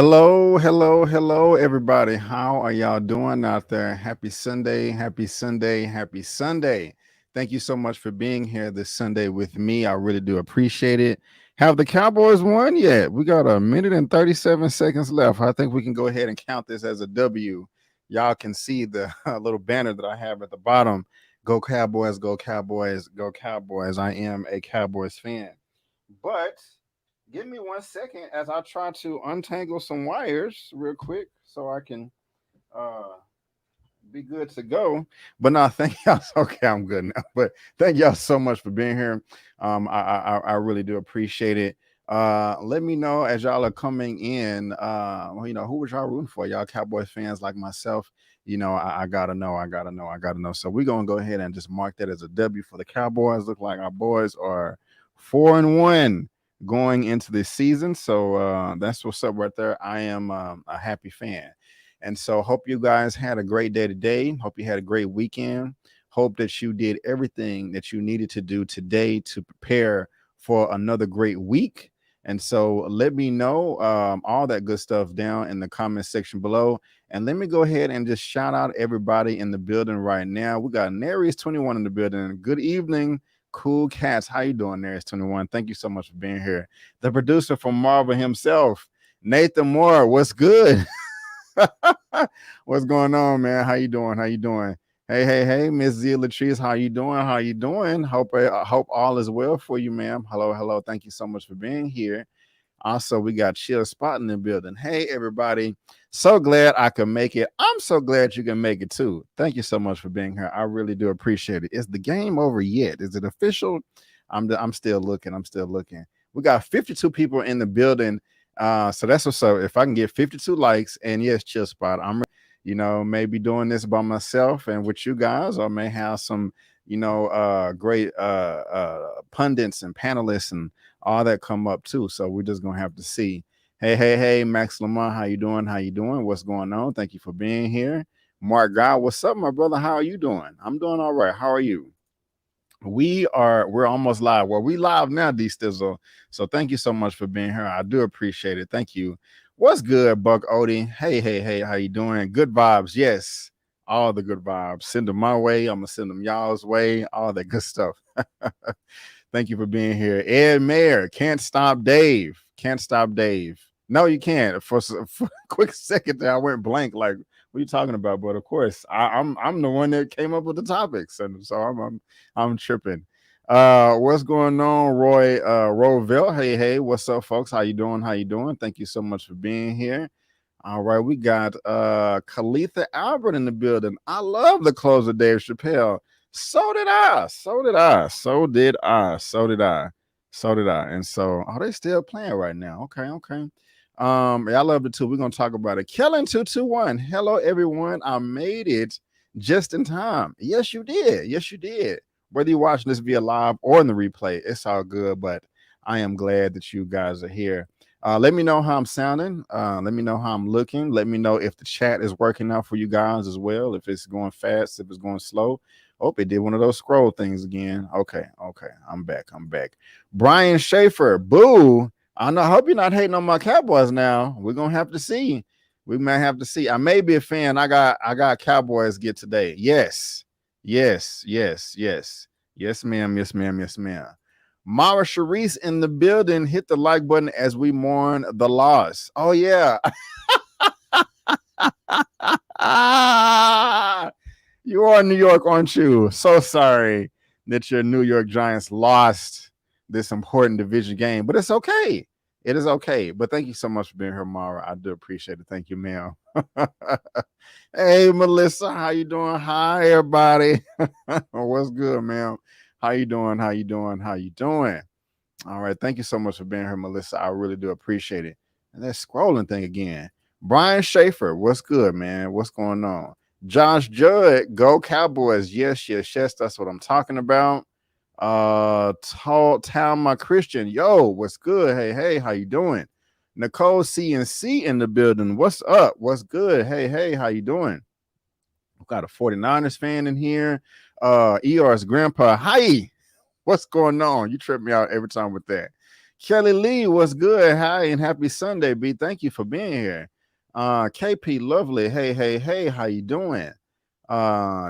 Hello, everybody. How are y'all doing out there? Happy Sunday, happy Sunday, happy Sunday. Thank you so much for being here this Sunday with me. I really do appreciate it. Have the Cowboys won yet? We got a minute and 37 seconds left. I think we can go ahead and count this as a W. Y'all can see the little banner that I have at the bottom. Go Cowboys, go Cowboys, go Cowboys. I am a Cowboys fan. But give me 1 second as I try to untangle some wires real quick so I can uh be good to go. But no, thank y'all. Okay, I'm good now. But thank y'all so much for being here. I really do appreciate it. Let me know as y'all are coming in. Who was y'all rooting for? Y'all Cowboys fans like myself. I gotta know. I gotta know. So we're gonna go ahead and just mark that as a W for the Cowboys. Look like our boys are 4-1 going into this season. So that's what's up right there. I am a happy fan. And so, hope you guys had a great day today. Hope you had a great weekend. Hope that you did everything that you needed to do today to prepare for another great week. And so, let me know all that good stuff down in the comment section below. And let me go ahead and just shout out everybody in the building right now. We got Naries21 in the building. Good evening, cool cats. How you doing, Naries21? Thank you so much for being here. The producer from Marvel himself, Nathan Moore. What's good? What's going on, man? How you doing? How you doing? Hey, Miss Zia Latrice, how you doing? How you doing? Hope all is well for you, ma'am. Hello. Thank you so much for being here. Also, we got Chill Spot in the building. Hey, everybody. So glad I could make it. I'm so glad you can make it too. Thank you so much for being here. I really do appreciate it. Is the game over yet? Is it official? I'm still looking. I'm still looking. We got 52 people in the building. So that's what's up. If I can get 52 likes, and yes, Chill Spot, I'm maybe doing this by myself and with you guys, or may have some great pundits and panelists and all that come up too. So we're just gonna have to see. Hey, Max Lamont, how you doing? How you doing? What's going on? Thank you for being here. Mark God, what's up, my brother? How are you doing? I'm doing all right. How are you? We're almost live. Well, we live now, D Stizzle. So thank you so much for being here. I do appreciate it. Thank you. What's good, Buck Odie? Hey, how you doing? Good vibes, yes. All the good vibes. Send them my way. I'm gonna send them y'all's way. All that good stuff. Thank you for being here. Ed Mayer, can't stop Dave. Can't stop Dave. No, you can't. For a quick second there, I went blank. Like, what are you talking about? But of course, I'm the one that came up with the topics, and so I'm tripping. What's going on, Roy Roville? Hey, what's up, folks? How you doing? How you doing? Thank you so much for being here. All right, we got Khalitha Albert in the building. I love the close of Dave Chappelle. So did I. So did I. So did I. So did I. So did I. And so, are they still playing right now? Okay. I love it too. We're gonna talk about it. Kellen 221. Hello, everyone. I made it just in time. Yes, you did. Yes, you did. Whether you're watching this via live or in the replay, it's all good. But I am glad that you guys are here. Let me know how I'm sounding. Let me know how I'm looking. Let me know if the chat is working out for you guys as well. If it's going fast, if it's going slow. Oh, it did one of those scroll things again. Okay. I'm back. Brian Schaefer. Boo. I hope you're not hating on my Cowboys now. We're gonna have to see. We might have to see. I may be a fan. I got Cowboys get today. Yes, ma'am. Mara Sharice in the building. Hit the like button as we mourn the loss. Oh yeah. You are in New York, aren't you? So sorry that your New York Giants lost this important division game, but it's okay. It is okay. But thank you so much for being here, Mara. I do appreciate it. Thank you, ma'am. Hey, Melissa, how you doing? Hi, everybody. What's good, ma'am? How you doing? All right. Thank you so much for being here, Melissa. I really do appreciate it. And that scrolling thing again. Brian Schaefer, what's good, man? What's going on? Josh Judd, go Cowboys. Yes. That's what I'm talking about. Talma Christian, yo, what's good? Hey, how you doing? Nicole CNC in the building. What's up? What's good? Hey, how you doing? We've got a 49ers fan in here. ER's grandpa. Hi. What's going on? You trip me out every time with that. Kelly Lee, what's good? Hi and happy Sunday, B. Thank you for being here. KP Lovely, hey, how you doing?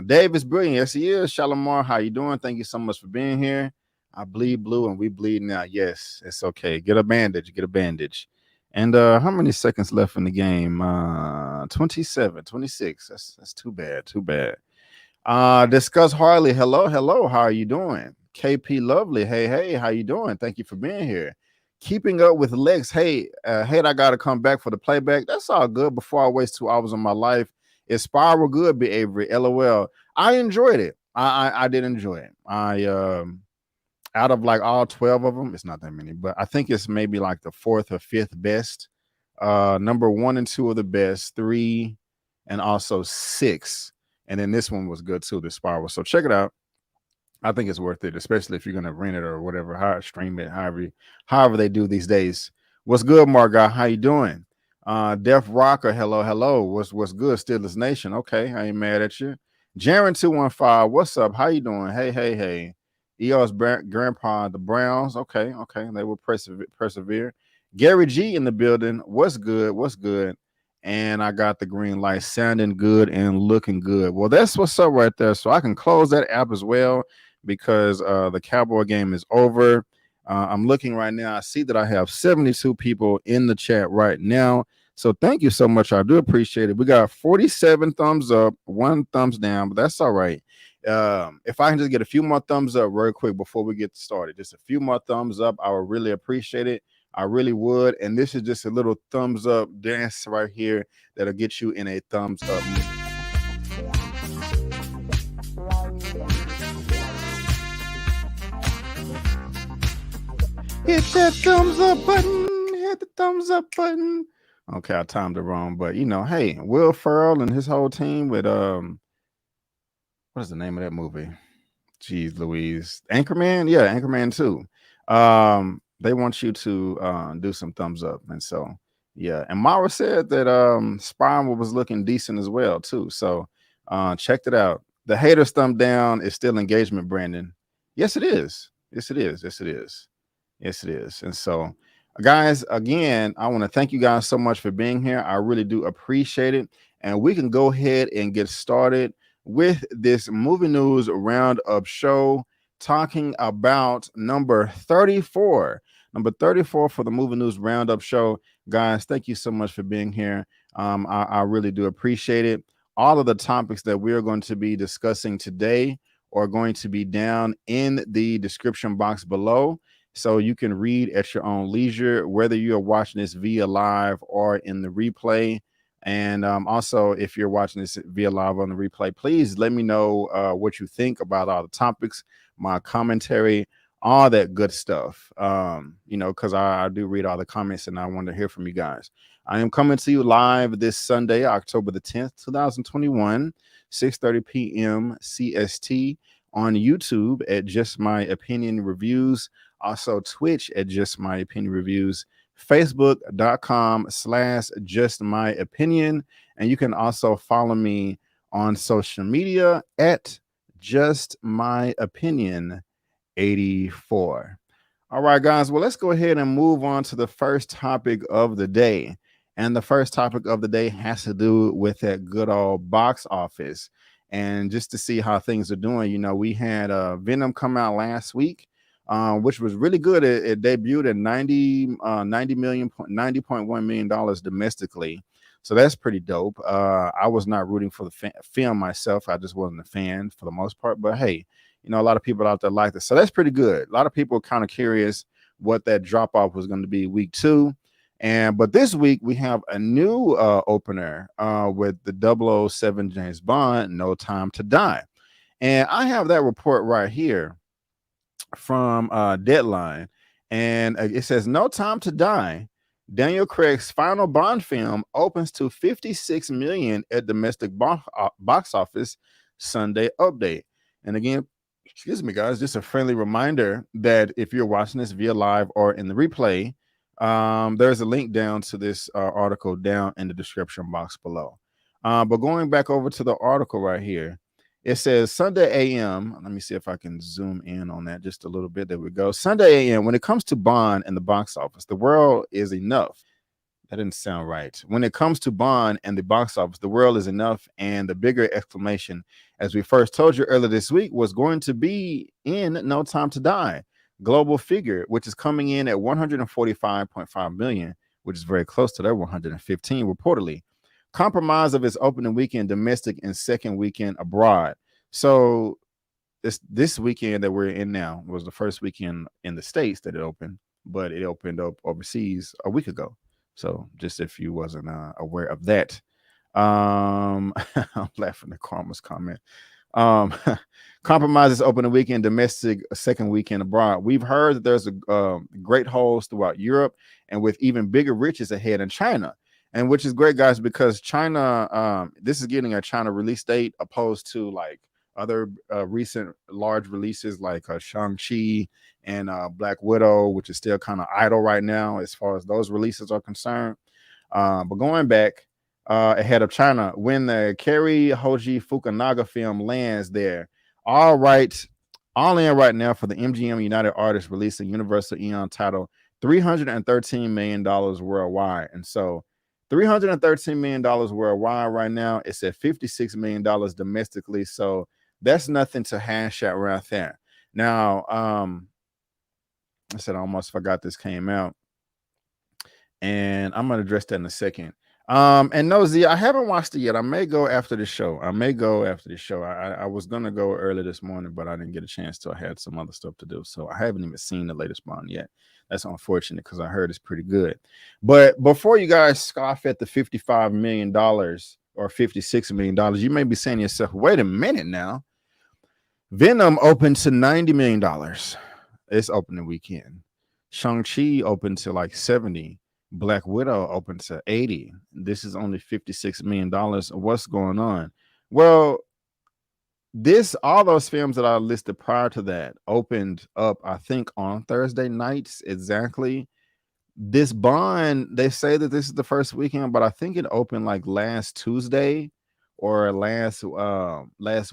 Davis Brilliant, yes he is. Shalimar, how you doing? Thank you so much for being here. I bleed blue and we bleed now. Yes, it's okay. Get a bandage, get a bandage. And how many seconds left in the game? 27, 26. That's too bad, too bad. Discuss Harley. Hello. How are you doing? KP Lovely. Hey, how you doing? Thank you for being here. Keeping up with Lex. Hey, I gotta come back for the playback. That's all good. Before I waste 2 hours of my life, is Spiral good? Be Avery. LOL. I enjoyed it. I did enjoy it. I out of like all 12 of them, it's not that many, but I think it's maybe like the fourth or fifth best. Number 1 and 2 are the best. 3 and also 6. And then this one was good too, the Spiral. So check it out. I think it's worth it, especially if you're gonna rent it or whatever, how stream it, however they do these days. What's good, Margot? How you doing? Def Rocker, hello. What's good? Steelers Nation. Okay, I ain't mad at you. Jaren 215, what's up? How you doing? Hey. EOS grandpa, the Browns. Okay. They will persevere. Gary G in the building. What's good? And I got the green light, sounding good and looking good. Well, that's what's up right there. So I can close that app as well because the Cowboy game is over. I'm looking right now. I see that I have 72 people in the chat right now. So thank you so much. I do appreciate it. We got 47 thumbs up, 1 thumbs down, but that's all right. If I can just get a few more thumbs up real quick before we get started, just a few more thumbs up, I would really appreciate it. I really would. And this is just a little thumbs up dance right here that'll get you in a thumbs up. Hit that thumbs up button. Hit the thumbs up button. Okay, I timed it wrong, but hey, Will Ferrell and his whole team with what is the name of that movie? Jeez Louise. Anchorman? Yeah, Anchorman 2. They want you to do some thumbs up. And so, yeah. And Mara said that Spiral was looking decent as well, too. So checked it out. The haters thumb down is still engagement, Brandon. Yes, it is. Yes, it is. And so, guys, again, I want to thank you guys so much for being here. I really do appreciate it. And we can go ahead and get started with this movie news roundup show, talking about number 34 for the movie news roundup show. Guys, thank you so much for being here. I really do appreciate it. All of the topics that we are going to be discussing today are going to be down in the description box below, so you can read at your own leisure, whether you are watching this via live or in the replay. And also, if you're watching this via live on the replay, please let me know what you think about all the topics, my commentary, all that good stuff. Because I do read all the comments and I want to hear from you guys. I am coming to you live this Sunday, October the 10th, 2021, 6:30 p.m. CST on YouTube at Just My Opinion Reviews. Also Twitch at Just My Opinion Reviews. Facebook.com/justmyopinion. And you can also follow me on social media at Just My Opinion 84. All right, guys. Well, let's go ahead and move on to the first topic of the day. And the first topic of the day has to do with that good old box office. And just to see how things are doing, we had Venom come out last week, which was really good. It debuted at $90.1 million domestically. So that's pretty dope. I was not rooting for the film myself. I just wasn't a fan for the most part. But hey, a lot of people out there like this. So that's pretty good. A lot of people are kind of curious what that drop off was going to be week 2. But this week we have a new opener with the 007 James Bond, No Time to Die. And I have that report right here from Deadline. And it says, No Time to Die, Daniel Craig's final Bond film, opens to $56 million at domestic box office Sunday update. And again, excuse me, guys, just a friendly reminder that if you're watching this via live or in the replay, there's a link down to this article down in the description box below. But going back over to the article right here, It says Sunday AM. Let me see if I can zoom in on that just a little bit. There we go. Sunday AM. When it comes to Bond and the box office, the world is enough. That didn't sound right. When it comes to Bond and the box office, the world is enough. And the bigger exclamation, as we first told you earlier this week, was going to be in No Time to Die. Global figure, which is coming in at 145.5 million, which is very close to their 115 reportedly. Compromise of its opening weekend domestic and second weekend abroad. So this weekend that we're in now was the first weekend in the States that it opened, but it opened up overseas a week ago. So just if you wasn't aware of that. I'm laughing at Karma's comment. Um, compromises opening weekend domestic, second weekend abroad. We've heard that there's a great holes throughout Europe and with even bigger riches ahead in China. And which is great, guys, because China, this is getting a China release date opposed to like other recent large releases like Shang-Chi and Black Widow, which is still kind of idle right now as far as those releases are concerned. But going back ahead of China, when the Kerry Hoji Fukunaga film lands there, all in right now for the MGM United Artists releasing Universal Eon title, $313 million worldwide. And so $313 million worldwide right now. It's at $56 million domestically. So that's nothing to hash out right there. Now, I said I almost forgot this came out. And I'm going to address that in a second. And no, Z, I haven't watched it yet. I may go after the show. I was going to go early this morning, but I didn't get a chance to. I had some other stuff to do. So I haven't even seen the latest Bond yet. That's unfortunate because I heard it's pretty good. But before you guys scoff at the $55 million or $56 million, you may be saying to yourself, wait a minute now. Venom opened to $90 million. It's opening weekend. Shang-Chi opened to like 70. Black Widow opened to 80. This is only $56 million. What's going on? Well, all those films that I listed prior to that opened up, I think, on Thursday nights exactly. This Bond, they say that this is the first weekend, but I think it opened like last Tuesday or last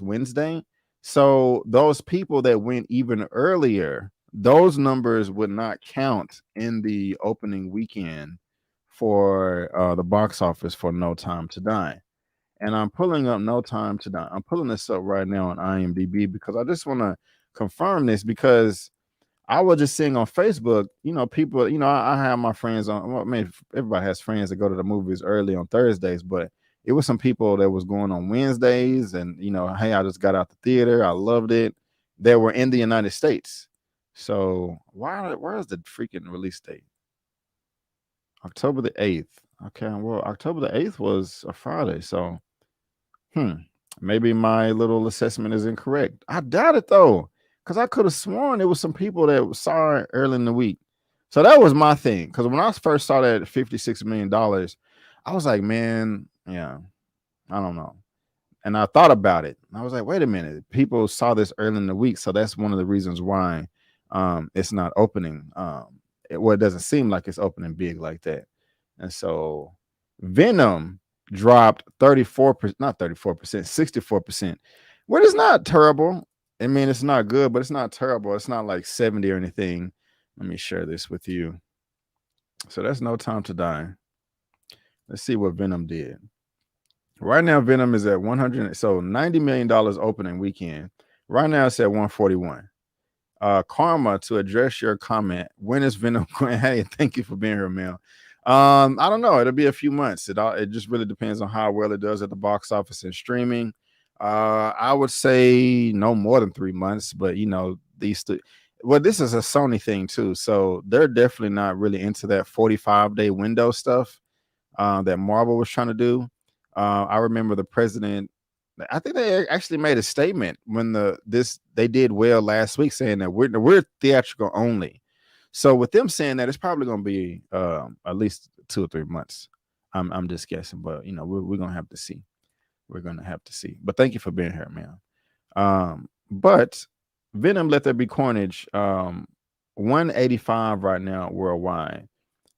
Wednesday. So those people that went even earlier, those numbers would not count in the opening weekend for the box office for No Time to Die. And I'm pulling up No Time to Die. I'm pulling this up right now on IMDb because I just want to confirm this because I was just seeing on Facebook, people, I have my friends on. Well, I mean, everybody has friends that go to the movies early on Thursdays, but it was some people that was going on Wednesdays and, hey, I just got out the theater. I loved it. They were in the United States. So where is the freaking release date? October the 8th. Okay, well, October the 8th was a Friday. So, maybe my little assessment is incorrect. I doubt it, though, because I could have sworn there was some people that saw it early in the week. So that was my thing. Because when I first saw that at $56 million, I was like, man, yeah, I don't know. And I thought about it. I was like, wait a minute. People saw this early in the week. So that's one of the reasons why it's not opening. It doesn't seem like it's opening big like that. And so Venom dropped 34%, not 34%, 64%. What is not terrible. I mean, it's not good, but it's not terrible. It's not like 70 or anything. Let me share this with you. So that's No Time to Die. Let's see what Venom did. Right now, Venom is at 100. So $90 million opening weekend. Right now, it's at 141. Karma, to address your comment, when is Venom going? Hey, thank you for being here, man. I don't know. It'll be a few months. It just really depends on how well it does at the box office and streaming. I would say no more than 3 months, but well, this is a Sony thing too, so they're definitely not really into that 45-day window stuff that Marvel was trying to do. I remember the president. I think they actually made a statement when they did well last week, saying that we're theatrical only. So with them saying that, it's probably going to be at least 2 or 3 months. I'm just guessing, but we're gonna have to see. We're gonna have to see. But thank you for being here, man. But Venom, Let There Be Carnage, 185 right now worldwide.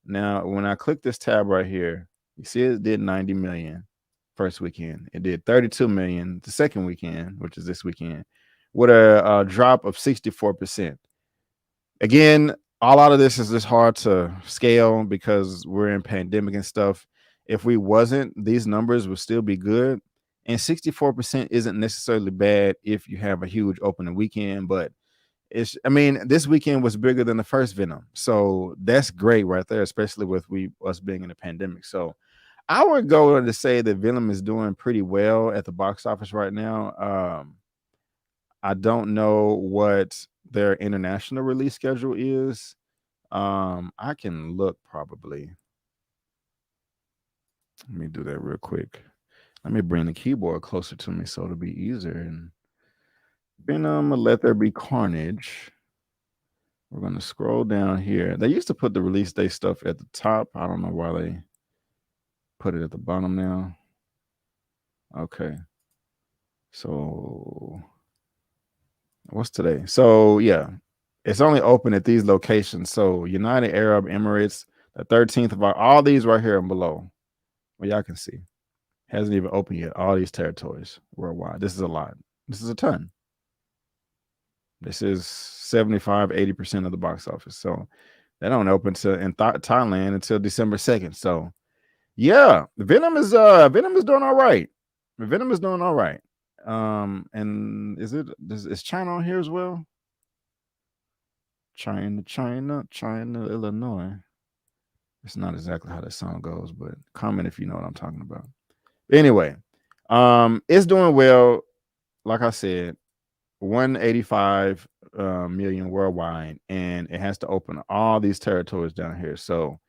Now, when I click this tab right here, you see it did 90 million. first weekend. It did 32 million the second weekend, which is this weekend, with a drop of 64%. Again, a lot of this is just hard to scale because we're in pandemic and stuff. If we wasn't, these numbers would still be good. And 64% isn't necessarily bad if you have a huge opening weekend, but I mean, this weekend was bigger than the first Venom. So that's great right there, especially with us being in a pandemic. So I would go to say that Venom is doing pretty well at the box office right now. I don't know what their international release schedule is. I can look probably. Let me do that real quick. Let me bring the keyboard closer to me so it'll be easier. And Venom, Let There Be Carnage. We're going to scroll down here. They used to put the release day stuff at the top. I don't know why they put it at the bottom now. Okay. So what's today? So yeah, it's only open at these locations. So United Arab Emirates, the 13th of all these right here and below. Well, y'all can see. Hasn't even opened yet. All these territories worldwide. This is a lot. This is a ton. This is 75, 80% of the box office. So they don't open in Thailand until December 2nd. So yeah, Venom is doing all right. Venom is doing all right. And is China on here as well? China, Illinois. It's not exactly how that song goes, but comment if you know what I'm talking about. Anyway, it's doing well. Like I said, 185 million worldwide, and it has to open all these territories down here. So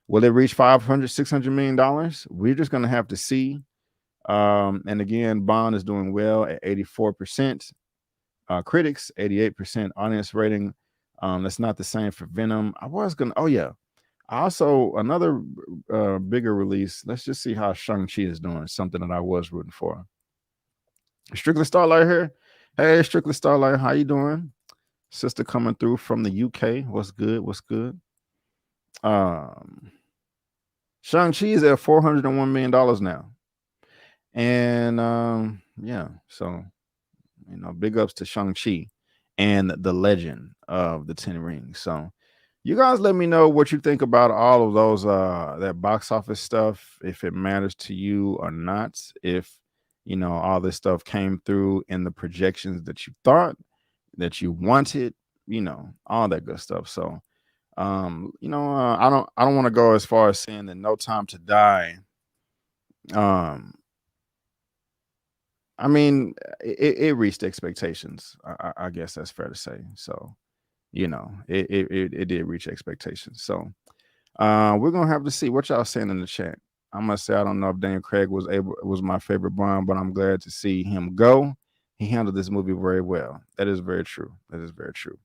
will it reach 500, 600 million dollars? We're just gonna have to see. And again, Bond is doing well at 84%. Critics 88%. Audience rating. That's not the same for Venom. Oh yeah. Also, another bigger release. Let's just see how Shang-Chi is doing. Something that I was rooting for. Strictly Starlight here. Hey, Strictly Starlight, how you doing? Sister coming through from the UK. What's good? What's good? Shang-Chi is at $401 million now. And yeah, so big ups to Shang-Chi and the legend of the 10 Rings. So you guys let me know what you think about all of those that box office stuff, if it matters to you or not, if all this stuff came through in the projections that you thought, that you wanted, all that good stuff. So I don't want to go as far as saying that No Time to Die. I mean, it reached expectations. I guess that's fair to say. So, it did reach expectations. So, we're gonna have to see what y'all saying in the chat. I must say, I don't know if Daniel Craig was my favorite Bond, but I'm glad to see him go. He handled this movie very well. That is very true. That is very true.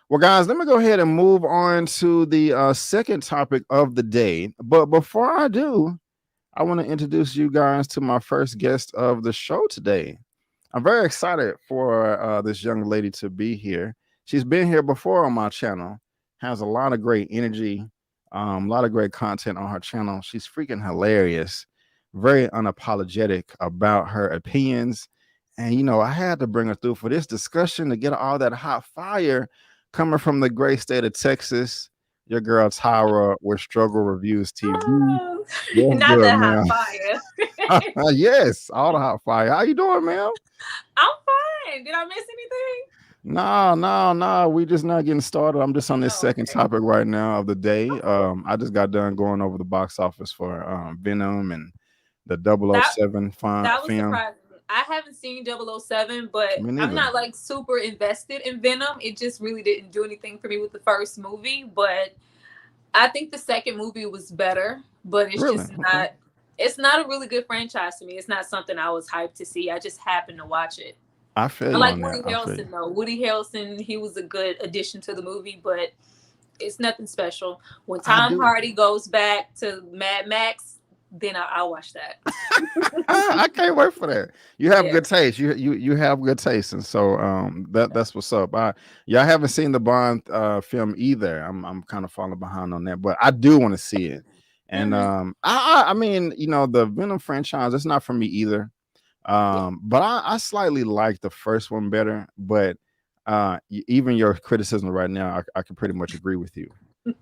Well, guys, let me go ahead and move on to the second topic of the day. But before I do, I want to introduce you guys to my first guest of the show today. I'm very excited for this young lady to be here. She's been here before on my channel, has a lot of great energy, a lot of great content on her channel. She's freaking hilarious, very unapologetic about her opinions. And, I had to bring her through for this discussion to get all that hot fire coming from the great state of Texas. Your girl Tyra with Struggle Reviews TV. Oh, Yes, not good, that man. hot fire. Yes, all the hot fire. How you doing, ma'am? I'm fine. Did I miss anything? No. We just not getting started. I'm just on this Oh, second okay. topic right now of the day. Oh, I just got done going over the box office for Venom and the that 007 that was film. surprising. I haven't seen 007, but Me I'm neither. not like super invested in Venom. It just really didn't do anything for me with the first movie, but I think the second movie was better, but it's Really? just Okay. not it's not a really good franchise to me. It's not something I was hyped to see. I just happened to watch it. I feel I you like on that. Woody I feel you. Harrelson though. Woody Harrelson, he was a good addition to the movie, but it's nothing special. When I Tom do. Hardy goes back to Mad Max, then I'll watch that. I can't wait for that. You have Yeah. good taste. You have good taste, and so that's what's up. I haven't seen the Bond film either. I'm kind of falling behind on that, but I do want to see it. And I mean, the Venom franchise, it's not for me either. But I slightly like the first one better. But even your criticism right now, I can pretty much agree with you.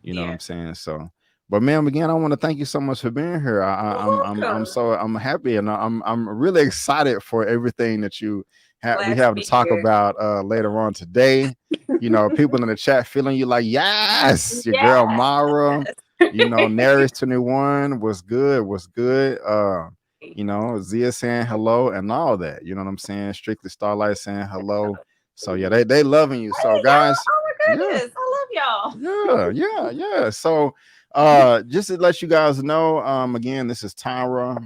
You know what Yeah. I'm saying? So, but ma'am, again, I want to thank you so much for being here. You're welcome. I'm happy, and I'm really excited for everything that we Glad to have to be talk here. about later on today. People in the chat feeling you like, yes, your girl Yes. Mara. Naris 21 was good, Zia saying hello and all that. You know what I'm saying? Strictly Starlight saying hello. So yeah, they loving you. So Hey, y'all. guys, Oh my yeah, goodness. I love y'all. yeah. So just to let you guys know, again, this is Tyra.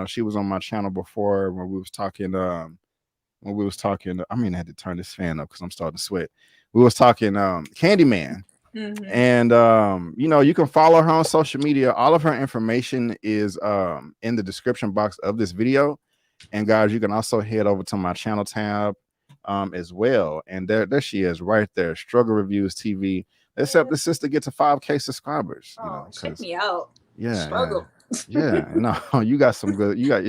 She was on my channel before when we was talking, I mean, I had to turn this fan up because I'm starting to sweat. We was talking Candyman. And you can follow her on social media. All of her information is in the description box of this video. And guys, you can also head over to my channel tab as well. And there she is right there. Struggle Reviews TV. Except the sister get to 5K subscribers, Oh, check because me out. yeah. Struggle. Yeah. No,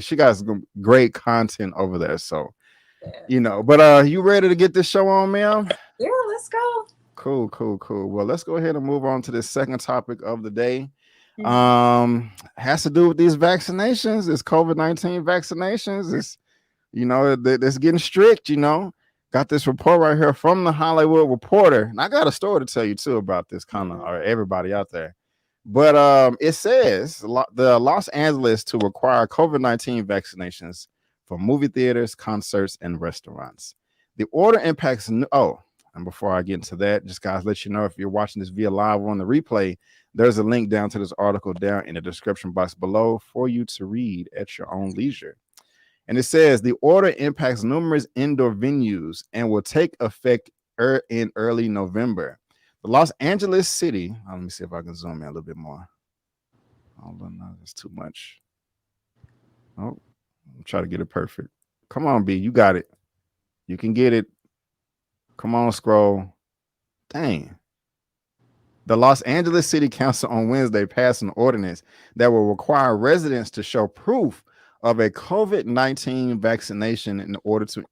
she got some great content over there. So, Yeah. but you ready to get this show on, ma'am? Yeah, let's go. Cool. Well, let's go ahead and move on to the second topic of the day. Has to do with these vaccinations. It's COVID-19 vaccinations. It's that's getting strict. Got this report right here from the Hollywood Reporter, and I got a story to tell you too about this, kind of, or everybody out there. But it says the Los Angeles to require COVID-19 vaccinations for movie theaters, concerts, and restaurants. The order impacts. And before I get into that, just guys, let you know, if you're watching this via live on the replay, there's a link down to this article down in the description box below for you to read at your own leisure. And it says the order impacts numerous indoor venues and will take effect in early November. The Los Angeles City, let me see if I can zoom in a little bit more. Hold on, no, that's too much. Oh, I'm trying to get it perfect. Come on, B, you got it. You can get it. Come on, scroll. Dang. The Los Angeles City Council on Wednesday passed an ordinance that will require residents to show proof of a COVID-19 vaccination in order to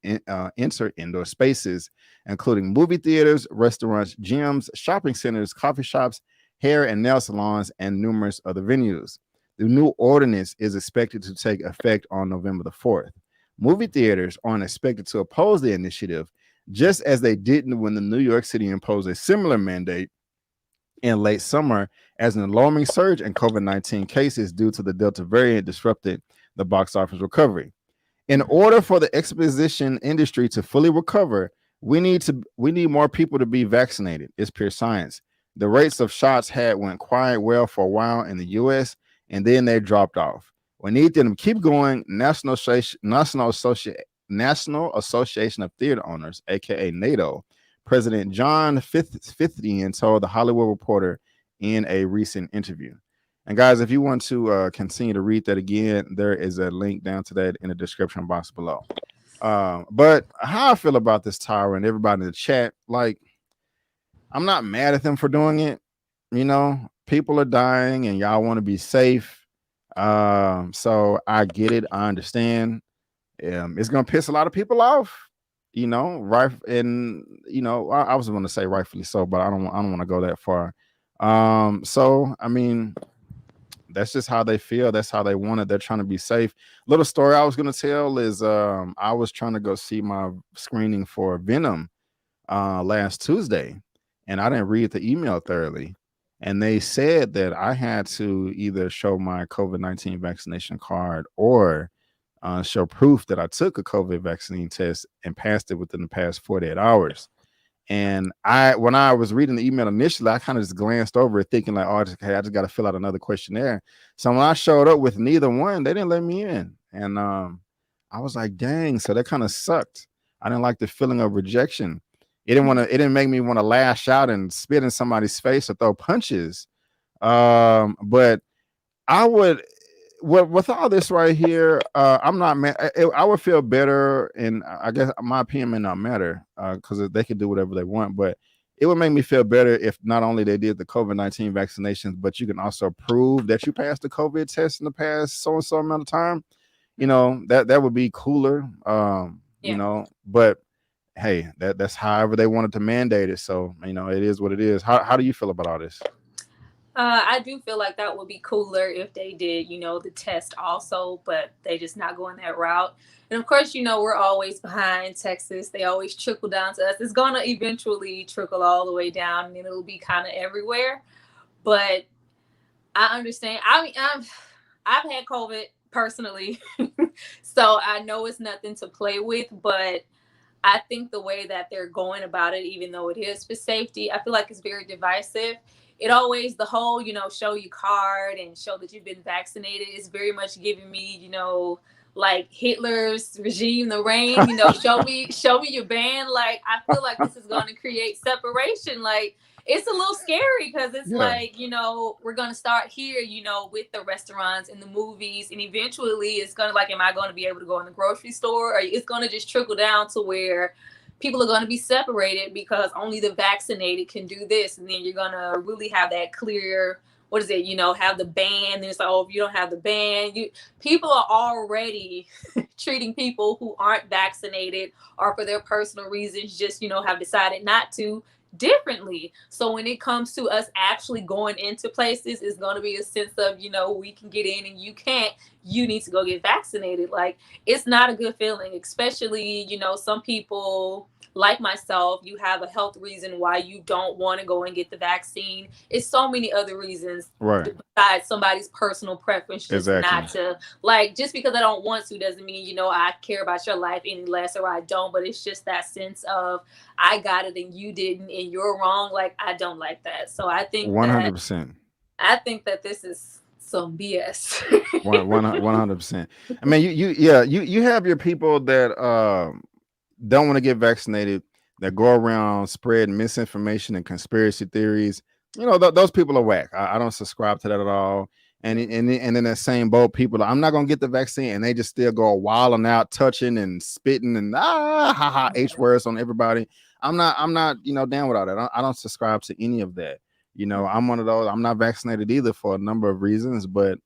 enter indoor spaces, including movie theaters, restaurants, gyms, shopping centers, coffee shops, hair and nail salons, and numerous other venues. The new ordinance is expected to take effect on November the 4th. Movie theaters aren't expected to oppose the initiative, just as they didn't when the New York City imposed a similar mandate in late summer, as an alarming surge in COVID-19 cases due to the Delta variant disrupted the box office recovery. In order for the exposition industry to fully recover, we need more people to be vaccinated. It's pure science. The rates of shots went quite well for a while in the U.S., and then they dropped off. We need them to keep going. National Association of Theater Owners, aka NATO, President John Fithian told the Hollywood Reporter in a recent interview. And guys, if you want to continue to read that again, there is a link down to that in the description box below. But how I feel about this, Tyra, and everybody in the chat, like, I'm not mad at them for doing it. People are dying and y'all want to be safe. So I get it. I understand. It's going to piss a lot of people off. Right, and I was going to say rightfully so, but I don't want to go that far. So I mean, that's just how they feel. That's how they want it. They're trying to be safe. Little story I was going to tell is I was trying to go see my screening for Venom last Tuesday, and I didn't read the email thoroughly, and they said that I had to either show my COVID-19 vaccination card or show proof that I took a COVID vaccine test and passed it within the past 48 hours. And when I was reading the email initially, I kind of just glanced over it thinking like, oh, I just got to fill out another questionnaire. So when I showed up with neither one, they didn't let me in. And I was like, dang, so that kind of sucked. I didn't like the feeling of rejection. It didn't make me want to lash out and spit in somebody's face or throw punches. But I would, with all this right here, I'm not mad. I would feel better, and I guess my opinion may not matter because they can do whatever they want. But it would make me feel better if not only they did the COVID-19 vaccinations, but you can also prove that you passed the COVID test in the past so and so amount of time. You Mhm. know, that would be cooler. You Yeah. know, but hey, that's however they wanted to mandate it. So, you know, it is what it is. How do you feel about all this? I do feel like that would be cooler if they did, the test also, but they just not going that route. And of course, we're always behind Texas. They always trickle down to us. It's gonna eventually trickle all the way down, and it'll be kind of everywhere. But I understand. I mean, I've had COVID personally, so I know it's nothing to play with. But I think the way that they're going about it, even though it is for safety, I feel like it's very divisive. It always, the whole, show your card and show that you've been vaccinated is very much giving me, like Hitler's regime, the reign, show me your band. Like, I feel like this is going to create separation. Like, it's a little scary because it's Yeah. like, we're going to start here, with the restaurants and the movies. And eventually it's going to, like, am I going to be able to go in the grocery store? Or it's going to just trickle down to where people are going to be separated because only the vaccinated can do this. And then you're going to really have that clear, what is it, have the ban. And it's like, oh, if you don't have the ban, people are already treating people who aren't vaccinated or for their personal reasons, just, have decided not to, differently. So when it comes to us actually going into places, it's going to be a sense of, we can get in and you can't. You need to go get vaccinated. Like, it's not a good feeling, especially, some people like myself, you have a health reason why you don't want to go and get the vaccine. It's so many other reasons Right. besides somebody's personal preference, just Exactly. not to, like, just because I don't want to doesn't mean, I care about your life any less or I don't. But it's just that sense of, I got it and you didn't and you're wrong. Like, I don't like that. So I think that 100%. this is some BS. 100%. I mean, you have your people that don't want to get vaccinated, that go around spreading misinformation and conspiracy theories. You know, those people are whack. I don't subscribe to that at all. And in that same boat, people, I'm not gonna get the vaccine, and they just still go wilding out, touching and spitting and H words on everybody. I'm not down with all that. I don't subscribe to any of that. You know, I'm one of those. I'm not vaccinated either for a number of reasons, but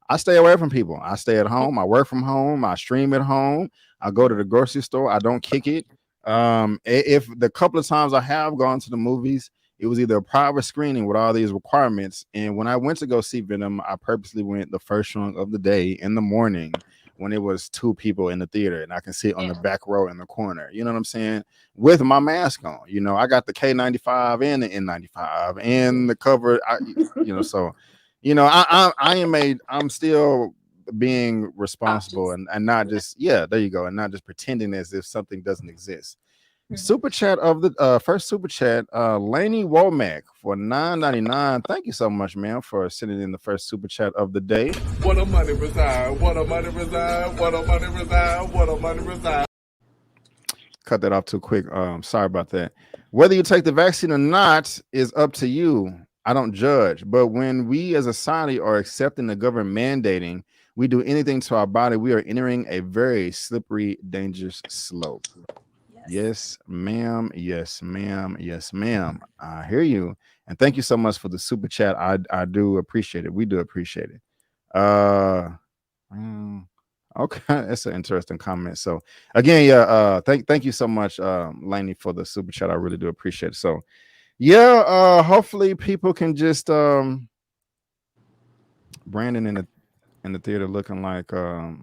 I stay away from people. I stay at home. I work from home. I stream at home. I go to the grocery store. I don't kick it. If the couple of times I have gone to the movies, it was either a private screening with all these requirements. And when I went to go see Venom, I purposely went the first showing of the day in the morning when it was two people in the theater and I can sit on the Yeah. back row in the corner. You know what I'm saying? With my mask on. You know, I got the K95 and the N95 and the cover. So I'm still being responsible Cautious. and not just there you go, and not just pretending as if something doesn't exist. Mhm. Super chat of the first super chat, Laney Womack for $9.99. Thank you so much, man, for sending in the first super chat of the day. What a money reside, what a money reside, what a money reside, what a money reside. Cut that off too quick. Sorry about that. Whether you take the vaccine or not is up to you. I don't judge. But when we as a society are accepting the government mandating we do anything to our body, we are entering a very slippery, dangerous slope. Yes. Yes, ma'am. Yes, ma'am. Yes, ma'am. I hear you. And thank you so much for the super chat. I do appreciate it. We do appreciate it. Mm, okay, that's an interesting comment. So again, thank you so much, Laney, for the super chat. I really do appreciate it. So hopefully people can just Brandon in the theater looking like y'all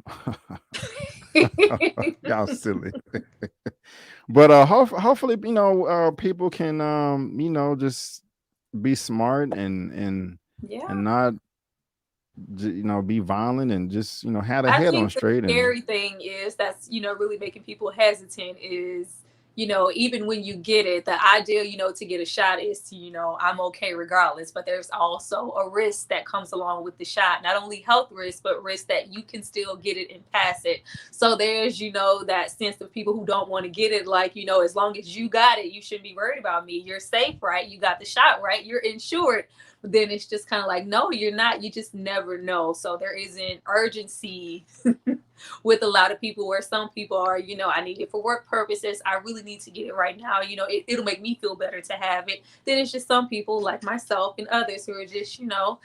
silly. But hopefully, people can just be smart and Yeah. not be violent and just have a I head on think the straight. And scary thing is that's, really making people hesitant is, even when you get it, the ideal, to get a shot is to, I'm okay regardless. But there's also a risk that comes along with the shot, not only health risk, but risk that you can still get it and pass it. So there's, that sense of people who don't want to get it, like, as long as you got it, you shouldn't be worried about me. You're safe, right? You got the shot, right? You're insured. But then it's just kind of like, no, you're not. You just never know. So there isn't urgency with a lot of people, where some people are, you know, I need it for work purposes. I really need to get it right now. You know, it'll make me feel better to have it. Then it's just some people like myself and others who are just, you know,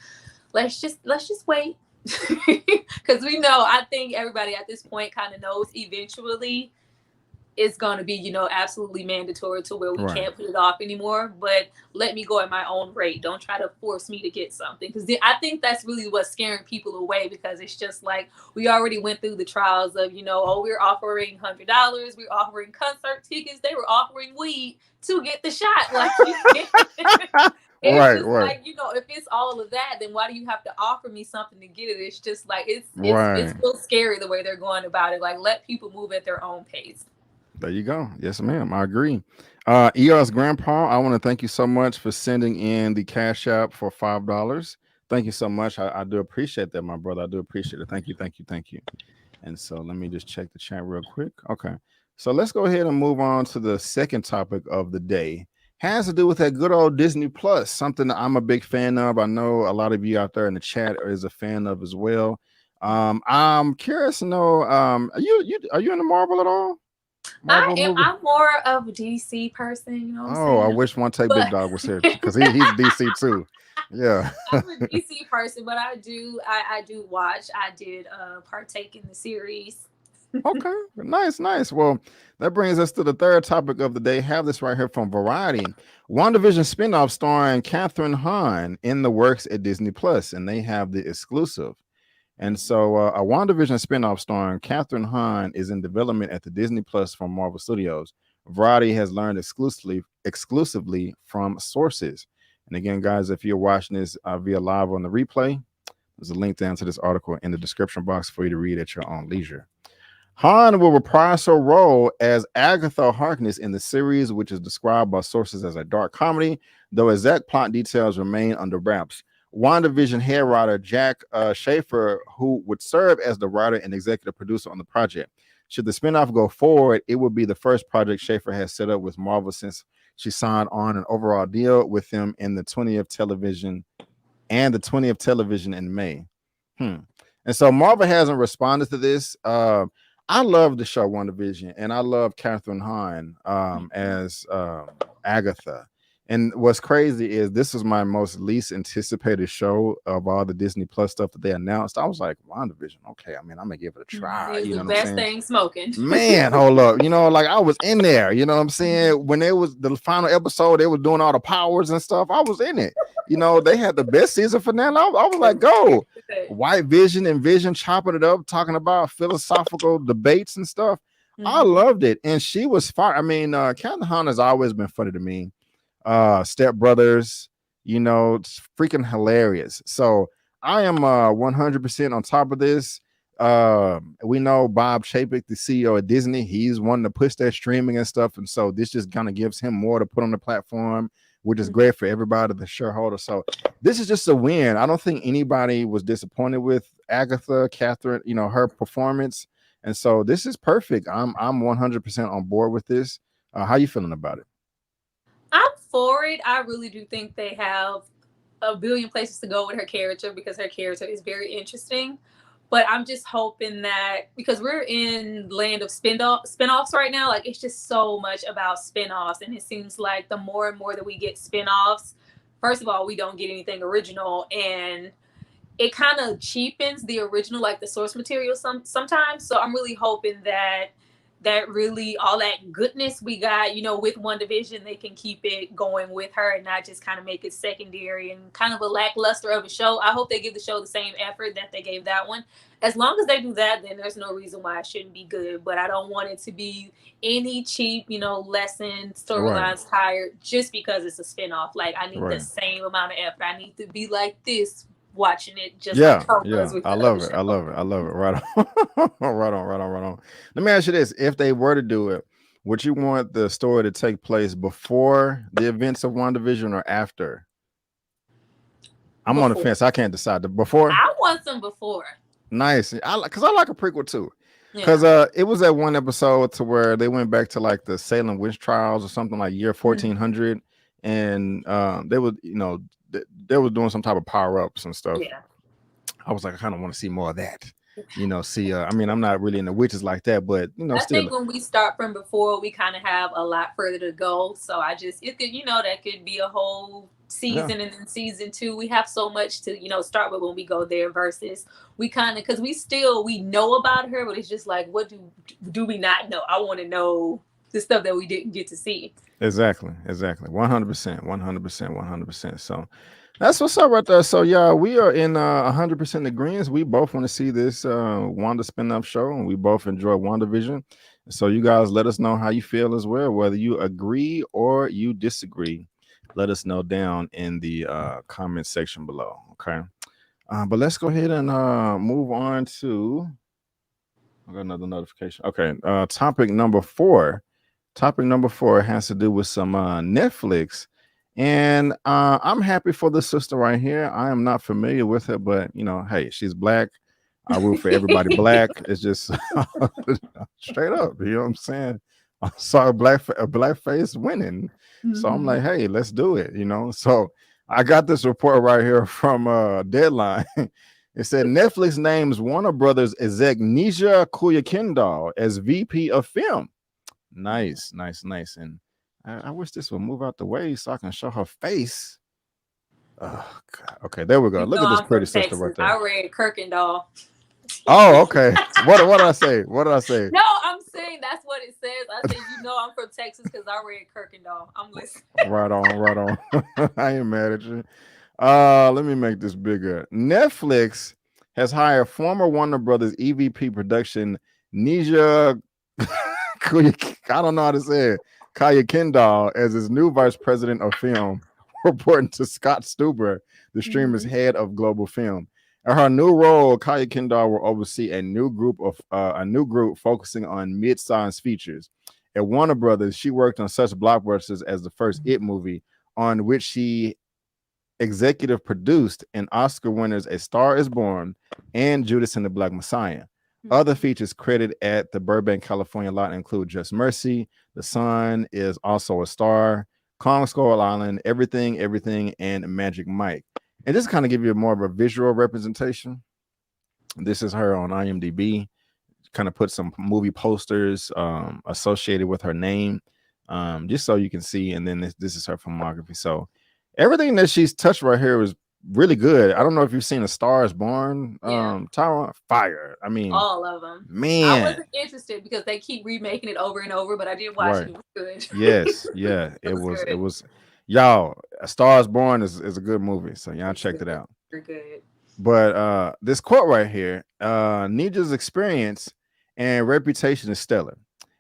let's just wait. Because we know, I think everybody at this point kind of knows eventually it's going to be, you know, absolutely mandatory to where we can't put it off anymore. But let me go at my own rate. Don't try to force me to get something, because I think that's really what's scaring people away, because it's just like we already went through the trials of, you know, oh, we're offering $100, we're offering concert tickets, they were offering weed to get the shot. Like, it's just like, you know, if it's all of that, then why do you have to offer me something to get it? It's just like it's still scary the way they're going about it. Like, let people move at their own pace. There you go. Yes, ma'am. I agree. ER's grandpa, I want to thank you so much for sending in the Cash App for $5. Thank you so much. I do appreciate that, my brother. I do appreciate it. Thank you, thank you, thank you. And so let me just check the chat real quick. Okay. So let's go ahead and move on to the second topic of the day. Has to do with that good old Disney Plus, something that I'm a big fan of. I know a lot of you out there in the chat is a fan of as well. I'm curious to know, are you into Marvel at all? I'm more of a DC person, you know what I'm saying? I wish OneTakeBigDog was here, because he's DC too. Yeah. I'm a DC person, but I do watch. I did partake in the series. Okay, nice. Well, that brings us to the third topic of the day. Have this right here from Variety. WandaVision spinoff starring Kathryn Hahn in the works at Disney Plus, and they have the exclusive. And so a WandaVision spinoff starring Kathryn Hahn is in development at the Disney Plus from Marvel Studios. Variety has learned exclusively from sources. And again, guys, if you're watching this via live on the replay, there's a link down to this article in the description box for you to read at your own leisure. Hahn will reprise her role as Agatha Harkness in the series, which is described by sources as a dark comedy, though exact plot details remain under wraps. WandaVision head writer Jack Schaefer, who would serve as the writer and executive producer on the project. Should the spinoff go forward, it would be the first project Schaefer has set up with Marvel since she signed on an overall deal with them in the 20th television in May. And so Marvel hasn't responded to this. I love the show WandaVision, and I love Kathryn Hahn as Agatha. And what's crazy is this is my most least anticipated show of all the Disney Plus stuff that they announced. I was like, WandaVision, okay, I mean, I'm gonna give it a try. It's the best thing smoking. Man, hold up. You know, like I was in there, you know what I'm saying? When it was the final episode, they were doing all the powers and stuff. I was in it. You know, they had the best season finale. I was like, go. White Vision and Vision chopping it up, talking about philosophical debates and stuff. I loved it. And she was fire. I mean, Kathryn Hahn has always been funny to me. Step Brothers, you know, it's freaking hilarious. So I am 100% on top of this. We know Bob Chapek, the CEO of Disney, he's wanting to push that streaming and stuff, and so this just kind of gives him more to put on the platform, which is great for everybody, the shareholder. So this is just a win. I don't think anybody was disappointed with Agatha, Kathryn, you know, her performance, and so this is perfect. I'm 100% on board with this. How you feeling about it? I'm for it. I really do think they have a billion places to go with her character, because her character is very interesting. But I'm just hoping that, because we're in land of spinoffs right now, like it's just so much about spinoffs. And it seems like the more and more that we get spinoffs, first of all, we don't get anything original, and it kind of cheapens the original, like the source material sometimes. So I'm really hoping that really all that goodness we got, you know, with WandaVision, they can keep it going with her and not just kind of make it secondary and kind of a lackluster of a show. I hope they give the show the same effort that they gave that one. As long as they do that, then there's no reason why it shouldn't be good. But I don't want it to be any cheap, you know, lesson storylines tired just because it's a spinoff. Like, I need the same amount of effort. I need to be like this watching it, just like I love it. Right on. Let me ask you this: if they were to do it, would you want the story to take place before the events of WandaVision or after? I'm on the fence. I can't decide. Before? I want some before. Nice. Because I like a prequel too. Because it was that one episode to where they went back to like the Salem witch trials or something, like year 1400, and they would, you know, they were doing some type of power ups and stuff. I was like, I kind of want to see more of that. see. I mean, I'm not really into witches like that, but I still. think when we start from before, we kind of have a lot further to go. So it could, that could be a whole Yeah. season, and then season 2, we have so much to, start with when we go there versus we kind of, because we know about her, but it's just like, what do we not know? I want to know the stuff that we didn't get to see. Exactly. 100%. 100%. So that's what's up right there. So yeah, we are in 100% agreement. We both want to see this Wanda spin-off show, and we both enjoy WandaVision. So you guys let us know how you feel as well, whether you agree or you disagree. Let us know down in the comment section below. Okay. But let's go ahead and move on to. I got another notification. Okay. Topic number 4. Topic number 4 has to do with some Netflix. And I'm happy for the sister right here. I am not familiar with her, but hey, she's black. I root for everybody black. It's just straight up. You know what I'm saying? I saw a black face winning. So I'm like, hey, let's do it. So I got this report right here from Deadline. It said Netflix names Warner Brothers exec Nisha Kuyakindal as VP of Film. Nice. And I wish this would move out the way so I can show her face. Oh, God. Okay, there we go. Look at this pretty sister right there. I read Kirkendall. Oh, okay. What did I say? What did I say? No, I'm saying that's what it says. I said, I'm from Texas because I read Kirkendall. I'm listening. Right on. I ain't mad at you. Let me make this bigger. Netflix has hired former Warner Brothers EVP production Nisha I don't know how to say it. Kaya Kendall as his new vice president of film, reporting to Scott Stuber, the streamer's head of global film. In her new role, Kaya Kendall will oversee a new group focusing on mid-sized features. At Warner Brothers, she worked on such blockbusters as the first It movie, on which she executive produced, and Oscar winners A Star Is Born and Judas and the Black Messiah. Other features credited at the Burbank, California lot include Just Mercy, The Sun Is Also a Star, Kong Skull Island, Everything, and Magic Mike. And just kind of give you more of a visual representation. This is her on IMDb. Kind of put some movie posters associated with her name, just so you can see. And then this is her filmography. So everything that she's touched right here is really good. I don't know if you've seen A Star Is Born. Tyra, fire. I mean, all of them. Man, I wasn't interested because they keep remaking it over and over, but I did watch it. It was good. Yes, yeah, it was. Y'all, A Star Is Born is a good movie, so y'all checked it out. You're good. But this quote right here, Nija's experience and reputation is stellar,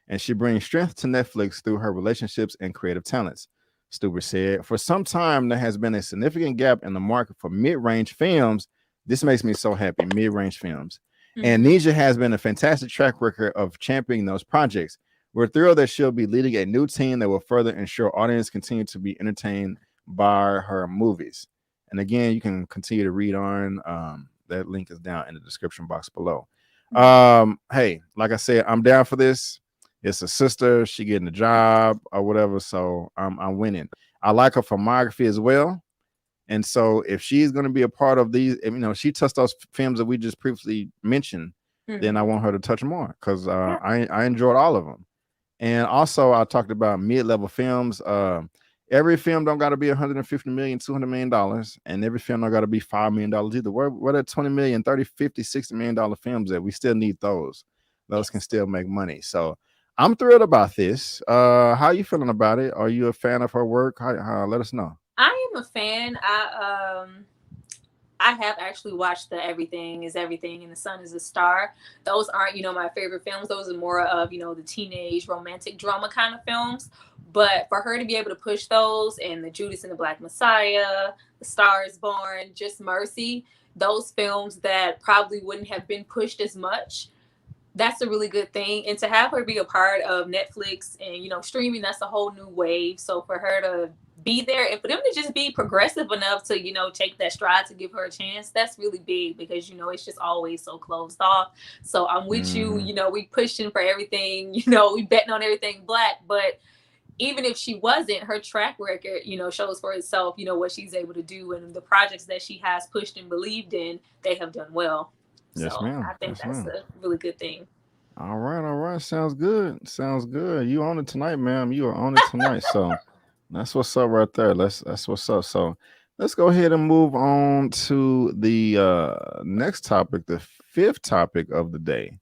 and she brings strength to Netflix through her relationships and creative talents. Stuber said, for some time, there has been a significant gap in the market for mid-range films. This makes me so happy, mid-range films. And Nisha has been a fantastic track record of championing those projects. We're thrilled that she'll be leading a new team that will further ensure audience continue to be entertained by her movies. And again, you can continue to read on. That link is down in the description box below. Hey, like I said, I'm down for this. It's a sister, she getting a job or whatever, so I'm winning. I like her filmography as well, and so if she's going to be a part of these, she touched those films that we just previously mentioned, then I want her to touch more because I enjoyed all of them. And also, I talked about mid-level films. Every film don't got to be $150 million, $200 million, and every film don't got to be $5 million either. Where that $20 million, $30, $50, $60 million films that we still need those. Those can still make money. So I'm thrilled about this. How are you feeling about it? Are you a fan of her work? Let us know. I am a fan. I have actually watched the Everything Is Everything and The Sun Is a Star. Those aren't, my favorite films. Those are more of, the teenage romantic drama kind of films. But for her to be able to push those, and the Judas and the Black Messiah, The Star Is Born, Just Mercy, those films that probably wouldn't have been pushed as much, that's a really good thing. And to have her be a part of Netflix and, streaming, that's a whole new wave. So for her to be there and for them to just be progressive enough to, take that stride to give her a chance, that's really big because, it's just always so closed off. So I'm with you, we pushing for everything, we betting on everything Black, but even if she wasn't, her track record, shows for itself, what she's able to do, and the projects that she has pushed and believed in, they have done well. Yes, So ma'am. I think Yes, that's ma'am. a really good thing. All right, all right. Sounds good. Sounds good. You on it tonight, ma'am. You are on it tonight. So that's what's up right there. That's what's up. So let's go ahead and move on to the next topic, the fifth topic of the day.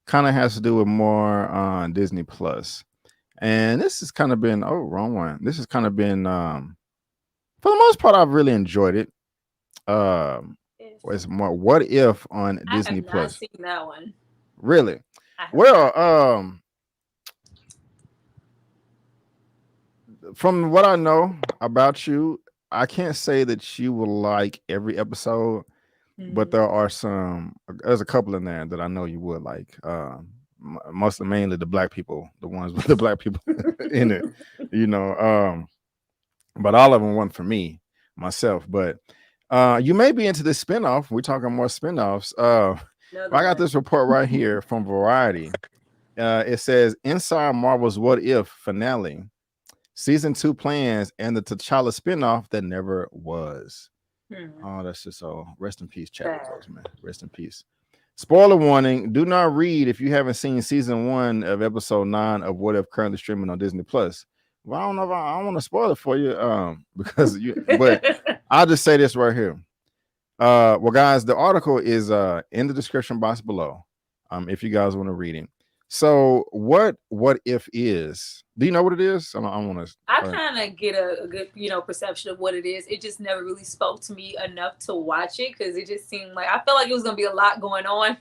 Kind of has to do with more on Disney Plus. And this has kind of been wrong one. This has kind of been for the most part, I've really enjoyed it. If It's more what if on I Disney have not Plus. seen that one. Really? I have Well, not. from what I know about you, I can't say that you will like every episode, but Mhm. there's a couple in there that I know you would like. Mostly mainly the black people, the ones with the black people in it, you know. But all of them weren't for me myself. But you may be into this spinoff. We're talking more spinoffs. Another I got one. this report right here from Variety. It says Inside Marvel's What If finale, season 2 plans, and the T'Challa spinoff that never was. Hmm. Oh, that's just rest in peace, Chadwick Sad. Boseman. Rest in peace. Spoiler warning: do not read if you haven't seen season 1 of episode 9 of What If currently streaming on Disney Plus. Well, I don't know if I don't want to spoil it for you, because but I'll just say this right here. Well, guys, the article is in the description box below. If you guys want to read it. So, what if is? Do you know what it is? I want to. I kind of get a good, perception of what it is. It just never really spoke to me enough to watch it because it just seemed like I felt like it was gonna be a lot going on.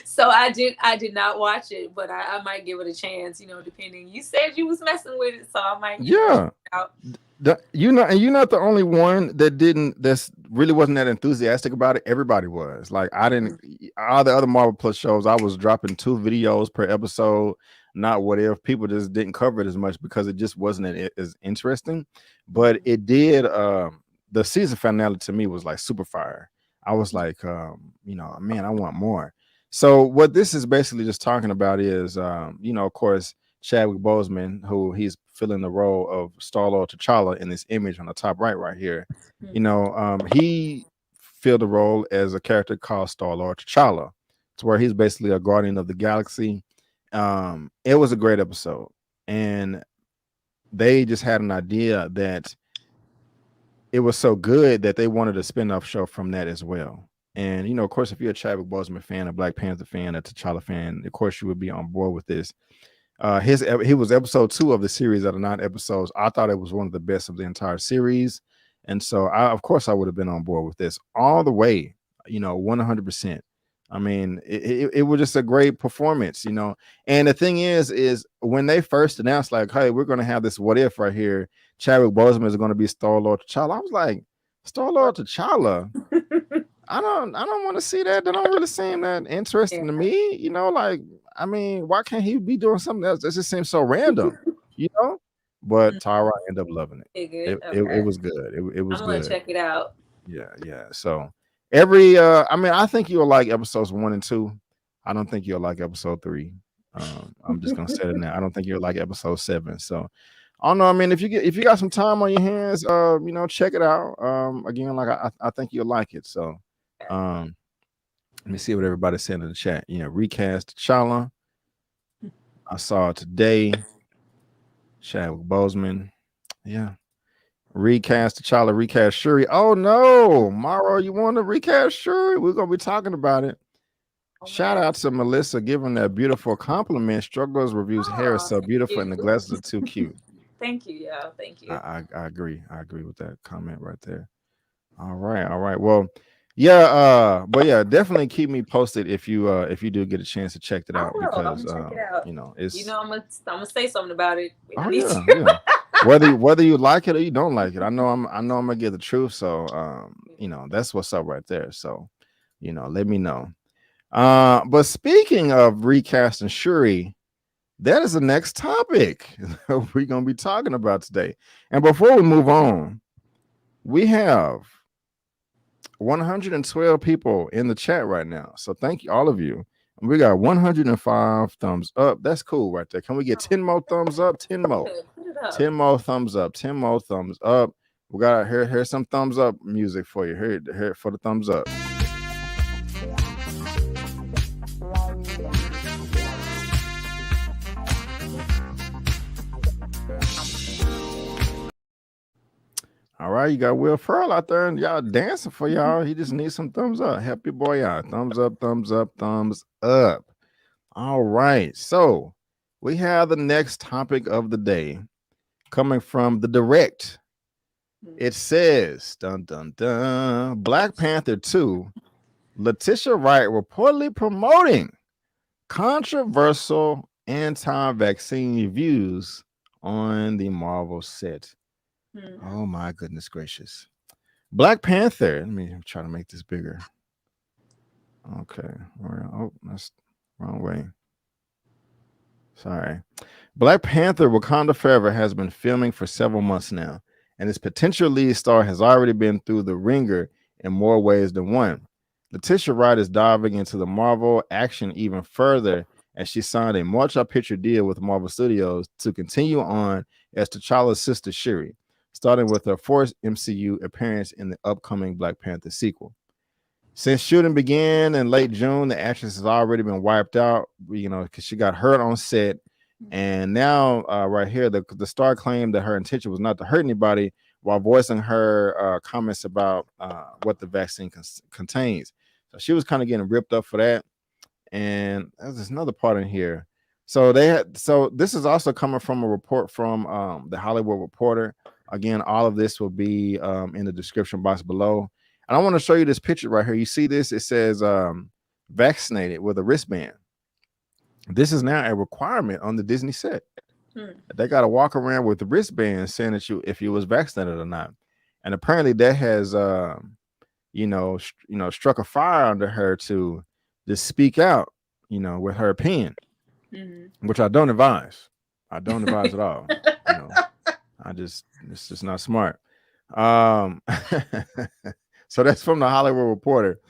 So I did not watch it, but I might give it a chance, depending. You said you was messing with it, so I might Yeah. out. You're not the only one that's really wasn't that enthusiastic about it. Everybody was like, I didn't. All the other Marvel Plus shows, I was dropping 2 videos per episode. Not what if people just didn't cover it as much because it just wasn't as interesting. But it did. The season finale to me was like super fire. I was like, man, I want more. So what this is basically just talking about is, of course, Chadwick Boseman, who he's filling the role of Star-Lord T'Challa in this image on the top right here. He filled the role as a character called Star-Lord T'Challa, to where he's basically a guardian of the galaxy. It was a great episode, and they just had an idea that it was so good that they wanted a spin-off show from that as well. And of course, if you're a Chadwick Boseman fan, a Black Panther fan, a T'Challa fan, of course you would be on board with this. He was episode 2 of the series out of 9 episodes. I thought it was one of the best of the entire series, and so of course I would have been on board with this all the way, 100%. I mean, it was just a great performance, And the thing is when they first announced, like, hey, we're going to have this what if right here, Chadwick Boseman is going to be Star-Lord T'Challa. I was like, Star-Lord T'Challa? I don't want to see that. That don't really seem that interesting to me. Like, I mean, why can't he be doing something else? That just seems so random, But Tara ended up loving it. It was good. It was I'm gonna good. check it out. Yeah. So I think you'll like episodes 1 and 2. I don't think you'll like episode 3. I'm just gonna say it now. I don't think you'll like episode 7. So I don't know. I mean, if you got some time on your hands, check it out. Again, like I think you'll like it. So let me see what everybody said in the chat. Recast T'Challa. I saw it today. Chadwick Boseman. Yeah. Recast T'Challa, recast Shuri. Oh no, Maro, you want to recast Shuri? We're gonna be talking about it. Shout out to Melissa giving that beautiful compliment. Struggles reviews hair is so beautiful and the glasses are too cute. Thank you, yeah. Thank you. I agree. I agree with that comment right there. All right. Well, yeah, but yeah, definitely keep me posted if you do get a chance to check it out, because check it out. it's I'm gonna say something about it. Oh yeah. Whether you like it or you don't like it, I know I'm gonna get the truth. So that's what's up right there. So let me know. But speaking of recasting Shuri, that is the next topic we're gonna be talking about today. And before we move on, we have 112 people in the chat right now. So thank you, all of you. We got 105 thumbs up. That's cool right there. Can we get 10 more thumbs up? 10 more. 10 more thumbs up. 10 more thumbs up. We got here's some thumbs up music for you. Here for the thumbs up. right. You got Will Ferrell out there and y'all dancing for y'all. He just needs some thumbs up. Help your boy out. Thumbs up, thumbs up, thumbs up. All right. So we have the next topic of the day coming from the direct. It says, dun, dun, dun, Black Panther 2, Letitia Wright reportedly promoting controversial anti-vaccine views on the Marvel set. Oh my goodness gracious. Black Panther. Let me try to make this bigger. Okay. Oh, that's wrong way. Sorry. Black Panther Wakanda Forever has been filming for several months now, and its potential lead star has already been through the ringer in more ways than one. Letitia Wright is diving into the Marvel action even further as she signed a multi-picture deal with Marvel Studios to continue on as T'Challa's sister Shuri, starting with her fourth MCU appearance in the upcoming Black Panther sequel. Since shooting began in late June, the actress has already been wiped out, because she got hurt on set. And now, right here, the star claimed that her intention was not to hurt anybody while voicing her comments about what the vaccine contains. So she was kind of getting ripped up for that. And there's another part in here. So this is also coming from a report from the Hollywood Reporter. Again, all of this will be in the description box below. And I want to show you this picture right here. You see this? It says vaccinated with a wristband. This is now a requirement on the Disney set. They got to walk around with the wristband saying that if you was vaccinated or not. And apparently that has, struck a fire under her to just speak out, with her opinion, which I don't advise. I don't advise at all. It's just not smart. So that's from the Hollywood Reporter.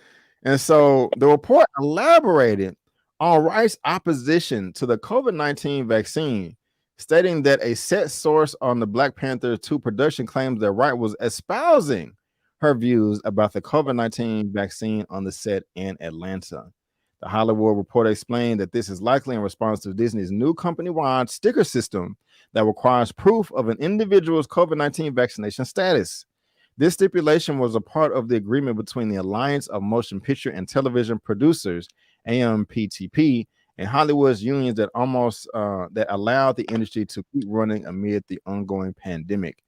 And so the report elaborated on Wright's opposition to the COVID-19 vaccine, stating that a set source on the Black Panther 2 production claims that Wright was espousing her views about the COVID-19 vaccine on the set in Atlanta. The Hollywood Reporter explained that this is likely in response to Disney's new company-wide sticker system that requires proof of an individual's COVID-19 vaccination status. This stipulation was a part of the agreement between the Alliance of Motion Picture and Television Producers, AMPTP, and Hollywood's unions that allowed the industry to keep running amid the ongoing pandemic.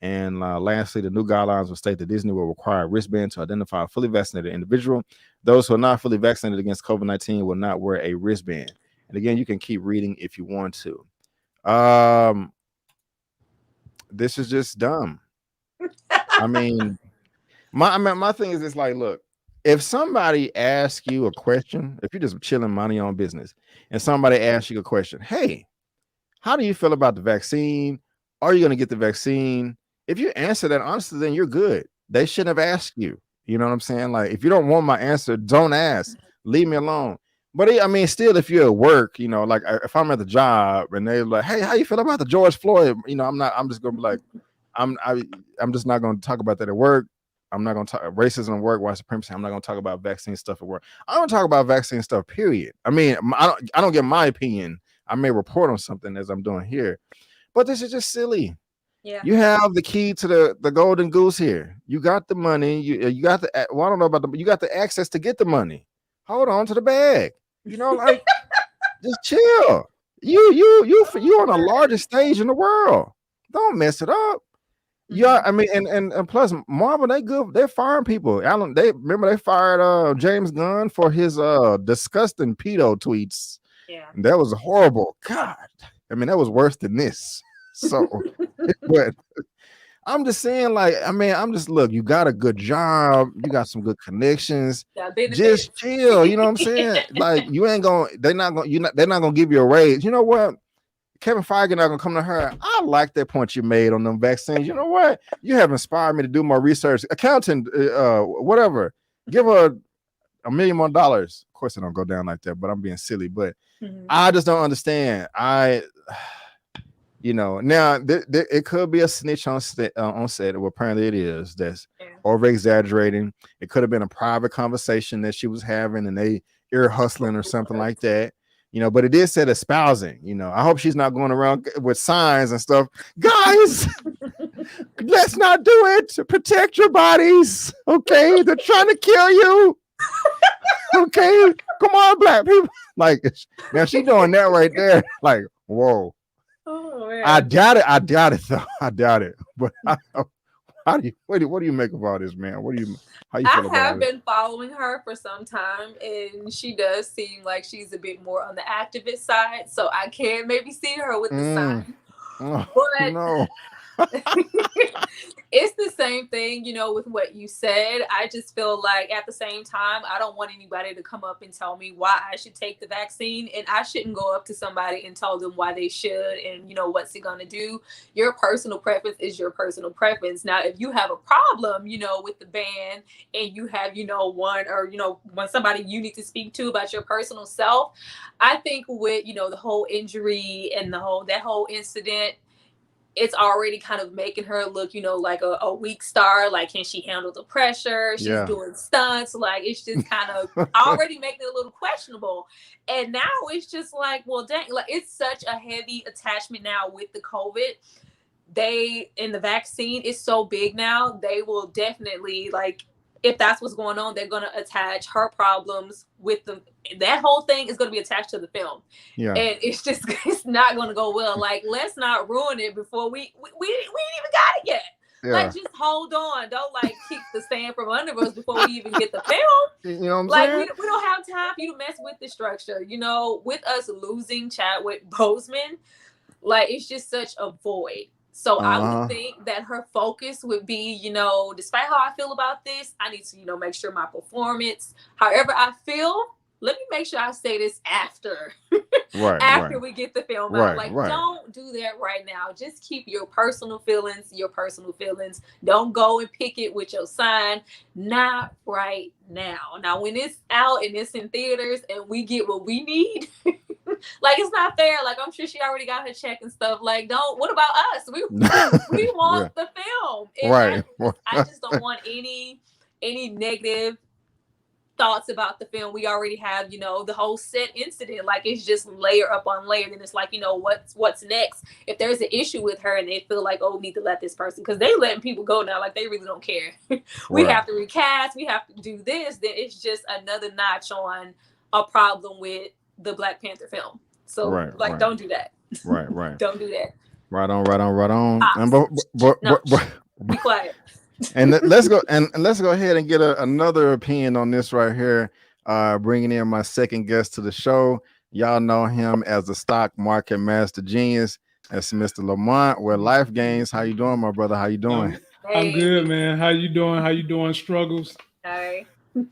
And lastly, the new guidelines will state that Disney will require a wristband to identify a fully vaccinated individual. Those who are not fully vaccinated against COVID-19 will not wear a wristband. And again, you can keep reading if you want to. This is just dumb. I mean, my thing is, it's like, look, if somebody asks you a question, if you're just chilling, minding your own business, and somebody asks you a question, hey, how do you feel about the vaccine? Are you going to get the vaccine? If you answer that honestly, then you're good. They shouldn't have asked you. You know what I'm saying? Like, if you don't want my answer, don't ask. Leave me alone. But I mean, still, if you're at work, like if I'm at the job and they're like, hey, how you feel about the George Floyd? I'm just going to be like, I'm just not going to talk about that at work. I'm not going to talk racism at work, white supremacy. I'm not going to talk about vaccine stuff at work. I don't talk about vaccine stuff, period. I mean, I don't get my opinion. I may report on something as I'm doing here, but this is just silly. Yeah. You have the key to the golden goose here. You got the money. You got I don't know about you got the access to get the money. Hold on to the bag. Like just chill. You on the largest stage in the world. Don't mess it up. Yeah, I mean, and plus Marvel, they're firing people. Alan, they fired James Gunn for his disgusting pedo tweets. Yeah, that was horrible. God, I mean, that was worse than this. So, but I'm just saying, like, I mean, look, you got a good job, you got some good connections. Just chill, you know what I'm saying? Like, they're not gonna give you a raise. You know what? Kevin Feige not gonna come to her. I like that point you made on them vaccines. You know what? You have inspired me to do more research. Accountant, whatever. Give her $1 million more. Of course, it don't go down like that, but I'm being silly. But I just don't understand. Now it could be a snitch on set. Well, apparently it is. That's over exaggerating. It could have been a private conversation that she was having, and they ear hustling or something like that. But it did say espousing. I hope she's not going around with signs and stuff. Guys, Let's not do it. Protect your bodies. Okay, they're trying to kill you. Okay, come on, black people. Like, man, she doing that right there. Like, whoa. Oh, man. I doubt it though. I doubt it. But what do you make of all this, man? How you feel about I have it? been following her for some time, and she does seem like she's a bit more on the activist side. So I can maybe see her with the sign. Oh, But no. it's the same thing, with what you said. I just feel like at the same time, I don't want anybody to come up and tell me why I should take the vaccine, and I shouldn't go up to somebody and tell them why they should and what's it going to do. Your personal preference is your personal preference. Now, if you have a problem, with the ban, and you have, one or, when somebody you need to speak to about your personal self, I think with, the whole injury and that whole incident, it's already kind of making her look, like a weak star. Like, can she handle the pressure? She's doing stunts. Like, it's just kind of already making it a little questionable. And now it's just like, well, dang, like it's such a heavy attachment now with the COVID. In the vaccine is so big now, they will definitely, like, if that's what's going on, they're going to attach her problems with that whole thing is going to be attached to the film. Yeah. And it's not going to go well. Like, let's not ruin it before we ain't even got it yet. Yeah. Like, just hold on. Don't like keep the sand from under us before we even get the film. You know what I'm like, saying? We don't have time for you to mess with the structure. With us losing Chadwick Boseman, like, it's just such a void. So I would think that her focus would be, despite how I feel about this, I need to, make sure my performance, however I feel, let me make sure I say this after. After we get the film out. Like, don't do that right now. Just keep your personal feelings. Don't go and pick it with your sign. Not right now. Now, when it's out and it's in theaters and we get what we need, like, it's not fair. Like, I'm sure she already got her check and stuff. Like, what about us? We want the film. And I just don't want any negative thoughts about the film. We already have, the whole set incident. Like, it's just layer up on layer. Then it's like, what's next? If there's an issue with her and they feel like, we need to let this person, because they letting people go now. Like, they really don't care. We have to recast. We have to do this. Then it's just another notch on a problem with the Black Panther film. So don't do that. Right. Don't do that. Right on. Be quiet. And let's go ahead and get another opinion on this right here. Bringing in my second guest to the show. Y'all know him as the stock market master genius. That's Mr. Lamont. Where life gains. How you doing, my brother? How you doing? I'm good, man. How you doing? Struggles? Hey.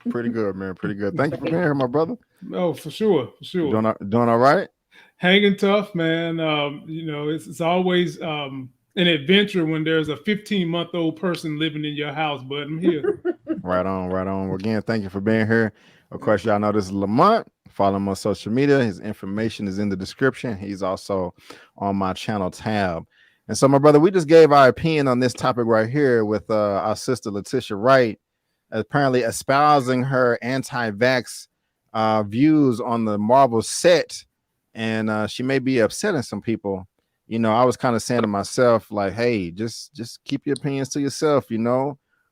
Pretty good, man. Pretty good. Thank you for being here, my brother. Oh, for sure. Doing all right? Hanging tough, man. It's always an adventure when there's a 15-month-old person living in your house, but I'm here. Right on. Again, thank you for being here. Of course, y'all know this is Lamont. Follow him on social media. His information is in the description. He's also on my channel tab. And so, my brother, we just gave our opinion on this topic right here with our sister Letitia Wright, apparently espousing her anti-vax views on the Marvel set. And she may be upsetting some people. I was kind of saying to myself, like, hey, just keep your opinions to yourself,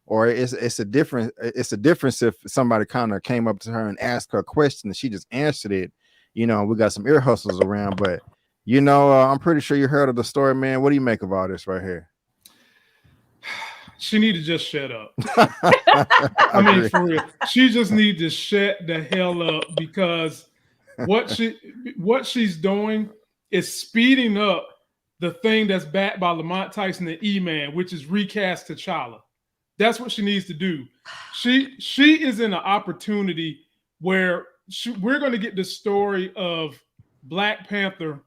or it's a difference if somebody kind of came up to her and asked her a question and she just answered it. We got some ear hustles around, but I'm pretty sure you heard of the story, man. What do you make of all this right here? She need to just shut up. I mean, for real, she just need to shut the hell up, because what she's doing is speeding up the thing that's backed by Lamont, Tyson, and Eman, which is recast T'Challa. That's what she needs to do. She is in an opportunity where we're going to get the story of Black Panther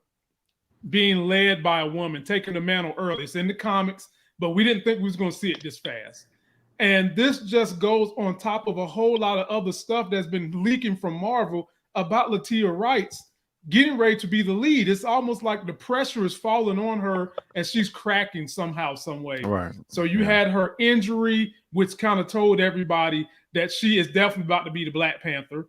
being led by a woman, taking the mantle early. It's in the comics, but we didn't think we was going to see it this fast. And this just goes on top of a whole lot of other stuff that's been leaking from Marvel about Letitia Wright's getting ready to be the lead. It's almost like the pressure is falling on her and she's cracking somehow, some way. Right. So you had her injury, which kind of told everybody that she is definitely about to be the Black Panther,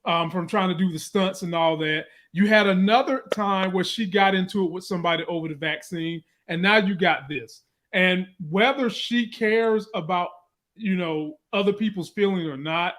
from trying to do the stunts and all that. You had another time where she got into it with somebody over the vaccine, and now you got this. And whether she cares about, other people's feelings or not,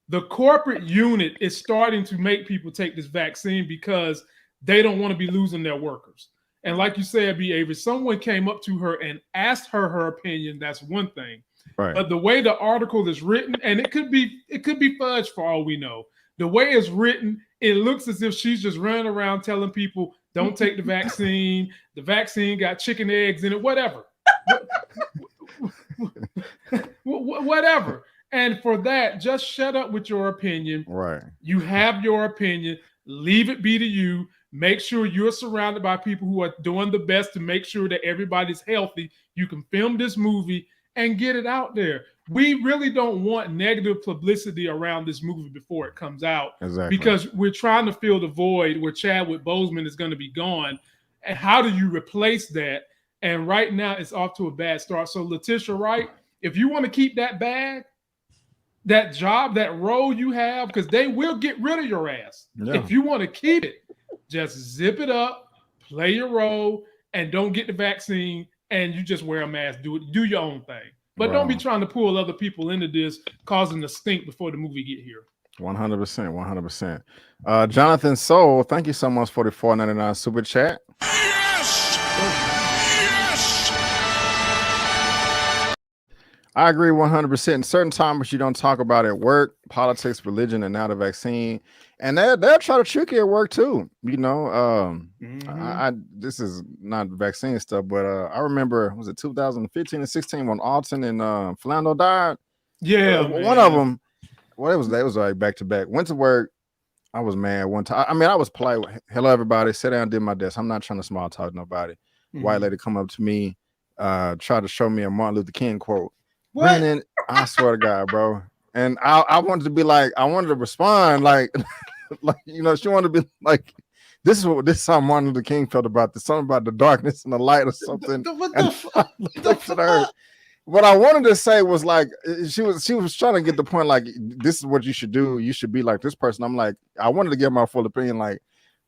the corporate unit is starting to make people take this vaccine because they don't want to be losing their workers. And like you said, B. Avery, someone came up to her and asked her opinion. That's one thing. Right. But the way the article is written, and it could be fudged for all we know. The way it's written, it looks as if she's just running around telling people, don't take the vaccine. The vaccine got chicken eggs in it, whatever. Whatever. And for that, just shut up with your opinion. Right. You have your opinion. Leave it be to you. Make sure you're surrounded by people who are doing the best to make sure that everybody's healthy. You can film this movie and get it out there. We really don't want negative publicity around this movie before it comes out. Exactly. Because we're trying to fill the void where Chadwick Boseman is going to be gone. And how do you replace that? And right now it's off to a bad start. So Letitia Wright, if you want to keep that bag, that job, that role you have, because they will get rid of your ass. Yeah. If you want to keep it, just zip it up, play your role, and don't get the vaccine, and you just wear a mask. Do your own thing. But don't be trying to pull other people into this, causing the stink before the movie get here. 100%. Jonathan Soul, thank you so much for the $4.99 super chat. I agree 100%. In certain topics you don't talk about at work, politics, religion, and now the vaccine. And they'll try to trick you at work too. This is not vaccine stuff, but I remember, was it 2015 and 16 when Alton and Philando died? Yeah. One of them, it was like back to back. Went to work. I was mad one time. I mean, I was polite. Hello, everybody. Sit down, did my desk. I'm not trying to small talk nobody. White lady come up to me, try to show me a Martin Luther King quote. Brandon, I swear to God, bro. And I wanted to be like, I wanted to respond like, she wanted to be like, this is how Martin Luther King felt about this, something about the darkness and the light or something. What I wanted to say was like, she was trying to get the point, like, this is what you should do. You should be like this person. I'm like, I wanted to give my full opinion, like,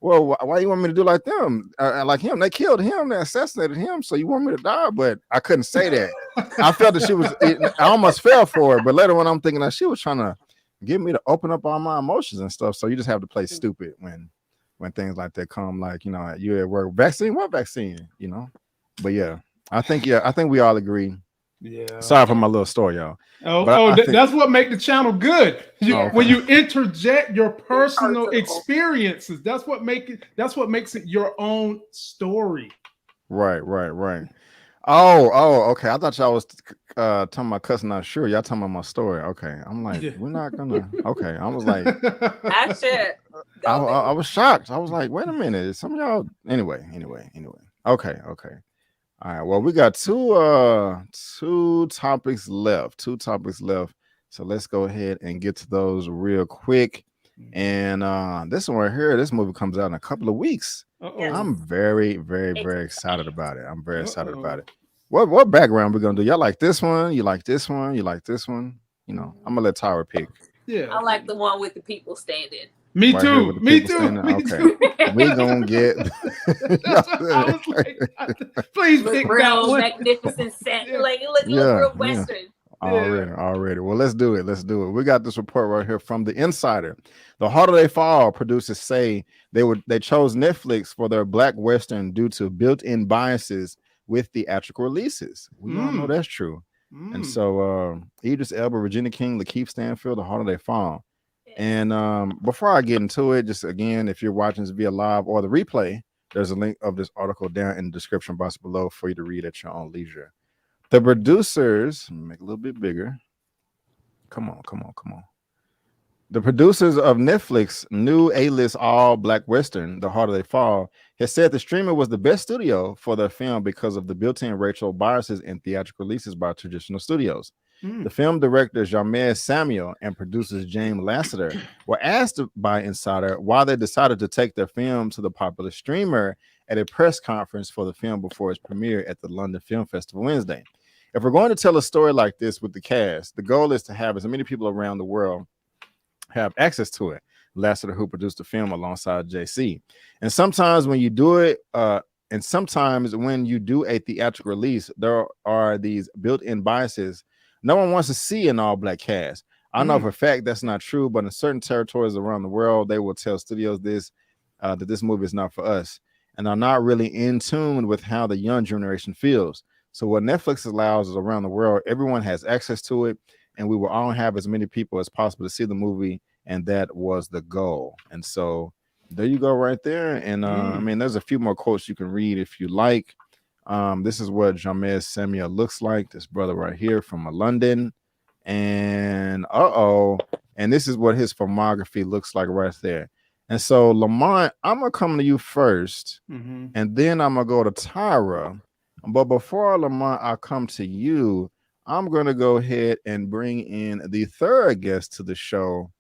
well, why you want me to do like them? Like him, they killed him, they assassinated him, so you want me to die? But I couldn't say that. I felt that I almost fell for it. But later when I'm thinking that she was trying to get me to open up all my emotions and stuff. So you just have to play stupid when things like that come, like, you at work, vaccine, what vaccine, But yeah, I think we all agree. Yeah. Sorry for my little story, y'all. That's what makes the channel good. When you interject your personal experiences, that's what makes it your own story. Right. Oh, okay. I thought y'all was talking about cussing. Not sure. Y'all talking about my story. Okay. I'm like, we're not gonna. Okay. I was like, I was shocked. I was like, wait a minute. Some of y'all. Anyway. Okay. All right. Well, we got two topics left. So let's go ahead and get to those real quick. And this one right here, this movie comes out in a couple of weeks. Yes. I'm very, very, very excited about it. I'm very excited about it. What background we're gonna do? Y'all like this one? You like this one? You like this one? I'm gonna let Tyra pick. Yeah, I like the one with the people standing. Me too. Okay, we gonna get. Please pick real magnificent set. Like it looks real Western. Already. Well, let's do it. We got this report right here from The Insider. The Harder They Fall producers say they chose Netflix for their Black Western due to built-in biases with theatrical releases. We all know that's true. And so Idris Elba, Regina King, Lakeith Stanfield, The Harder They Fall. And before I get into it, just again, if you're watching this via live or the replay, there's a link of this article down in the description box below for you to read at your own leisure. The producers, make it a little bit bigger. Come on. The producers of Netflix new A-list all Black Western, The Harder They Fall, has said the streamer was the best studio for their film because of the built-in racial biases in theatrical releases by traditional studios. The film director Jamez Samuel and producers James Lasseter were asked by Insider why they decided to take their film to the popular streamer at a press conference for the film before its premiere at the London Film Festival Wednesday. If we're going to tell a story like this with the cast, the goal is to have as many people around the world have access to it. Lasseter, who produced the film alongside JC. And sometimes when you do it and sometimes when you do a theatrical release, there are these built-in biases. No one wants to see an all-black cast. I know for a fact that's not true, but in certain territories around the world, they will tell studios this that this movie is not for us, and are not really in tune with how the young generation feels. So what Netflix allows is around the world, everyone has access to it, and we will all have as many people as possible to see the movie, and that was the goal. And so there you go right there. And I mean, there's a few more quotes you can read if you like. This is what Jamez Samuel looks like, this brother right here from London. And and this is what his filmography looks like right there. And so Lamont, I'm gonna come to you first, and then I'm gonna go to Tyra. But before Lamont, I come to you, I'm gonna go ahead and bring in the third guest to the show.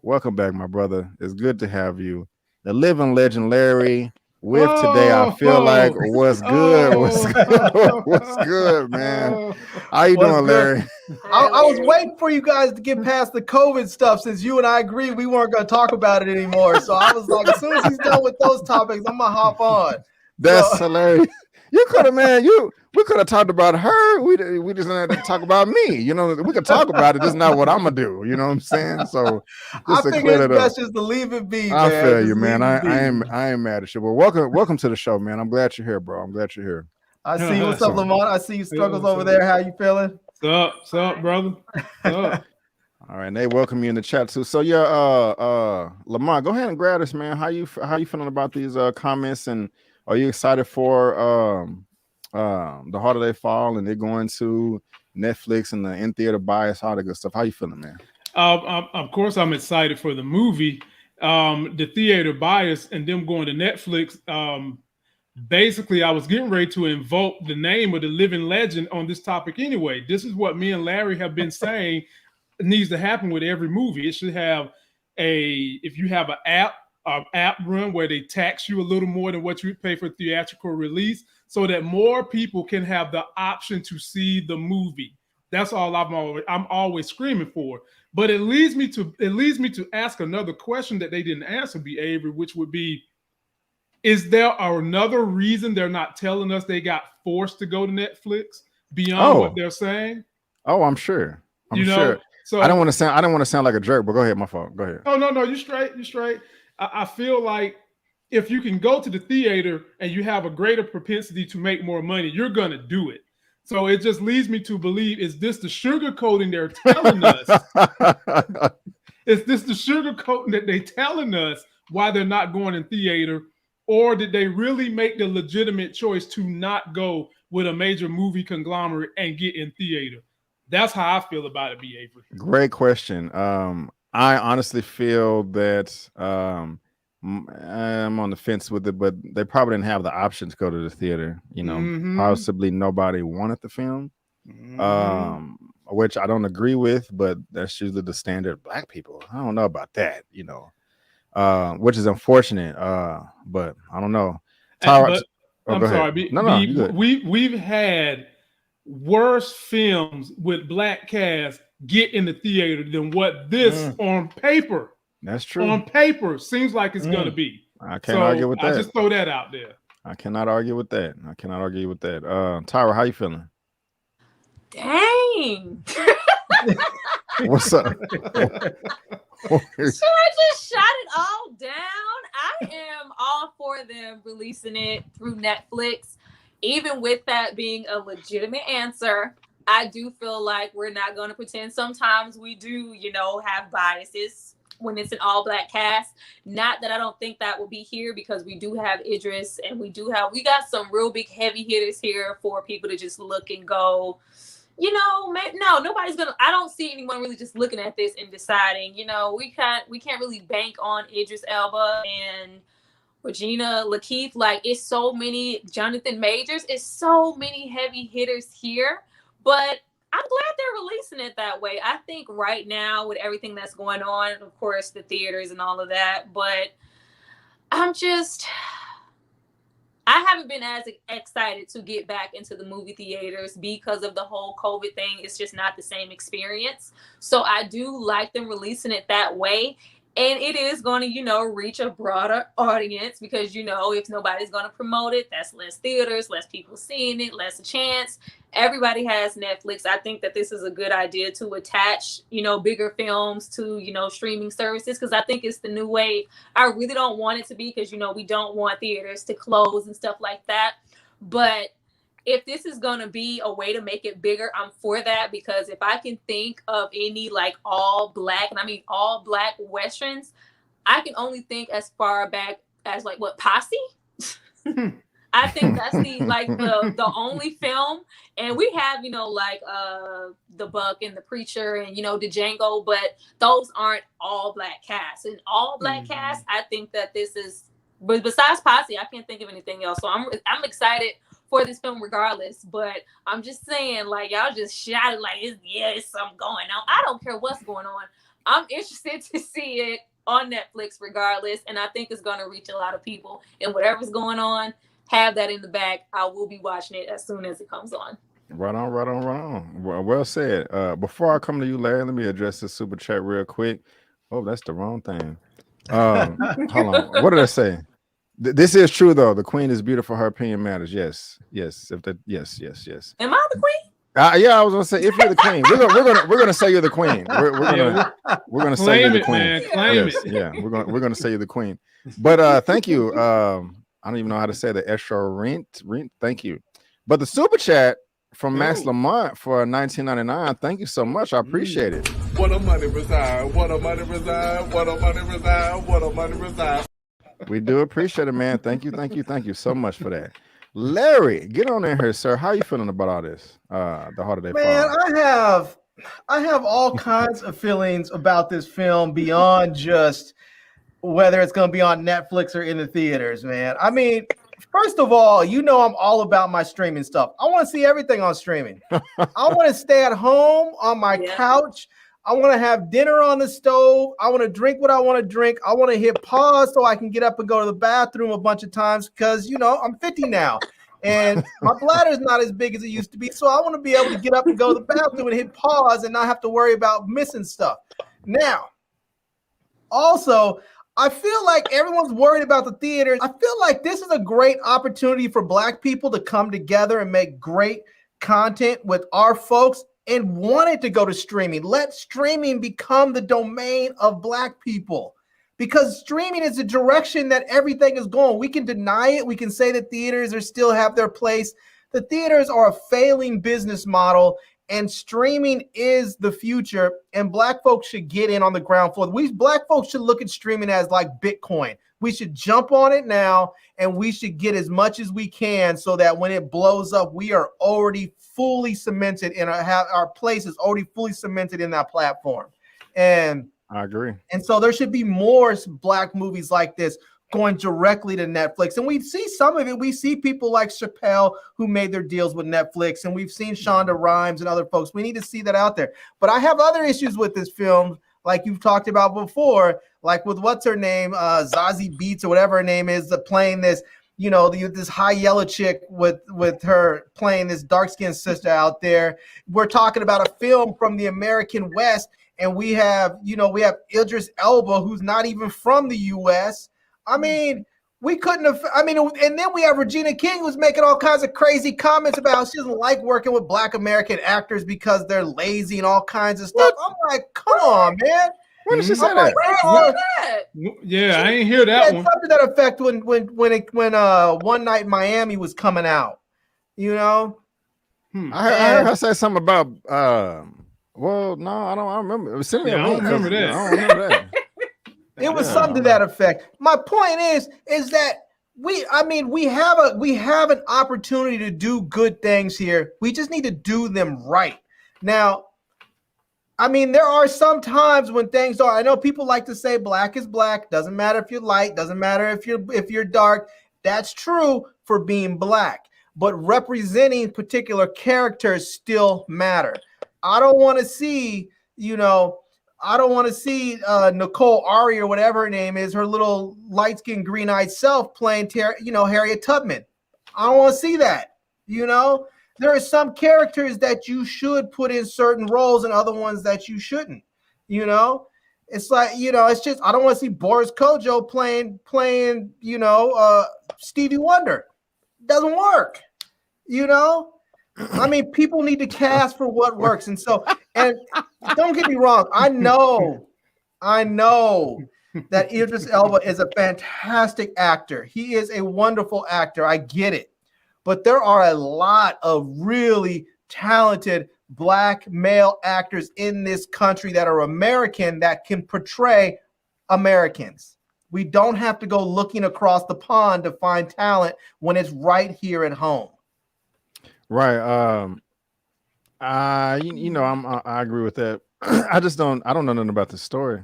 Welcome back, my brother. It's good to have you. The living legend Larry with today. I feel like what's good? What's good, man? How you doing, Larry? I was waiting for you guys to get past the COVID stuff, since you and I agreed we weren't going to talk about it anymore. So I was like, as soon as he's done with those topics, I'm gonna hop on. That's hilarious. You could have, man. We could have talked about her. We just didn't have to talk about me. You know, we could talk about it. This is not what I'm gonna do. You know what I'm saying? So I think it's best just to leave it be. I feel you, man. I am mad at you. But welcome to the show, man. I'm glad you're here, bro. I'm glad you're here. I see you. What's up, Lamont? I see you struggles over there. How you feeling? What's up, brother? What's up? All right, and they welcome you in the chat too. So yeah, Lamont, go ahead and grab us, man. How you feeling about these comments, and are you excited for the holiday fall and they're going to Netflix and the in theater bias, all that good stuff? How you feeling, man? Of course, I'm excited for the movie, the theater bias, and them going to Netflix. Basically, I was getting ready to invoke the name of the living legend on this topic anyway. This is what me and Larry have been saying needs to happen with every movie. It should have if you have an app run where they tax you a little more than what you would pay for theatrical release, so that more people can have the option to see the movie. That's all I'm always screaming for. But it leads me to ask another question that they didn't answer, B. Avery, which would be, is there another reason they're not telling us they got forced to go to Netflix beyond what they're saying? Oh, I'm sure. I'm sure. Sure. So I don't want to sound like a jerk, but go ahead. My fault. Go ahead. Oh, no, you're straight. You're straight. I feel like if you can go to the theater and you have a greater propensity to make more money, you're going to do it. So it just leads me to believe, is this the sugarcoating they're telling us? Is this the sugarcoating that they're telling us why they're not going in theater? Or did they really make the legitimate choice to not go with a major movie conglomerate and get in theater? That's how I feel about it, B. Avery. Great question. I honestly feel that I'm on the fence with it, but they probably didn't have the option to go to the theater. You know, possibly nobody wanted the film, which I don't agree with, but that's usually the standard Black people. I don't know about that, you know, which is unfortunate. But I don't know. I'm sorry. We've had worse films with Black cast get in the theater than what this on paper. That's true. On paper seems like it's gonna be. I can't argue with that. I just throw that out there. I cannot argue with that. Tyra, how you feeling? Dang. What's up? Should I just shut it all down? I am all for them releasing it through Netflix. Even with that being a legitimate answer, I do feel like we're not going to pretend. Sometimes we do, have biases when it's an all-Black cast. Not that I don't think that will be here, because we do have Idris, and we got some real big heavy hitters here for people to just look and go, no, nobody's gonna. I don't see anyone really just looking at this and deciding. We can't really bank on Idris Elba and Regina Lakeith. Like, it's so many Jonathan Majors. It's so many heavy hitters here. But I'm glad they're releasing it that way. I think right now, with everything that's going on, of course, the theaters and all of that. But I haven't been as excited to get back into the movie theaters because of the whole COVID thing. It's just not the same experience. So I do like them releasing it that way. And it is going to, reach a broader audience because, if nobody's going to promote it, that's less theaters, less people seeing it, less a chance. Everybody has Netflix. I think that this is a good idea to attach, bigger films to, streaming services because I think it's the new wave. I really don't want it to be because, we don't want theaters to close and stuff like that. But if this is going to be a way to make it bigger, I'm for that because if I can think of any like all black, and I mean all black Westerns, I can only think as far back as like what, Posse? I think that's the only film. And we have, The Buck and The Preacher and, the Django, but those aren't all black casts. And all black cast, I think that this is, but besides Posse, I can't think of anything else. So I'm excited for this film regardless, but I'm just saying, like, y'all just shouted like it's something going on. I don't care what's going on. I'm interested to see it on Netflix regardless, and I think it's going to reach a lot of people. And whatever's going on, have that in the back. I will be watching it as soon as it comes on. Right on. Well said. Before I come to you, Larry, let me address this super chat real quick. Oh, that's the wrong thing. Hold on. What did I say? This is true though. The queen is beautiful. Her opinion matters. Yes. Yes. Am I the queen? Yeah, I was gonna say if you're the queen, we're gonna say you're the queen. We're gonna say you're the queen. Man, claim it. Yeah, we're gonna say you're the queen. But thank you. I don't even know how to say the extra rent. Thank you. But the super chat from Max Lamont for $19.99. Thank you so much. I appreciate it. What a money reside. What a money reside. What a money reside. What a money reside. We do appreciate it, man. Thank you so much for that. Larry, get on in here, sir. How are you feeling about all this? The holiday. Man, I have all kinds of feelings about this film beyond just whether it's going to be on Netflix or in the theaters, man. I mean, first of all, I'm all about my streaming stuff. I want to see everything on streaming. I want to stay at home on my couch. I want to have dinner on the stove. I want to drink what I want to drink. I want to hit pause so I can get up and go to the bathroom a bunch of times because, I'm 50 now and my bladder is not as big as it used to be. So I want to be able to get up and go to the bathroom and hit pause and not have to worry about missing stuff. Now, also, I feel like everyone's worried about the theaters. I feel like this is a great opportunity for Black people to come together and make great content with our folks and wanted to go to streaming. Let streaming become the domain of Black people because streaming is the direction that everything is going. We can deny it. We can say that theaters are still have their place. The theaters are a failing business model and streaming is the future and Black folks should get in on the ground floor. Black folks should look at streaming as like Bitcoin. We should jump on it now and we should get as much as we can so that when it blows up, we are already fully cemented in our place is already fully cemented in that platform. And I agree. And so there should be more Black movies like this going directly to Netflix. And we see some of it. We see people like Chappelle who made their deals with Netflix. And we've seen Shonda Rhimes and other folks. We need to see that out there. But I have other issues with this film, like you've talked about before, like with what's her name, Zazie Beetz or whatever her name is, playing this, this high yellow chick with her playing this dark-skinned sister out there. We're talking about a film from the American West, and we have Idris Elba, who's not even from the U.S. I mean, we couldn't have. I mean, and then we have Regina King, who's making all kinds of crazy comments about how she doesn't like working with Black American actors because they're lazy and all kinds of stuff. I'm like, come on, man. When did she say that? Yeah, I ain't hear that one. Something to that effect when One Night in Miami was coming out, I heard her say something about. Well, no, I don't remember. I don't remember that. I don't remember that. It was something to that effect. My point is that we have an opportunity to do good things here. We just need to do them right. Now, I mean, there are some times when things are. I know people like to say black is black. Doesn't matter if you're light. Doesn't matter if you're dark. That's true for being Black, but representing particular characters still matter. I don't want to see, Nicole Ari or whatever her name is, her little light-skinned, green-eyed self playing, Harriet Tubman. I don't want to see that. There are some characters that you should put in certain roles and other ones that you shouldn't. It's like, it's just, I don't want to see Boris Kojo playing, Stevie Wonder. Doesn't work, I mean, people need to cast for what works. And don't get me wrong. I know that Idris Elba is a fantastic actor. He is a wonderful actor. I get it. But there are a lot of really talented Black male actors in this country that are American that can portray Americans. We don't have to go looking across the pond to find talent when it's right here at home. Right. I agree with that. I don't know nothing about the story.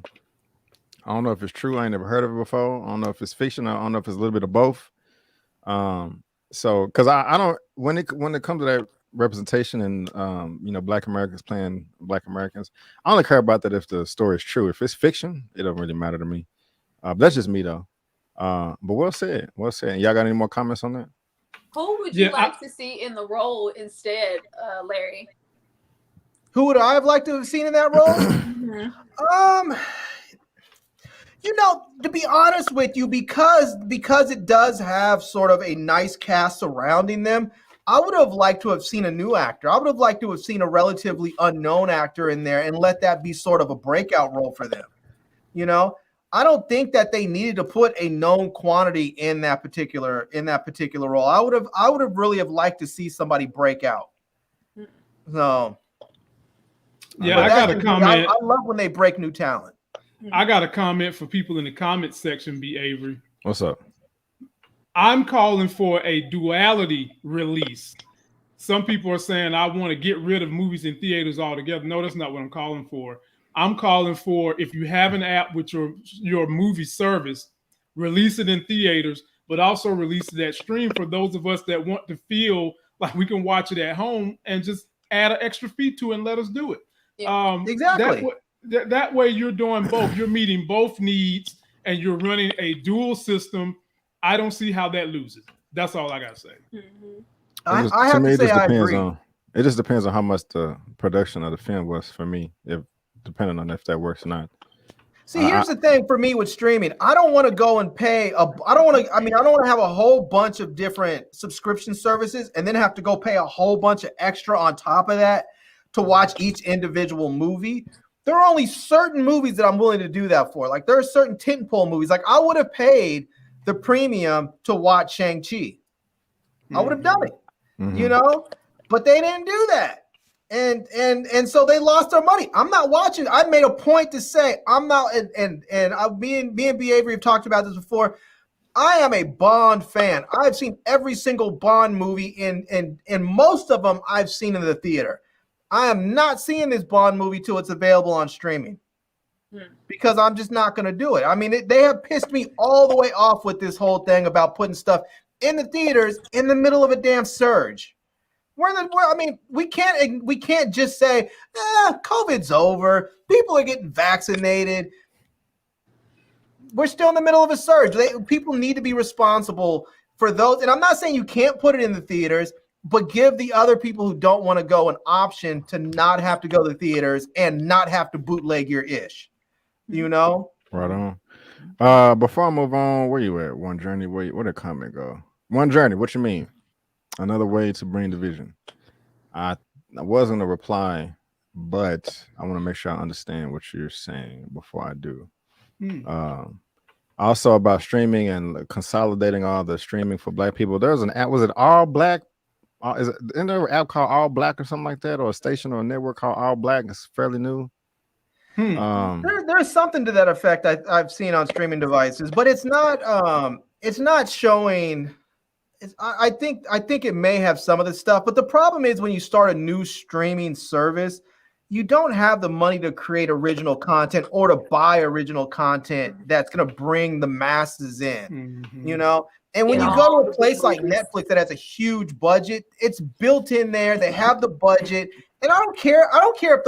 I don't know if it's true. I ain't never heard of it before. I don't know if it's fiction. I don't know if it's a little bit of both. So because I don't, when it comes to that representation and Black Americans playing Black Americans, I only care about that if the story is true. If it's fiction, it don't really matter to me. But that's just me though. But well said. Y'all got any more comments on that? Who would you like to see in the role instead, Larry? Who would I have liked to have seen in that role? To be honest with you, because it does have sort of a nice cast surrounding them, I would have liked to have seen a new actor. I would have liked to have seen a relatively unknown actor in there and let that be sort of a breakout role for them. I don't think that they needed to put a known quantity in that particular role. I would have really have liked to see somebody break out. So yeah, I got a comment. I love when they break new talent. I got a comment for people in the comment section, B. Avery. What's up? I'm calling for a duality release. Some people are saying I want to get rid of movies in theaters altogether. No, that's not what I'm calling for. I'm calling for, if you have an app with your movie service, release it in theaters, but also release it at stream for those of us that want to feel like we can watch it at home and just add an extra fee to it and let us do it. Yeah. Exactly. That way you're doing both. You're meeting both needs and you're running a dual system. I don't see how that loses. That's all I got to say. Mm-hmm. I have to say I agree. It just depends on how much the production of the film was for me, depending on if that works or not. See, here's the thing for me with streaming. I don't want to go and pay. I don't want to have a whole bunch of different subscription services and then have to go pay a whole bunch of extra on top of that to watch each individual movie. There are only certain movies that I'm willing to do that for. Like there are certain tentpole movies. Like I would have paid the premium to watch Shang-Chi. I would have done it, but they didn't do that. And so they lost their money. I'm not watching. I made a point to say I'm not, and me and B. Avery have talked about this before. I am a Bond fan. I've seen every single Bond movie and most of them I've seen in the theater. I am not seeing this Bond movie till it's available on streaming because I'm just not going to do it. I mean, they have pissed me all the way off with this whole thing about putting stuff in the theaters in the middle of a damn surge. We can't just say, COVID's over. People are getting vaccinated. We're still in the middle of a surge. People need to be responsible for those. And I'm not saying you can't put it in the theaters, but give the other people who don't want to go an option to not have to go to the theaters and not have to bootleg your ish. Right on. Before I move on, where you at? One Journey, where did comment go? One Journey, what you mean? Another way to bring division. I wasn't a reply, but I want to make sure I understand what you're saying before I do. Also about streaming and consolidating all the streaming for Black people. There's an app. Was it All Black? Isn't there an app called All Black or something like that, or a station or a network called All Black? It's fairly new. There's something to that effect I've seen on streaming devices, but it's not showing. I think it may have some of the stuff, but the problem is when you start a new streaming service, you don't have the money to create original content or to buy original content that's going to bring the masses in, And when you go to a place like Netflix that has a huge budget, it's built in there. They have the budget, and I don't care. I don't care if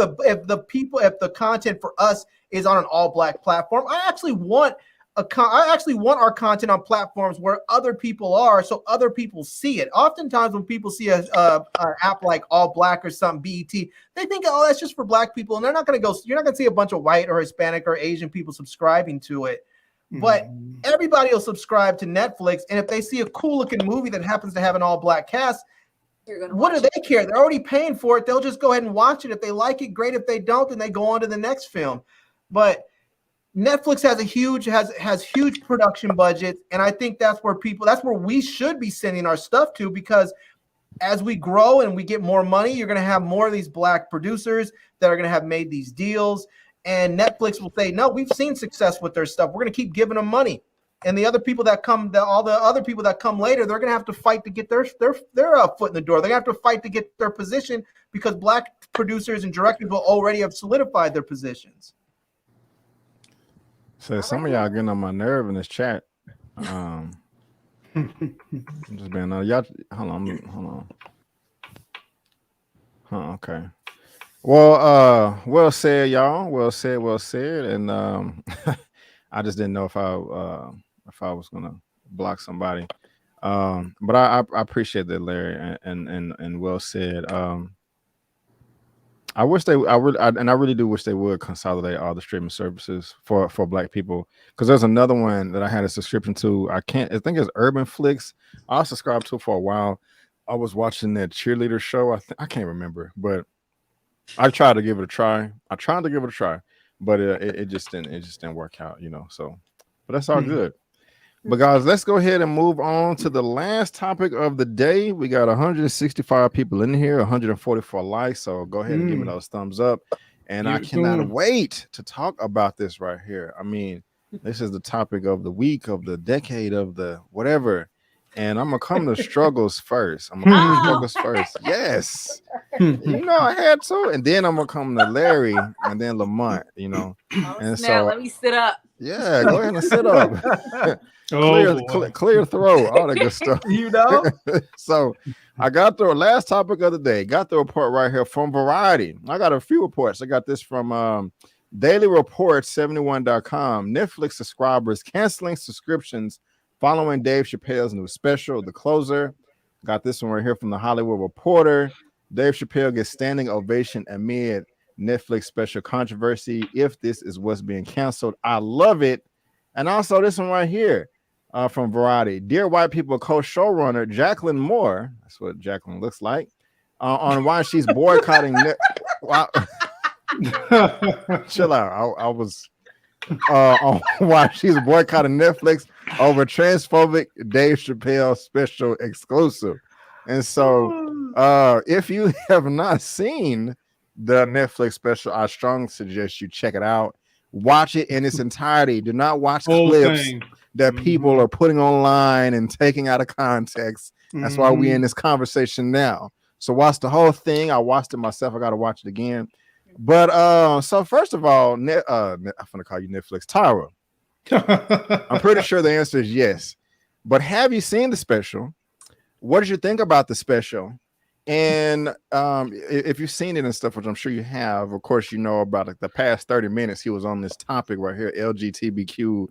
the content for us is on an all Black platform. I actually want I actually want our content on platforms where other people are, so other people see it. Oftentimes, when people see an app like All Black or something, BET, they think, oh, that's just for Black people, and they're not going to go. You're not going to see a bunch of white or Hispanic or Asian people subscribing to it. But everybody will subscribe to Netflix, and if they see a cool-looking movie that happens to have an all-Black cast, what do they care? They're already paying for it. They'll just go ahead and watch it. If they like it, great. If they don't, then they go on to the next film. But Netflix has huge production budgets, and I think that's where we should be sending our stuff to, because as we grow and we get more money, you're going to have more of these Black producers that are going to have made these deals, and Netflix will say, no, we've seen success with their stuff. We're going to keep giving them money. And the other people that come, all the other people that come later, they're going to have to fight to get their foot in the door. They're going to have to fight to get their position, because Black producers and directors will already have solidified their positions. So some of y'all getting on my nerve in this chat. I'm just being y'all. Hold on. Okay. Well said, y'all. Well said. And I just didn't know if I was gonna block somebody. But I appreciate that, Larry, and well said. I really do wish they would consolidate all the streaming services for Black people, because there's another one that I had a subscription to. I think it's Urban Flix. I subscribed to for a while. I was watching that cheerleader show. I can't remember, but I tried to give it a try. But it just didn't work out, So, but that's all good. But guys, let's go ahead and move on to the last topic of the day. We got 165 people in here, 144 likes. So go ahead and give me those thumbs up. And I cannot wait to talk about this right here. I mean, this is the topic of the week, of the decade, of the whatever. And I'm gonna come to struggles first. Yes. I had to. And then I'm gonna come to Larry and then Lamont, And so let me sit up. Yeah, go ahead and sit up. Clear throat, all that good stuff. So I got the last topic of the day. Got the report right here from Variety. I got a few reports. I got this from Daily Report 71.com. Netflix subscribers canceling subscriptions following Dave Chappelle's new special, The Closer. Got this one right here from the Hollywood Reporter. Dave Chappelle gets standing ovation amid Netflix special controversy. If this is what's being canceled, I love it. And also this one right here from Variety. Dear White People co-showrunner Jacqueline Moore, that's what Jacqueline looks like, on why she's boycotting chill out. I was on why she's boycotting Netflix over transphobic Dave Chappelle special exclusive. And so if you have not seen the Netflix special, I strongly suggest you check it out. Watch it in its entirety. Do not watch clips that people are putting online and taking out of context. That's why we're in this conversation now. So watch the whole thing. I watched it myself. I got to watch it again. But so first of all, I'm gonna call you Netflix, Tyra. I'm pretty sure the answer is yes. But have you seen the special? What did you think about the special? And if you've seen it and stuff, which I'm sure you have, of course, you know about the past 30 minutes he was on this topic right here, LGBTQIA+.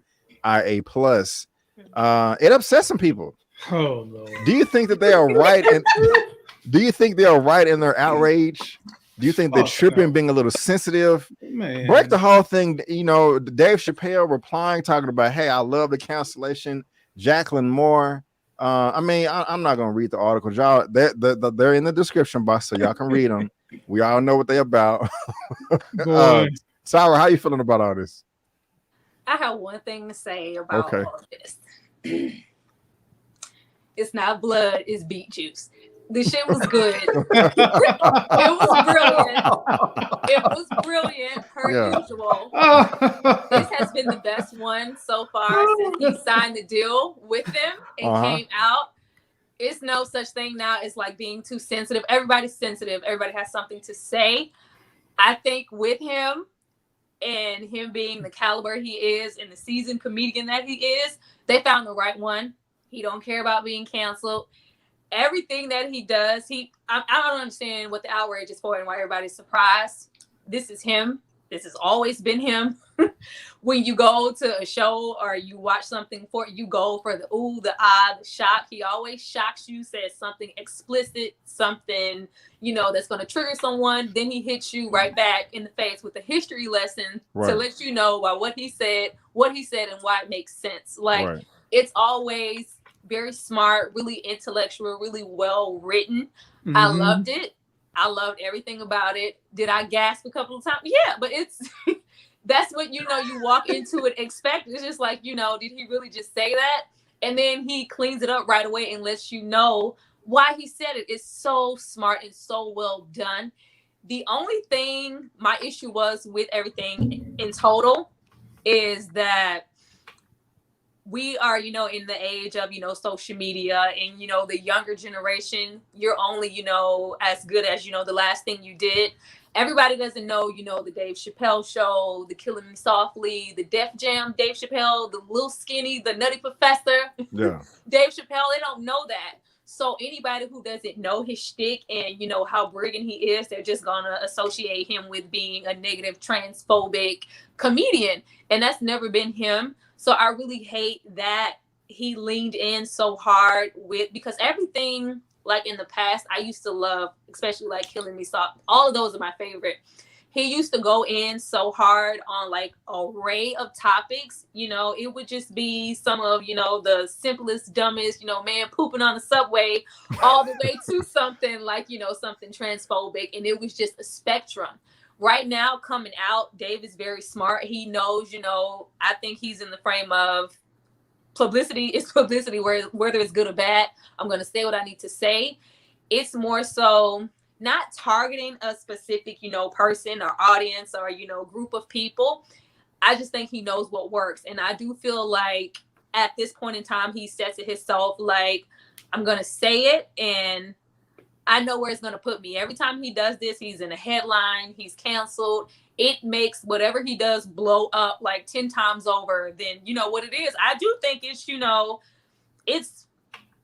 It upset some people. Oh Lord. Do you think that they are right? Do you think they are right in their outrage? Do you think they're tripping, being a little sensitive? Man. Break the whole thing. Dave Chappelle replying, talking about, hey, I love the cancellation. Jacqueline Moore. I'm not gonna read the articles, y'all. They're in the description box, so y'all can read them. We all know what they're about. Sarah, how you feeling about all this? I have one thing to say about all of this. It's not blood, it's beet juice. The shit was good. It was brilliant. It was brilliant, per usual. This has been the best one so far since he signed the deal with them and came out. It's no such thing now as like being too sensitive. Everybody's sensitive. Everybody has something to say. I think with him and him being the caliber he is and the seasoned comedian that he is, they found the right one. He don't care about being canceled. Everything that he does, I don't understand what the outrage is for and why everybody's surprised. This is him. This has always been him. when you go to a show or you watch something you go for the ooh, the ah, the shock. He always shocks you, says something explicit, something, that's going to trigger someone. Then he hits you right back in the face with a history lesson to let you know about what he said, and why it makes sense. Like, it's always very smart, really intellectual, really well written. Mm-hmm. I loved it. I loved everything about it. Did I gasp a couple of times? Yeah, but it's that's what you walk into it expect. It's just like, did he really just say that? And then he cleans it up right away and lets you know why he said it. It's so smart and so well done. The only thing my issue was with everything in total is that we are, in the age of, social media and, the younger generation, you're only, as good as, the last thing you did. Everybody doesn't know, the Dave Chappelle show, the Killing Me Softly, the Def Jam, Dave Chappelle, the Little Skinny, the Nutty Professor, Dave Chappelle, they don't know that. So anybody who doesn't know his shtick and, how brilliant he is, they're just going to associate him with being a negative transphobic comedian. And that's never been him. So I really hate that he leaned in so hard because everything, like in the past, I used to love, especially like Killing Me Soft. All of those are my favorite. He used to go in so hard on like an array of topics. It would just be some of, the simplest, dumbest, man pooping on the subway, all the way to something like, something transphobic. And it was just a spectrum. Right now, coming out, Dave is very smart. He knows, I think he's in the frame of publicity is publicity, whether it's good or bad. I'm going to say what I need to say. It's more so not targeting a specific, person or audience or, group of people. I just think he knows what works. And I do feel like at this point in time, he sets it himself like, I'm going to say it and I know where it's going to put me. Every time he does this, he's in a headline, he's canceled. It makes whatever he does blow up like 10 times over than, what it is. I do think it's, it's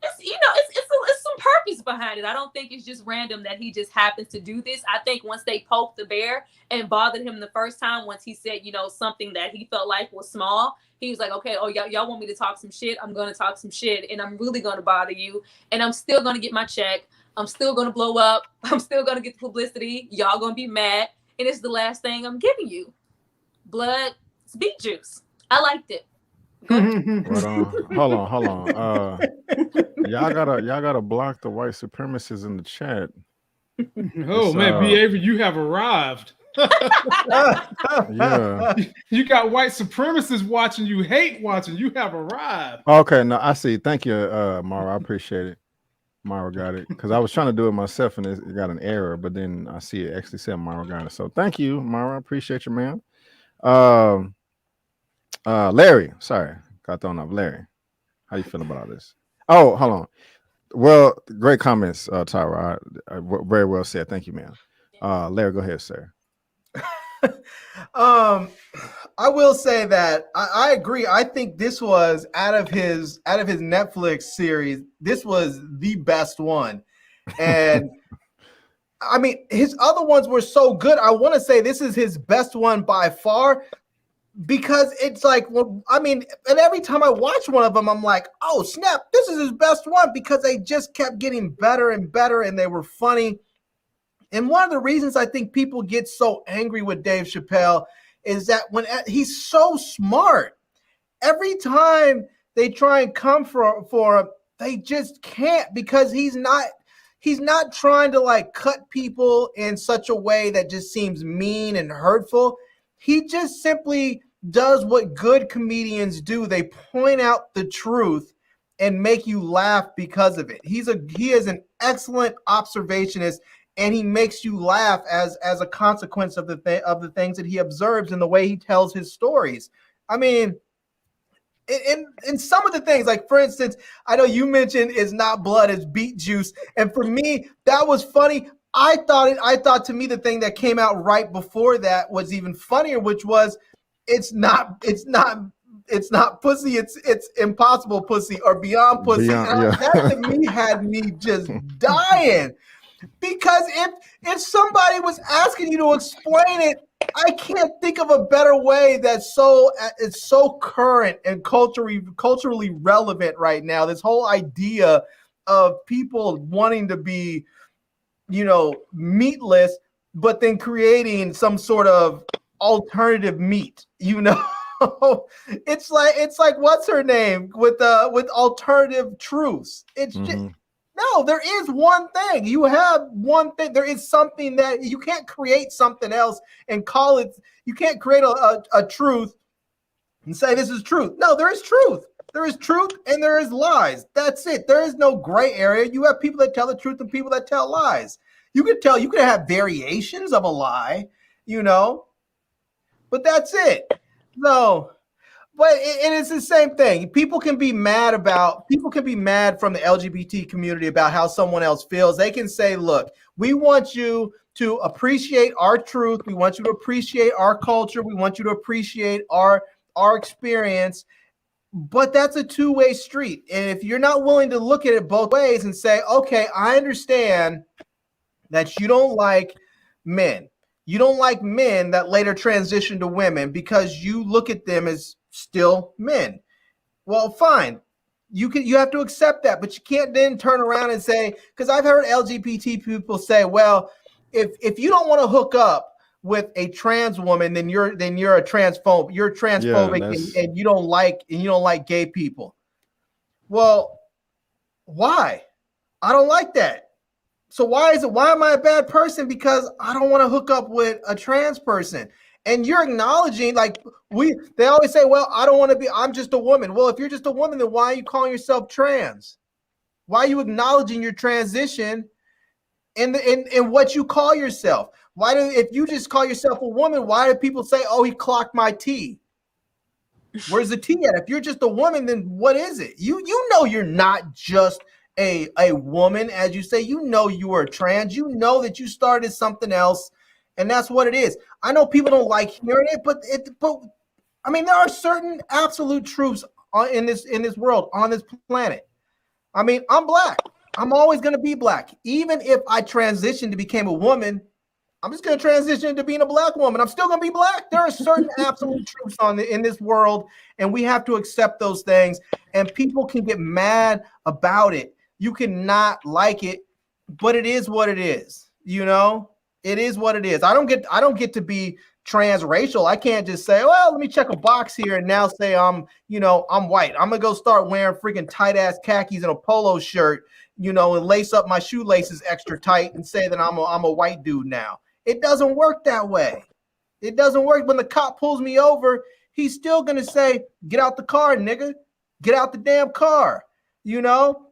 some purpose behind it. I don't think it's just random that he just happens to do this. I think once they poked the bear and bothered him the first time, once he said, something that he felt like was small, he was like, okay, y'all want me to talk some shit? I'm going to talk some shit and I'm really going to bother you. And I'm still going to get my check. I'm still going to blow up. I'm still going to get the publicity. Y'all going to be mad. And it's the last thing I'm giving you. Blood, beet juice. I liked it. Hold on. Y'all gotta block the white supremacists in the chat. Oh man, behavior, you have arrived. Yeah. You got white supremacists watching you, hate watching. You have arrived. Okay, no, I see. Thank you, Mara. I appreciate it. Mara got it because I was trying to do it myself and it got an error, but then I see it actually said Mara got it. So thank you, Mara. I appreciate you, man. Larry, sorry, got thrown off. Larry, how you feel about all this? Oh, hold on. Well, great comments, Tyra. Very well said. Thank you, man. Larry, go ahead, sir. I will say that I agree. I think this was out of his Netflix series, this was the best one. And I mean, his other ones were so good. I want to say this is his best one by far because it's like, well, I mean, and every time I watch one of them, I'm like, oh snap, this is his best one because they just kept getting better and better and they were funny. And one of the reasons I think people get so angry with Dave Chappelle is that when he's so smart, every time they try and come for him, they just can't because he's not trying to like cut people in such a way that just seems mean and hurtful. He just simply does what good comedians do. They point out the truth and make you laugh because of it. He is an excellent observationist. And he makes you laugh as a consequence of the things that he observes and the way he tells his stories. I mean, in some of the things, like for instance, I know you mentioned it's not blood, it's beet juice, and for me that was funny. I thought to me the thing that came out right before that was even funnier, which was it's not pussy, it's impossible pussy or beyond pussy. That to me had me just dying. Because if somebody was asking you to explain it I can't think of a better way that's it's so current and culturally relevant right now. This whole idea of people wanting to be, meatless, but then creating some sort of alternative meat. It's like what's her name with alternative truths. It's just no, there is one thing. You have one thing. There is something that you can't create something else and call it. You can't create a truth and say this is truth. No, there is truth. There is truth and there is lies. That's it. There is no gray area. You have people that tell the truth and people that tell lies. You could have variations of a lie, but that's it. No. But it's the same thing. People can be mad from the LGBT community about how someone else feels. They can say, look, we want you to appreciate our truth. We want you to appreciate our culture. We want you to appreciate our experience. But that's a two-way street. And if you're not willing to look at it both ways and say, okay, I understand that you don't like men. You don't like men that later transition to women because you look at them as still men. Well, fine. You have to accept that, but you can't then turn around and say, because I've heard LGBT people say, well, if you don't want to hook up with a trans woman, then you're a transphobe. You're transphobic and you don't like gay people. Well, why? I don't like that. So why am I a bad person? Because I don't want to hook up with a trans person. And you're acknowledging, they always say, well, I'm just a woman. Well, if you're just a woman, then why are you calling yourself trans? Why are you acknowledging your transition in what you call yourself? If you just call yourself a woman, why do people say, oh, he clocked my T? Where's the T at? If you're just a woman, then what is it? You know you're not just a woman, as you say. You are trans. You know that you started something else. And that's what it is. I know people don't like hearing it, but I mean, there are certain absolute truths in this world, on this planet. I mean, I'm black. I'm always going to be black. Even if I transition to become a woman, I'm just going to transition into being a black woman. I'm still going to be black. There are certain absolute truths in this world, and we have to accept those things. And people can get mad about it. You cannot like it, but it is what it is. It is what it is. I don't get to be transracial. I can't just say, well, let me check a box here and now say I'm white. I'm gonna go start wearing freaking tight ass khakis and a polo shirt, and lace up my shoelaces extra tight and say that I'm a white dude now. It doesn't work that way. It doesn't work. When the cop pulls me over, he's still gonna say, get out the car, nigga. Get out the damn car.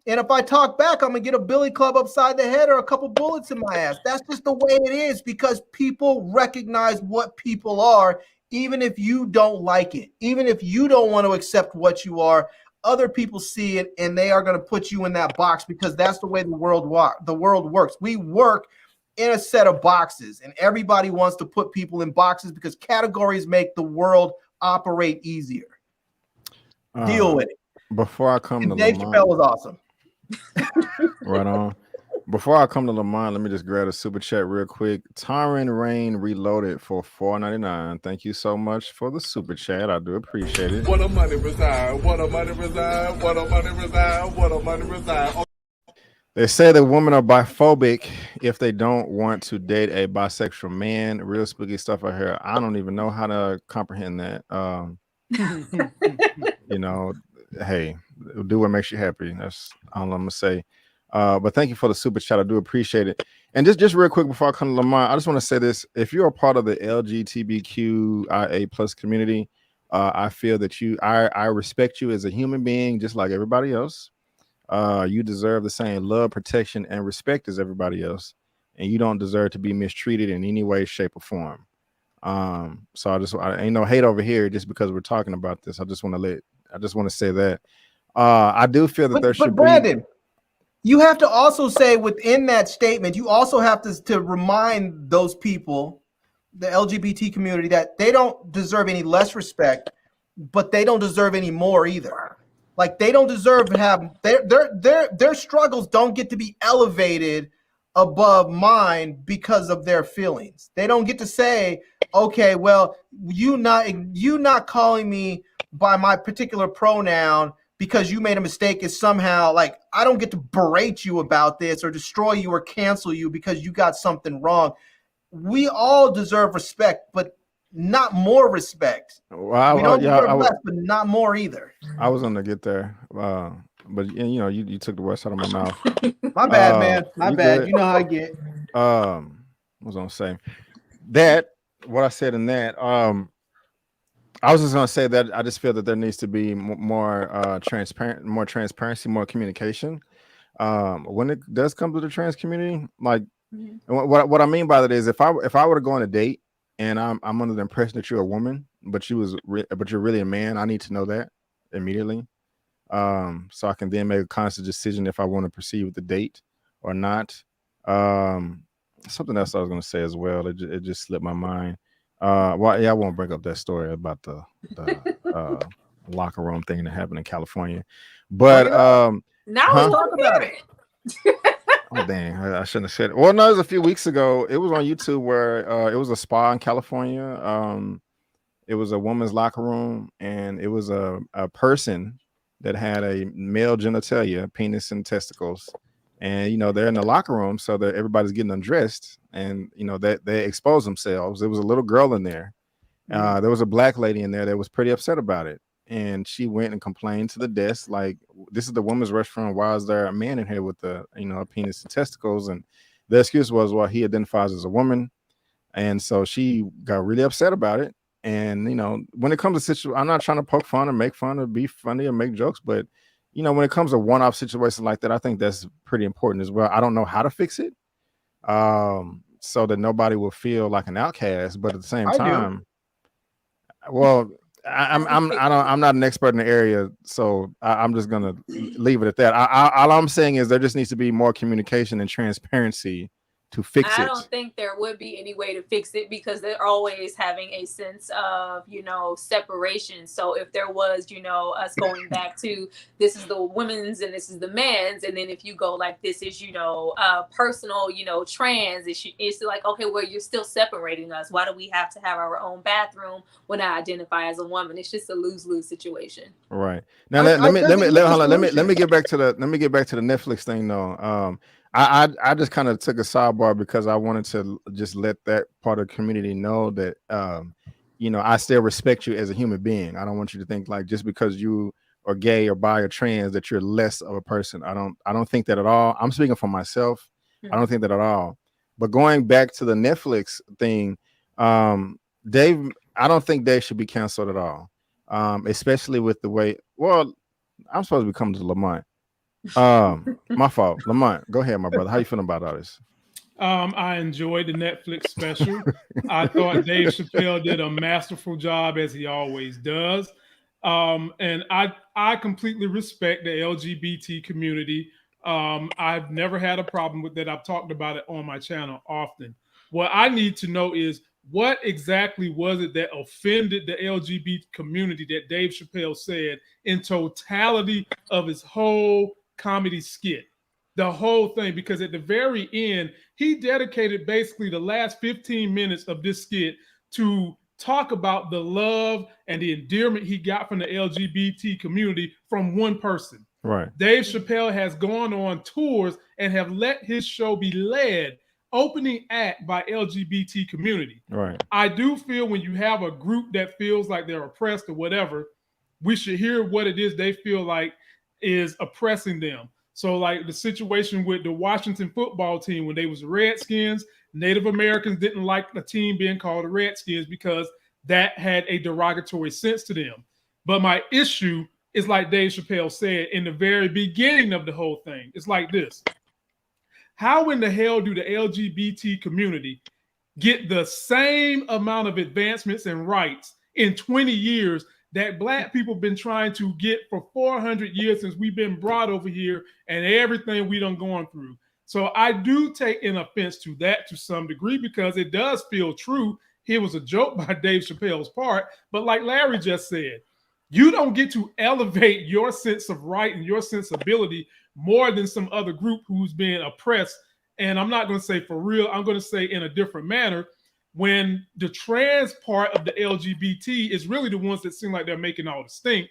And if I talk back, I'm gonna get a billy club upside the head or a couple bullets in my ass. That's just the way it is, because people recognize what people are, even if you don't like it, even if you don't want to accept what you are. Other people see it and they are going to put you in that box, because that's the way the world works. We work in a set of boxes, and everybody wants to put people in boxes because categories make the world operate easier. Deal with it. Before I come to Dave Lamont, Chappelle was awesome. Right on. Before I come to Lamont, let me just grab a super chat real quick. Tyron Rain Reloaded for $4.99. Thank you so much for the super chat. I do appreciate it. What a money reside, what a money reside, what a money reside, what a money reside. They say that women are biphobic if they don't want to date a bisexual man. Real spooky stuff I hear. I don't even know how to comprehend that. Hey, do what makes you happy. That's all I'm gonna say. But thank you for the super chat. I do appreciate it. And just real quick before I come to Lamont, I just want to say this: if you're a part of the LGBTQIA plus community, I feel that I respect you as a human being, just like everybody else. You deserve the same love, protection, and respect as everybody else, and you don't deserve to be mistreated in any way, shape, or form. So I ain't no hate over here just because we're talking about this. I just want to say that. I do feel that there should be. But Brandon, you have to also say within that statement, you also have to remind those people, the LGBT community, that they don't deserve any less respect, but they don't deserve any more either. Like, they don't deserve to have their struggles don't get to be elevated above mine because of their feelings. They don't get to say, okay, well, you not calling me by my particular pronoun because you made a mistake is somehow like, I don't get to berate you about this or destroy you or cancel you because you got something wrong. We all deserve respect, but not more respect. Well, we don't deserve less, but not more either. I was gonna get there, but you know, you took the words out of my mouth. My bad, man. My bad. Good. You know how I get. What was I gonna say? That what I said in that. I was just gonna say that I just feel that there needs to be more transparency, more communication. When it does come to the trans community, like what I mean by that is if I were to go on a date and I'm under the impression that you're a woman, but you're really a man, I need to know that immediately. So I can then make a conscious decision if I want to proceed with the date or not. Something else I was going to say as well. It just slipped my mind. I won't bring up that story about the locker room thing that happened in California. But now we talk about it. Oh dang! I shouldn't have said it. Well, no, it was a few weeks ago. It was on YouTube where it was a spa in California. It was a woman's locker room, and it was a person that had a male genitalia, penis and testicles, and they're in the locker room, so that everybody's getting undressed, and they expose themselves. There was a little girl in there. There was a black lady in there that was pretty upset about it, and she went and complained to the desk, like, "This is the women's restroom. Why is there a man in here with a penis and testicles?" And the excuse was, well, he identifies as a woman, and so she got really upset about it. And when it comes to situation, I'm not trying to poke fun or make fun or be funny or make jokes, but when it comes to one-off situations like that, I think that's pretty important as well. I don't know how to fix it, so that nobody will feel like an outcast, but at the same time, well, I'm not an expert in the area, so I'm just gonna leave it at that. All I'm saying is there just needs to be more communication and transparency to fix it. I don't think there would be any way to fix it because they're always having a sense of, separation. So if there was, us going back to this is the women's and this is the men's, and then if you go like this is, personal, trans, it's like, okay, well, you're still separating us. Why do we have to have our own bathroom when I identify as a woman? It's just a lose-lose situation. Right. Now let me get back to the Netflix thing though. I just kind of took a sidebar because I wanted to just let that part of the community know that I still respect you as a human being. I don't want you to think like just because you are gay or bi or trans that you're less of a person. I don't think that at all. I'm speaking for myself. I don't think that at all. But going back to the Netflix thing, Dave, I don't think Dave should be canceled at all. Especially with the way. Well, I'm supposed to be coming to Lamont. My fault. Lamont, go ahead, my brother. How you feeling about all this? I enjoyed the Netflix special. I thought Dave Chappelle did a masterful job as he always does. And I completely respect the LGBT community. I've never had a problem with that. I've talked about it on my channel often. What I need to know is what exactly was it that offended the LGBT community that Dave Chappelle said in totality of his whole comedy skit, the whole thing, because at the very end, he dedicated basically the last 15 minutes of this skit to talk about the love and the endearment he got from the LGBT community from one person. Right. Dave Chappelle has gone on tours and have let his show be led opening act by LGBT community. Right. I do feel when you have a group that feels like they're oppressed or whatever, we should hear what it is they feel like is oppressing them. So like the situation with the Washington football team, when they was the Redskins, Native Americans didn't like the team being called the Redskins because that had a derogatory sense to them. But my issue is like Dave Chappelle said in the very beginning of the whole thing. It's like this. How in the hell do the LGBT community get the same amount of advancements and rights in 20 years that Black people been trying to get for 400 years since we've been brought over here and everything we done gone through? So I do take an offense to that to some degree because it does feel true. It was a joke by Dave Chappelle's part, but like Larry just said, you don't get to elevate your sense of right and your sensibility more than some other group who's being oppressed and I'm not going to say for real, I'm going to say in a different manner, when the trans part of the LGBT is really the ones that seem like they're making all the stink,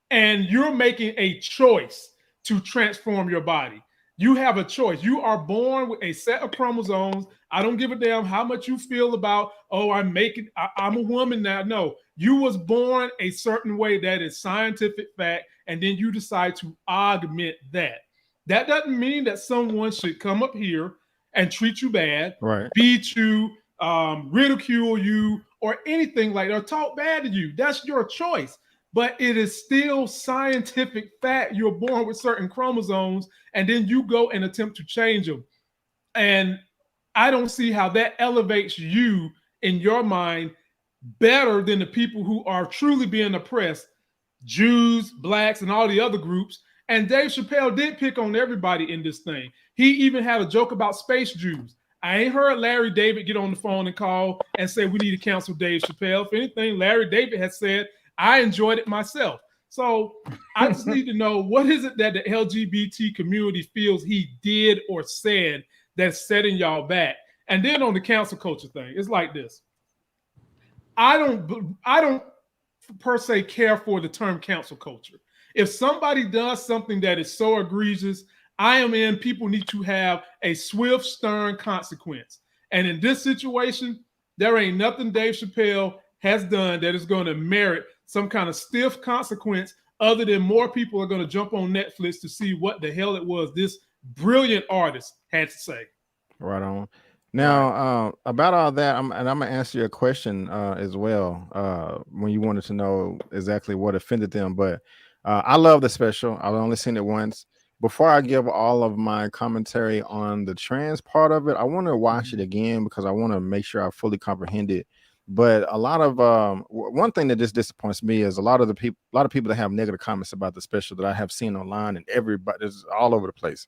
and you're making a choice to transform your body. You have a choice. You are born with a set of chromosomes. I don't give a damn how much you feel about, oh, I'm a woman now. No, you was born a certain way that is scientific fact, and then you decide to augment that. That doesn't mean that someone should come up here and treat you bad, right, beat you, ridicule you, or anything like that, or talk bad to you. That's your choice. But it is still scientific fact. You're born with certain chromosomes, and then you go and attempt to change them. And I don't see how that elevates you in your mind better than the people who are truly being oppressed, Jews, blacks, and all the other groups. And Dave Chappelle did pick on everybody in this thing. He even had a joke about space Jews. I ain't heard Larry David get on the phone and call and say we need to cancel Dave Chappelle. If anything, Larry David has said, I enjoyed it myself. So I just need to know, what is it that the LGBT community feels he did or said that's setting y'all back? And then on the cancel culture thing, it's like this. I don't per se care for the term cancel culture. If somebody does something that is so egregious, people need to have a swift, stern consequence. And in this situation, there ain't nothing Dave Chappelle has done that is going to merit some kind of stiff consequence, other than more people are going to jump on Netflix to see what the hell it was this brilliant artist had to say. Right on. Now, about all that, I'm going to answer your question as well, when you wanted to know exactly what offended them. But I love the special. I've only seen it once. Before I give all of my commentary on the trans part of it, I want to watch it again because I want to make sure I fully comprehend it. But a lot of one thing that just disappoints me is a lot of people that have negative comments about the special that I have seen online, and everybody is all over the place.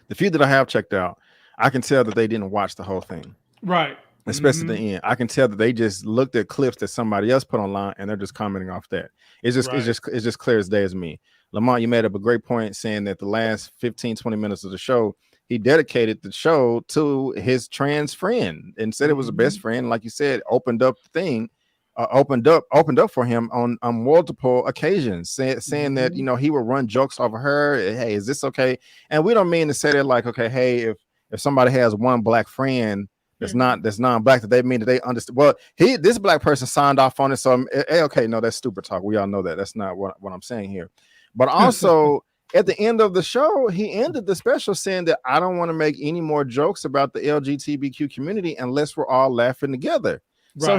The few that I have checked out, I can tell that they didn't watch the whole thing, right? Especially at the end. I can tell that they just looked at clips that somebody else put online and they're just commenting off that. It's just clear as day as me. Lamont, you made up a great point saying that the last 15-20 minutes of the show, he dedicated the show to his trans friend and said it was a best friend. Like you said, opened up the thing, opened up for him on multiple occasions, saying that, you know, he would run jokes off of her. Hey, is this okay? And we don't mean to say that like, okay, hey, if somebody has one black friend that's non-black, that they mean that they understand. Well, this black person signed off on it. So okay, no, that's stupid talk. We all know that. That's not what I'm saying here. But also at the end of the show, he ended the special saying that I don't want to make any more jokes about the LGBTQ community unless we're all laughing together. Right. So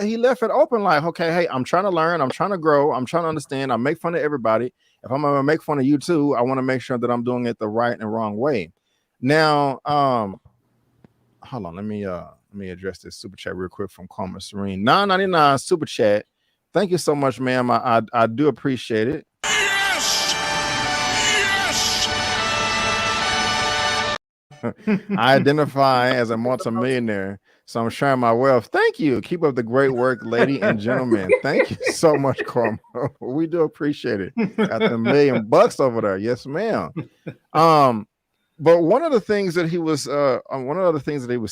he left it open like, okay, hey, I'm trying to learn, I'm trying to grow, I'm trying to understand, I make fun of everybody. If I'm gonna make fun of you too, I want to make sure that I'm doing it the right and wrong way. Now, hold on, let me address this super chat real quick from Karma Serene. $9.99 super chat. Thank you so much, ma'am. I do appreciate it. I identify as a multimillionaire, so I'm sharing my wealth. Thank you. Keep up the great work, lady and gentlemen. Thank you so much, Karma. We do appreciate it. Got the $1 million over there. Yes, ma'am. But one of the things that he was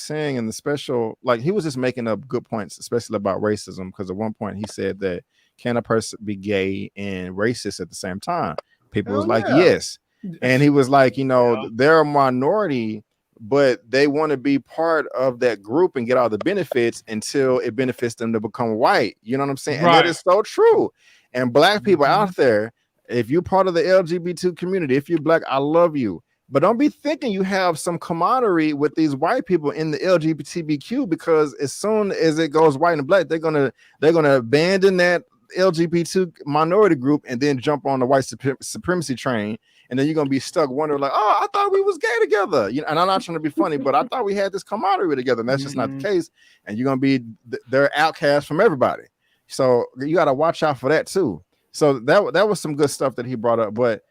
saying in the special, like he was just making up good points, especially about racism, because at one point he said that can a person be gay and racist at the same time? People was like, yes. And he was like, you know, they're a minority, but they want to be part of that group and get all the benefits until it benefits them to become white. You know what I'm saying? Right. And that is so true. And black people out there, if you're part of the LGBT community, if you're black, I love you. But don't be thinking you have some camaraderie with these white people in the LGBTQ, because as soon as it goes white and black, they're gonna abandon that LGBT minority group and then jump on the white supremacy train, and then you're gonna be stuck wondering like, oh, I thought we was gay together, you know. And I'm not trying to be funny, but I thought we had this camaraderie together, and that's just not the case. And you're gonna be they're outcast from everybody. So you got to watch out for that too. So that was some good stuff that he brought up. But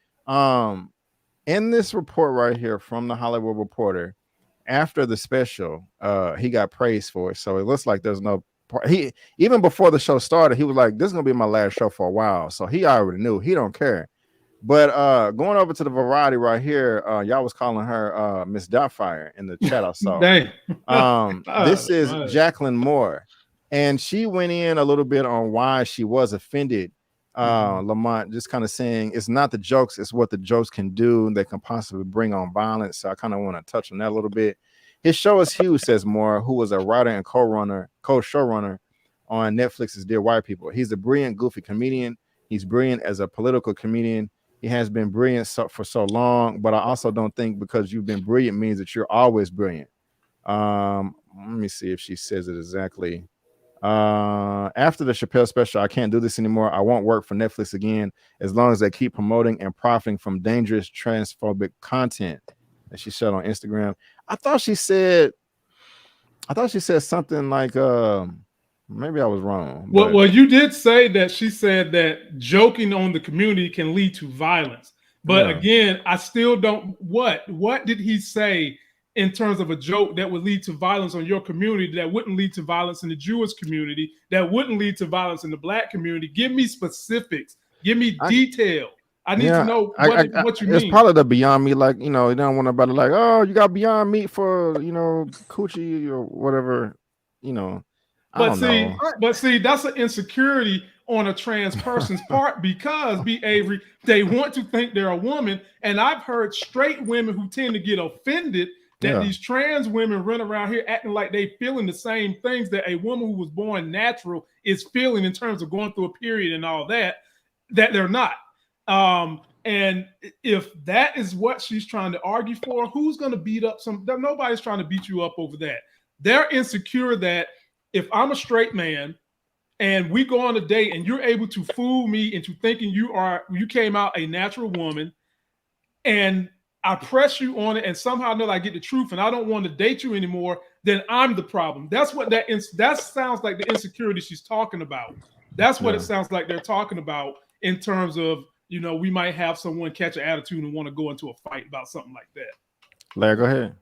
in this report right here from the Hollywood Reporter, after the special, he got praised for it. So it looks like there's no part. He even before the show started, he was like, "This is gonna be my last show for a while." So he already knew. He don't care. But going over to the variety right here, y'all was calling her Miss Doubtfire in the chat I saw. Dang. This is Right. Jacqueline Moore, and she went in a little bit on why she was offended. Lamont just kind of saying it's not the jokes, it's what the jokes can do. They can possibly bring on violence. So I kind of want to touch on that a little bit. His show is huge, says Moore, who was a writer and co-showrunner on Netflix's Dear White People. He's a brilliant, goofy comedian. He's brilliant as a political comedian. He has been brilliant for so long, but I also don't think because you've been brilliant means that you're always brilliant. Let me see if she says it exactly. After the Chappelle special, I can't do this anymore. I won't work for Netflix again as long as they keep promoting and profiting from dangerous transphobic content that she shared on Instagram. I thought she said something like maybe I was wrong. Well, you did say that she said that joking on the community can lead to violence. But again, I still don't. What did he say in terms of a joke that would lead to violence on your community, that wouldn't lead to violence in the Jewish community, that wouldn't lead to violence in the Black community? Give me specifics. Give me detail. I need to know what you mean. It's probably the Beyond Meat, like, you know, you don't want nobody like, oh, you got Beyond Meat for, you know, coochie or whatever, you know. But see, that's an insecurity on a trans person's part because, B. Avery, they want to think they're a woman. And I've heard straight women who tend to get offended that these trans women run around here acting like they feeling the same things that a woman who was born natural is feeling in terms of going through a period and all that they're not. And if that is what she's trying to argue for, who's going to beat up nobody's trying to beat you up over that. They're insecure that if I'm a straight man and we go on a date and you're able to fool me into thinking you came out a natural woman, and I press you on it and somehow know I get the truth and I don't want to date you anymore, then I'm the problem. That's what that sounds like, the insecurity she's talking about. That's what it sounds like they're talking about in terms of, you know, we might have someone catch an attitude and want to go into a fight about something like that. Larry, go ahead.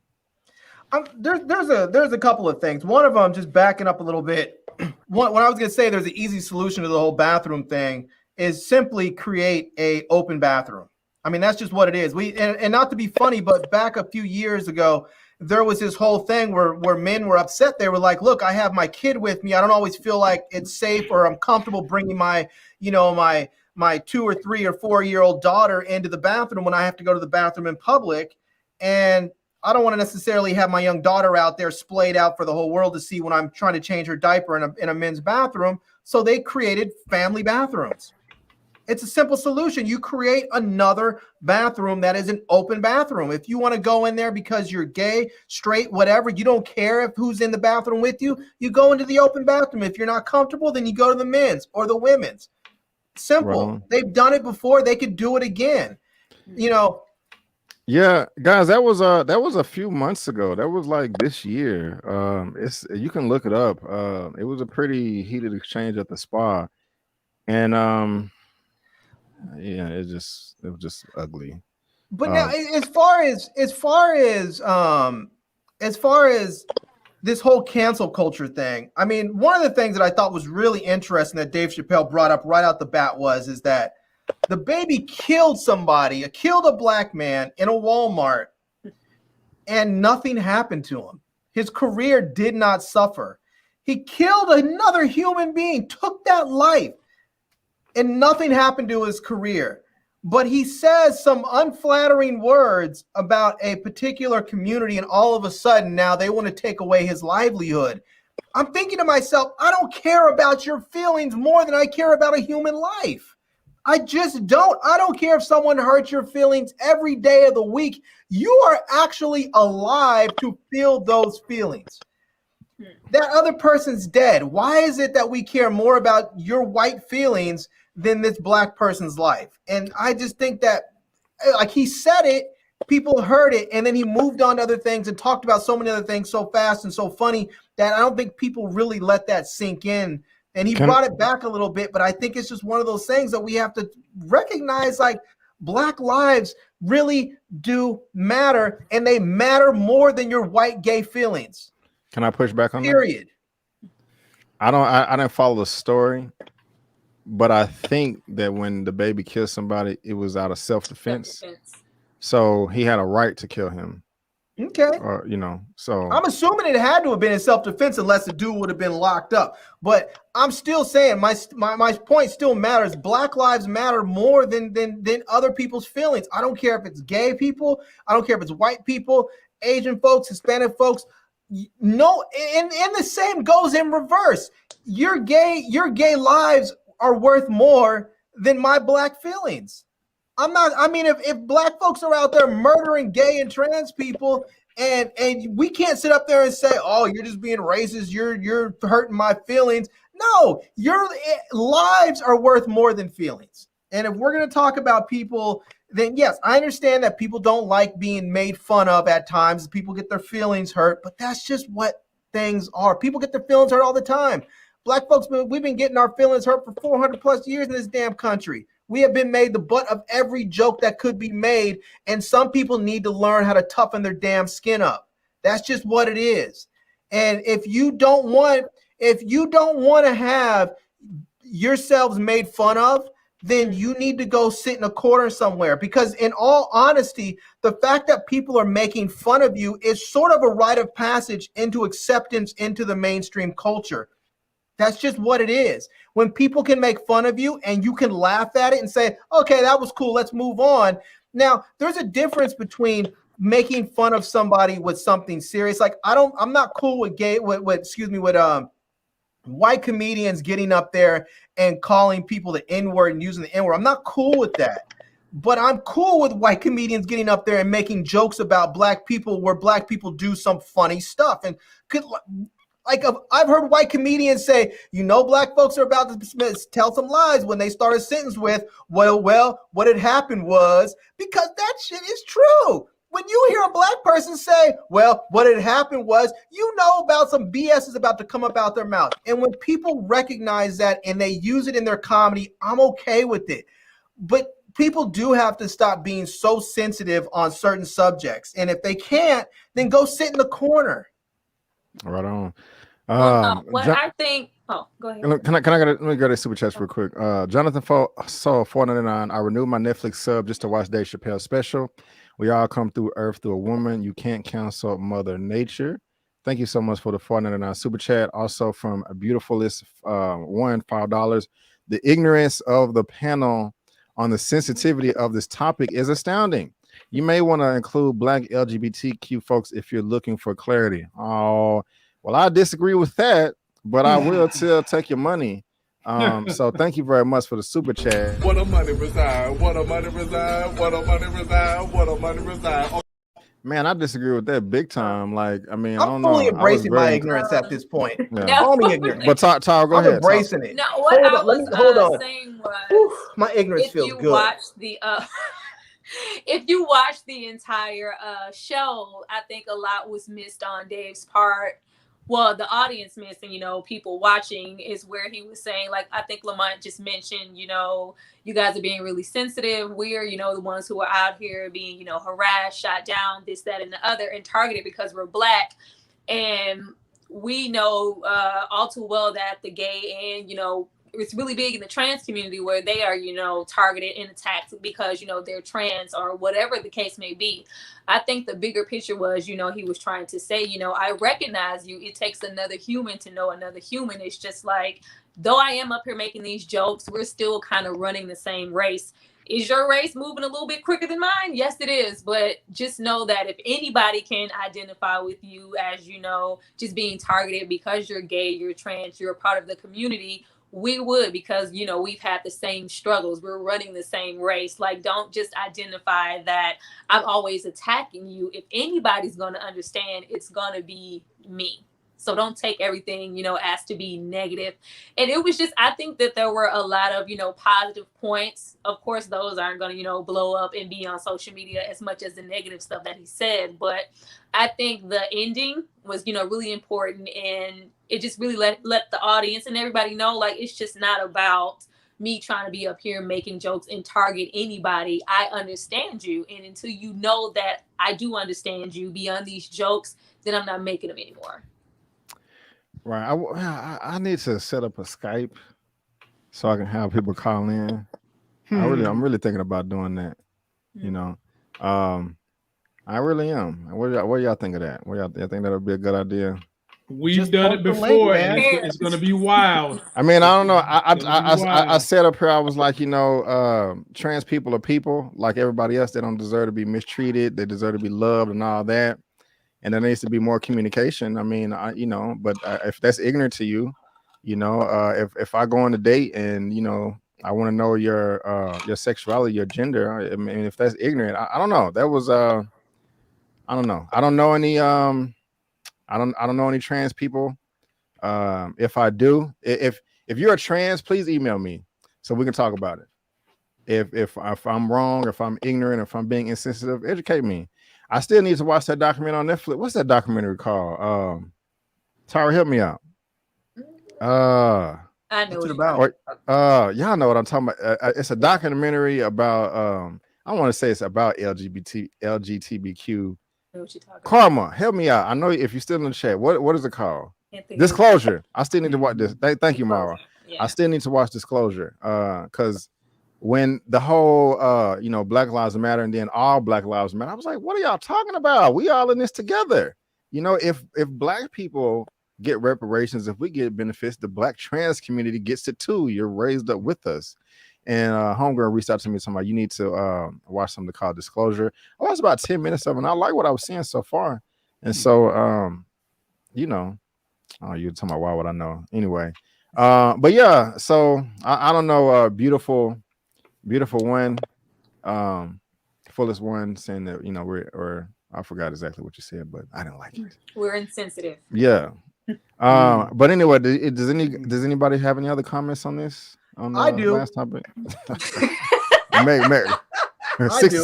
There's a couple of things. One of them, just backing up a little bit. What I was going to say, there's an easy solution to the whole bathroom thing is simply create a open bathroom. I mean, that's just what it is. And not to be funny, but back a few years ago, there was this whole thing where men were upset. They were like, look, I have my kid with me. I don't always feel like it's safe or I'm comfortable bringing my 2 or 3 or 4-year-old daughter into the bathroom when I have to go to the bathroom in public. And I don't want to necessarily have my young daughter out there splayed out for the whole world to see when I'm trying to change her diaper in a men's bathroom. So they created family bathrooms. It's a simple solution. You create another bathroom that is an open bathroom. If you want to go in there because you're gay, straight, whatever, you don't care if who's in the bathroom with you, you go into the open bathroom. If you're not comfortable, then you go to the men's or the women's. Simple. Right. They've done it before. They could do it again. You know. Yeah, guys, that was a few months ago. That was like this year. You can look it up. It was a pretty heated exchange at the spa, and yeah, it was just ugly. But now, as far as this whole cancel culture thing, I mean, one of the things that I thought was really interesting that Dave Chappelle brought up right out the bat is that the baby killed a Black man in a Walmart, and nothing happened to him. His career did not suffer. He killed another human being, took that life, and nothing happened to his career. But he says some unflattering words about a particular community, and all of a sudden now they want to take away his livelihood. I'm thinking to myself, I don't care about your feelings more than I care about a human life. I just don't. I don't care if someone hurts your feelings every day of the week. You are actually alive to feel those feelings. That other person's dead. Why is it that we care more about your white feelings than this Black person's life? And I just think that, like, he said it, people heard it, and then he moved on to other things and talked about so many other things so fast and so funny that I don't think people really let that sink in. And he brought it back a little bit, but I think it's just one of those things that we have to recognize, like, Black lives really do matter, and they matter more than your white gay feelings. Can I push back on that? Period. I didn't follow the story, but I think that when the baby killed somebody, it was out of self-defense. Self-defense. So he had a right to kill him. Okay. Or, you know, so I'm assuming it had to have been in self-defense unless the dude would have been locked up. But I'm still saying my point still matters. Black lives matter more than other people's feelings. I don't care if it's gay people. I don't care if it's white people, Asian folks, Hispanic folks. No, and the same goes in reverse. Your gay lives are worth more than my black feelings. If black folks are out there murdering gay and trans people, and we can't sit up there and say, oh, you're just being racist, you're hurting my feelings. No, your lives are worth more than feelings. And if we're going to talk about people, then yes, I understand that people don't like being made fun of at times. People get their feelings hurt, but that's just what things are. People get their feelings hurt all the time. Black folks, we've been getting our feelings hurt for 400 plus years in this damn country. We have been made the butt of every joke that could be made, and some people need to learn how to toughen their damn skin up. That's just what it is. And if you don't want to have yourselves made fun of, then you need to go sit in a corner somewhere. Because in all honesty, the fact that people are making fun of you is sort of a rite of passage into acceptance into the mainstream culture. That's just what it is. When people can make fun of you and you can laugh at it and say, okay, that was cool, let's move on. Now, there's a difference between making fun of somebody with something serious. Like I'm not cool with white comedians getting up there and calling people the N-word and using the N-word. I'm not cool with that. But I'm cool with white comedians getting up there and making jokes about black people where black people do some funny stuff. And I've heard white comedians say, black folks are about to tell some lies when they start a sentence with, well, what had happened was, because that shit is true. When you hear a black person say, well, what had happened was, about some BS is about to come up out their mouth. And when people recognize that and they use it in their comedy, I'm okay with it. But people do have to stop being so sensitive on certain subjects. And if they can't, then go sit in the corner. Right on. I think. Oh, go ahead. Let me go to super chats real quick. Jonathan saw $4.99. I renewed my Netflix sub just to watch Dave Chappelle special. We all come through Earth through a woman. You can't cancel Mother Nature. Thank you so much for the $4.99 super chat. Also from a beautifulist $5. The ignorance of the panel on the sensitivity of this topic is astounding. You may want to include Black LGBTQ folks if you're looking for clarity. Oh, well, I disagree with that, but I will still take your money. So thank you very much for the super chat. What a money reside, what a money reside, what a money reside, what a money reside. Oh. Man, I disagree with that big time. Like, I mean, I'm fully embracing my ignorance at this point. Yeah. Call me ignorant. But Tyler, go I'm ahead. Embracing it. No, what hold on. Saying was, my ignorance feels good. If you watch the entire show, I think a lot was missed on Dave's part. Well, the audience missing, people watching, is where he was saying, like, I think Lamont just mentioned, you guys are being really sensitive. We're, the ones who are out here being, harassed, shot down, this, that, and the other, and targeted because we're Black. And we know all too well that the gay and, it's really big in the trans community where they are, targeted and attacked because, they're trans or whatever the case may be. I think the bigger picture was, he was trying to say, I recognize you. It takes another human to know another human. It's just like, though I am up here making these jokes, we're still kind of running the same race. Is your race moving a little bit quicker than mine? Yes, it is. But just know that if anybody can identify with you as, just being targeted because you're gay, you're trans, you're a part of the community, we would, because, we've had the same struggles. We're running the same race. Like, don't just identify that I'm always attacking you. If anybody's going to understand, it's going to be me. So don't take everything, as to be negative. And it was just, I think that there were a lot of, positive points. Of course, those aren't going to, blow up and be on social media as much as the negative stuff that he said. But I think the ending was, really important. And it just really let the audience and everybody know, like, it's just not about me trying to be up here making jokes and target anybody. I understand you. And until you know that I do understand you beyond these jokes, then I'm not making them anymore. Right. I need to set up a Skype so I can have people call in. I'm really thinking about doing that. You know, I really am. What y'all think of that? Y'all think that'll be a good idea? We've Just done it post the link, before, man. and it's going to be wild. I mean, I don't know. I Wow. said up here, I was like, you know, trans people are people like everybody else. They don't deserve to be mistreated. They deserve to be loved and all that. And there needs to be more communication. I mean, you know, but if that's ignorant to you, you know, if I go on a date and, you know, I want to know your sexuality, your gender. I mean, if that's ignorant, I don't know. That was I don't know. I don't know any I don't know any trans people. If I do, if you're a trans, please email me so we can talk about it. If I'm wrong, if I'm ignorant, if I'm being insensitive, educate me. I still need to watch that documentary on Netflix. What's that documentary called? Tara, help me out. I know What's it what about? Y'all know what I'm talking about. It's a documentary about I want to say it's about LGBTQ you're talking about. karma. Help me out. I know if you're still in the chat. What is it called? Can't think of it. Disclosure. I still need to watch this. Thank you, Mara. Yeah. I still need to watch Disclosure. Because when the whole you know, Black Lives Matter and then all Black Lives Matter, I was like, what are y'all talking about? We all in this together. You know, if Black people get reparations, if we get benefits, the Black trans community gets it too. You're raised up with us. And homegirl reached out to me talking about you need to watch something called Disclosure. I watched about 10 minutes of it, and I like what I was seeing so far. And so you know, you're talking about why would I know? Anyway. But yeah, so I don't know, beautiful one, fullest one saying that, you know, or I forgot exactly what you said, but I didn't like it. We're insensitive. Yeah. But anyway, does anybody have any other comments on this? On the I do. last topic? Meg. 60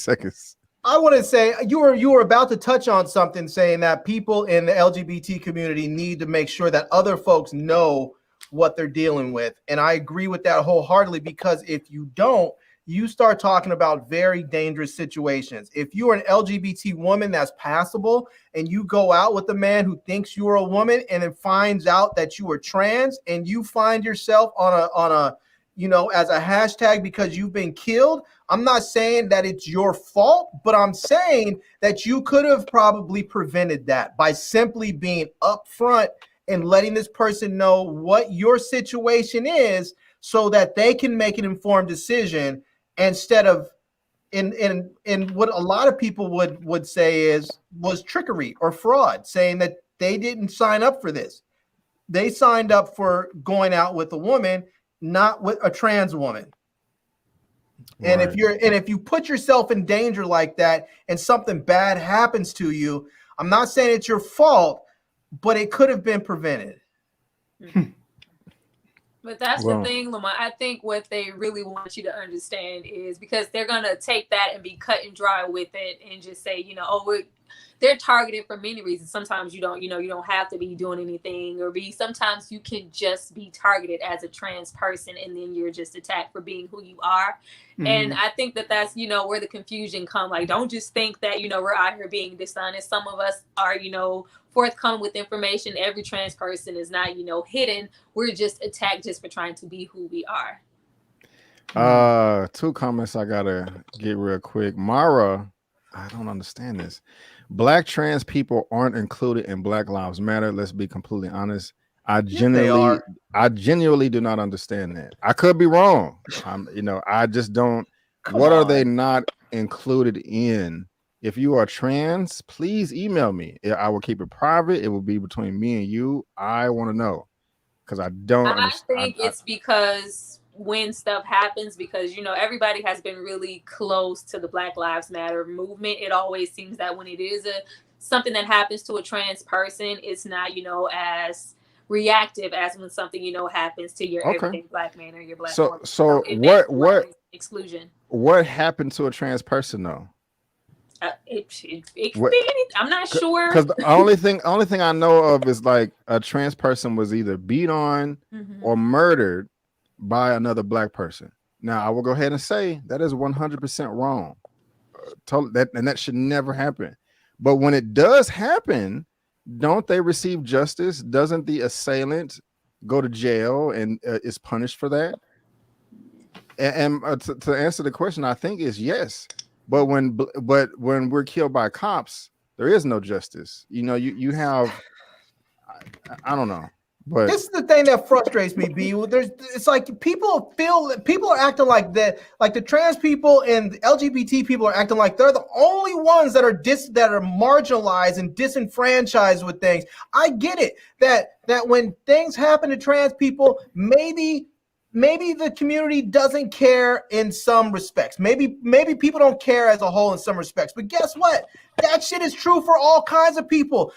seconds. I want to say you were about to touch on something, saying that people in the LGBT community need to make sure that other folks know what they're dealing with. And I agree with that wholeheartedly, because if you don't, you start talking about very dangerous situations. If you are an LGBT woman that's passable and you go out with a man who thinks you are a woman and then finds out that you are trans, and you find yourself on a you know, as a hashtag because you've been killed, I'm not saying that it's your fault, but I'm saying that you could have probably prevented that by simply being upfront and letting this person know what your situation is so that they can make an informed decision, instead of in what a lot of people would say was trickery or fraud, saying that they didn't sign up for this. They signed up for going out with a woman, not with a trans woman. And Right. if you put yourself in danger like that and something bad happens to you, I'm not saying it's your fault, but it could have been prevented. But that's the thing, Lamont. I think what they really want you to understand is, because they're gonna take that and be cut and dry with it and just say, you know, oh, they're targeted for many reasons. Sometimes you don't have to be doing anything, or sometimes you can just be targeted as a trans person and then you're just attacked for being who you are. Mm-hmm. And I think that's, you know, where the confusion comes. Like, don't just think that, you know, we're out here being dishonest. Some of us are, you know, forthcoming with information. Every trans person is not, you know, hidden. We're just attacked just for trying to be who we are. 2 comments I gotta get real quick. Mara, I don't understand this. Black trans people aren't included in Black Lives Matter. Let's be completely honest. I genuinely do not understand that. I could be wrong. You know, I just don't. What are they not included in? If you are trans, please email me. I will keep it private. It will be between me and you. I want to know, because I don't understand. I think it's because when stuff happens, because, you know, everybody has been really close to the Black Lives Matter movement. It always seems that when it is something that happens to a trans person, it's not, you know, as reactive as when something, you know, happens to your everyday Black man or your Black woman. So what exclusion? What happened to a trans person though? It could be anything. I'm not sure. Because the only thing I know of is like a trans person was either beat on or murdered by another Black person. Now I will go ahead and say that is 100% wrong. That should never happen. But when it does happen, don't they receive justice? Doesn't the assailant go to jail and is punished for that? And to answer the question, I think is yes. But when we're killed by cops, there is no justice. You know, you have I don't know. But this is the thing that frustrates me, B. It's like people are acting like that, like the trans people and the LGBT people are acting like they're the only ones that are marginalized and disenfranchised with things. I get it that when things happen to trans people, maybe the community doesn't care in some respects. Maybe people don't care as a whole in some respects. But guess what? That shit is true for all kinds of people.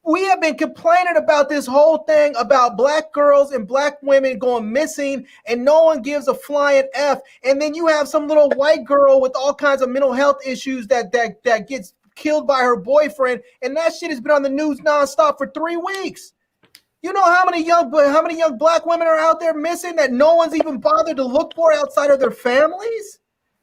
We have been complaining about this whole thing about black girls and black women going missing, and no one gives a flying F. And then you have some little white girl with all kinds of mental health issues that gets killed by her boyfriend, and that shit has been on the news nonstop for 3 weeks. You know how many young black women are out there missing that no one's even bothered to look for outside of their families?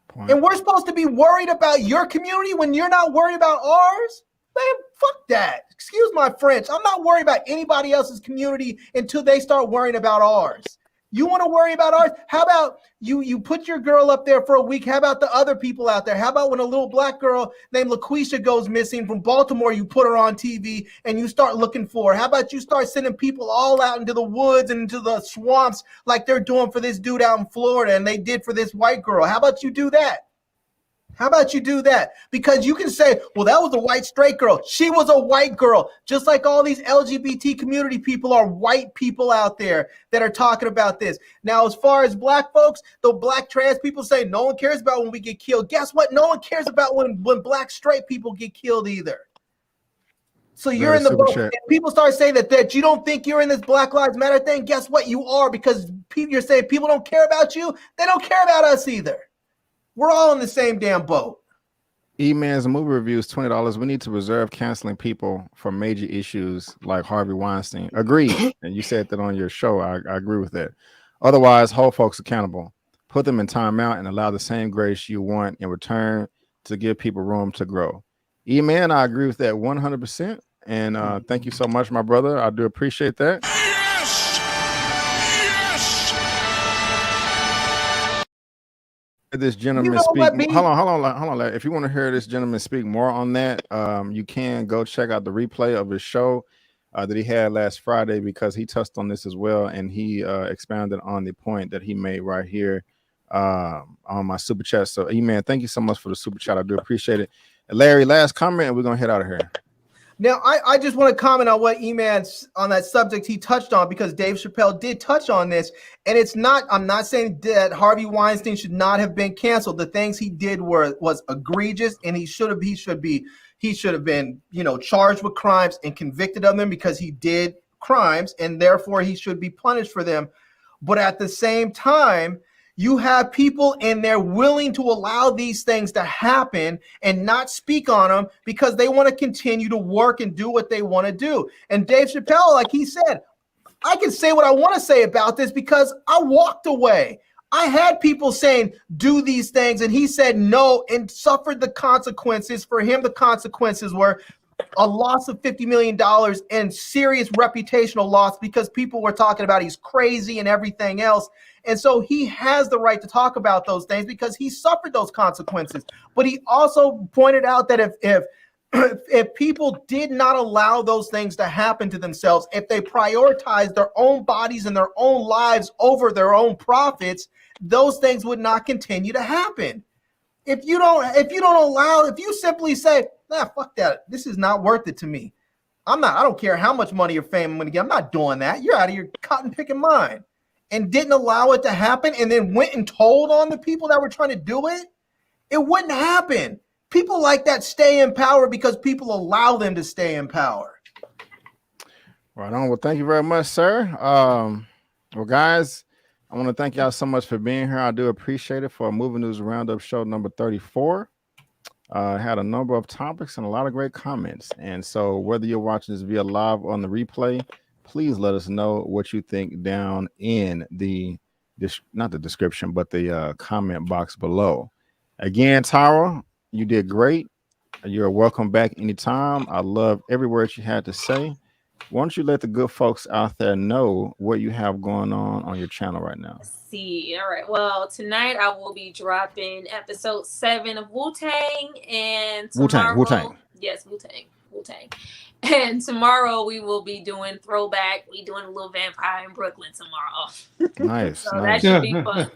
Point. And we're supposed to be worried about your community when you're not worried about ours? Man, fuck that. Excuse my French. I'm not worried about anybody else's community until they start worrying about ours. You want to worry about ours? How about you put your girl up there for a week? How about the other people out there? How about when a little black girl named LaQuisha goes missing from Baltimore, you put her on TV and you start looking for her? How about you start sending people all out into the woods and into the swamps like they're doing for this dude out in Florida and they did for this white girl? How about you do that? How about you do that? Because you can say, well, that was a white straight girl. She was a white girl. Just like all these LGBT community people are white people out there that are talking about this. Now, as far as black folks, the black trans people say no one cares about when we get killed. Guess what? No one cares about when black straight people get killed either. So you're in the boat. And people start saying that you don't think you're in this Black Lives Matter thing. Guess what? You are, because you're saying people don't care about you. They don't care about us either. We're all in the same damn boat. Eman's movie reviews $20. We need to reserve canceling people for major issues like Harvey Weinstein. Agreed. And you said that on your show. I agree with that. Otherwise, hold folks accountable. Put them in timeout and allow the same grace you want in return to give people room to grow. Eman, I agree with that 100%. And thank you so much, my brother. I do appreciate that. This gentleman speak. Hold on. If you want to hear this gentleman speak more on that, you can go check out the replay of his show that he had last Friday, because he touched on this as well, and he expounded on the point that he made right here on my super chat. So, Eman, thank you so much for the super chat. I do appreciate it. And Larry, last comment, and we're gonna head out of here. Now, I just want to comment on what Eman's on that subject he touched on, because Dave Chappelle did touch on this, and it's not. I'm not saying that Harvey Weinstein should not have been canceled. The things he did was egregious, and he should have been, charged with crimes and convicted of them, because he did crimes, and therefore he should be punished for them. But at the same time, you have people in there willing to allow these things to happen and not speak on them because they want to continue to work and do what they want to do. And Dave Chappelle, like he said, I can say what I want to say about this because I walked away. I had people saying, do these things, and he said no and suffered the consequences. For him, the consequences were a loss of $50 million and serious reputational loss, because people were talking about he's crazy and everything else. And so he has the right to talk about those things because he suffered those consequences. But he also pointed out that if people did not allow those things to happen to themselves, if they prioritized their own bodies and their own lives over their own profits, those things would not continue to happen. If you simply say, nah, fuck that, this is not worth it to me. I don't care how much money or fame I'm going to get. I'm not doing that. You're out of your cotton picking mind. And didn't allow it to happen, and then went and told on the people that were trying to do it, it wouldn't happen. People like that stay in power because people allow them to stay in power. Right on. Well, thank you very much, sir. Well, guys, I want to thank y'all so much for being here. I do appreciate it. For a Movie News Roundup show number 34. Had a number of topics and a lot of great comments. And so whether you're watching this via live or on the replay, please let us know what you think down in not the description, but the comment box below. Again, Tara, you did great. You're welcome back anytime. I love every word you had to say. why don't you let the good folks out there know what you have going on your channel right now? Let's see. All right. Well, tonight I will be dropping episode 7 of Wu-Tang, and tomorrow, Wu-Tang. Yes, Wu-Tang. And tomorrow we will be doing throwback. We doing a little vampire in Brooklyn tomorrow. Nice, So nice. that should be fun.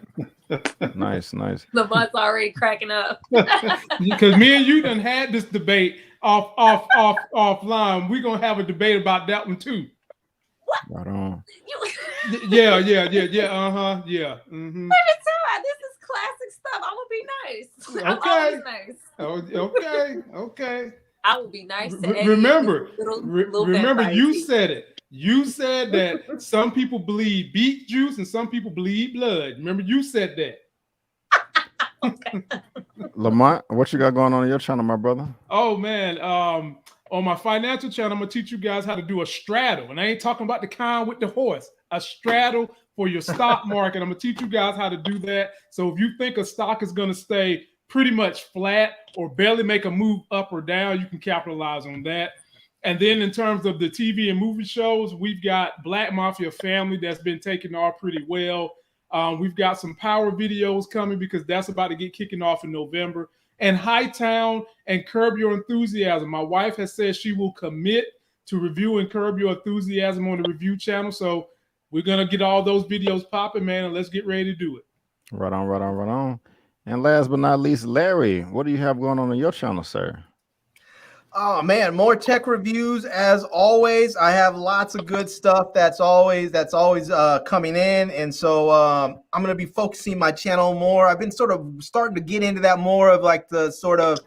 Nice. Lamont's already cracking up. Because me and you done had this debate offline. We're gonna have a debate about that one too. Right on. Yeah. Uh-huh. Yeah. Mm-hmm. This is classic stuff. I'm gonna be nice. I'm always nice. Okay. I will be nice to remember, little you said it. You said that some people bleed beet juice and some people bleed blood. Remember, you said that. Lamont, what you got going on your channel, my brother? Oh man, on my financial channel, I'm gonna teach you guys how to do a straddle, and I ain't talking about the kind with the horse. A straddle for your stock market. I'm gonna teach you guys how to do that. So if you think a stock is gonna stay pretty much flat or barely make a move up or down, you can capitalize on that. And then in terms of the TV and movie shows, we've got Black Mafia Family that's been taking off pretty well. We've got some power videos coming because that's about to get kicking off in November. And Hightown and Curb Your Enthusiasm. My wife has said she will commit to reviewing Curb Your Enthusiasm on the review channel. So we're going to get all those videos popping, man, and let's get ready to do it. Right on. And last but not least, Larry, what do you have going on your channel, sir? Oh man, more tech reviews as always. I have lots of good stuff that's always coming in, and so I'm gonna be focusing my channel more. I've been sort of starting to get into that more of like the sort of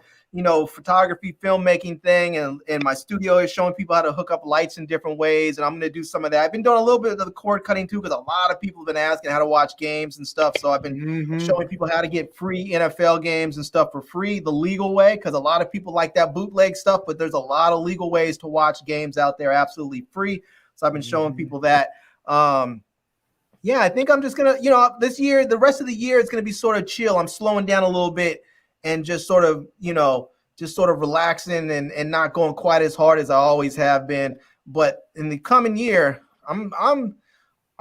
photography, filmmaking thing, and my studio is showing people how to hook up lights in different ways, and I'm gonna do some of that. I've been doing a little bit of the cord cutting too, because a lot of people have been asking how to watch games and stuff. So I've been showing people how to get free NFL games and stuff for free, the legal way, because a lot of people like that bootleg stuff, but there's a lot of legal ways to watch games out there absolutely free. So I've been showing people that. Yeah, I think I'm just gonna, this year, the rest of the year, it's gonna be sort of chill. I'm slowing down a little bit and just sort of, relaxing and not going quite as hard as I always have been. But in the coming year, I'm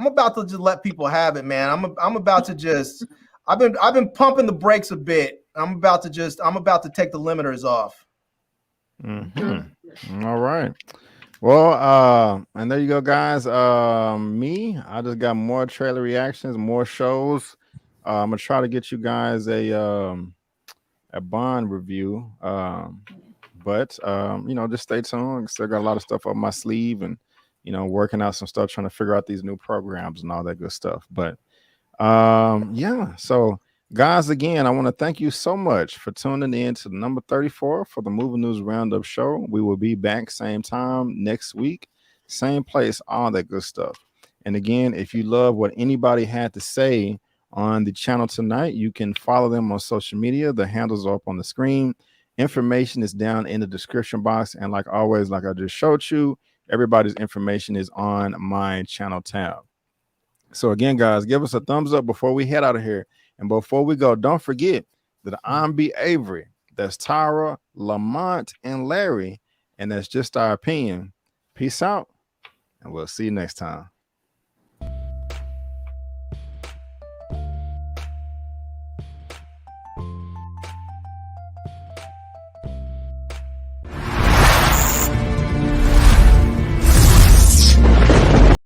about to just let people have it, man. I'm about to just, I've been pumping the brakes a bit. I'm about to take the limiters off. All right. Well, and there you go, guys. I just got more trailer reactions, more shows. I'm gonna try to get you guys a Bond review, but just stay tuned. Still got a lot of stuff up my sleeve, and working out some stuff, trying to figure out these new programs and all that good stuff. But so guys, again, I want to thank you so much for tuning in to the number 34 for the Movie News Roundup show. We will be back same time next week, same place, all that good stuff. And again, if you love what anybody had to say on the channel tonight, you can follow them on social media. The handles are up on the screen. Information is down in the description box. And like always, like I just showed you, everybody's information is on my channel tab. So again, guys, give us a thumbs up before we head out of here. And before we go, don't forget that I'm B. Avery. That's Tyra, Lamont, and Larry. And that's just our opinion. Peace out. And we'll see you next time.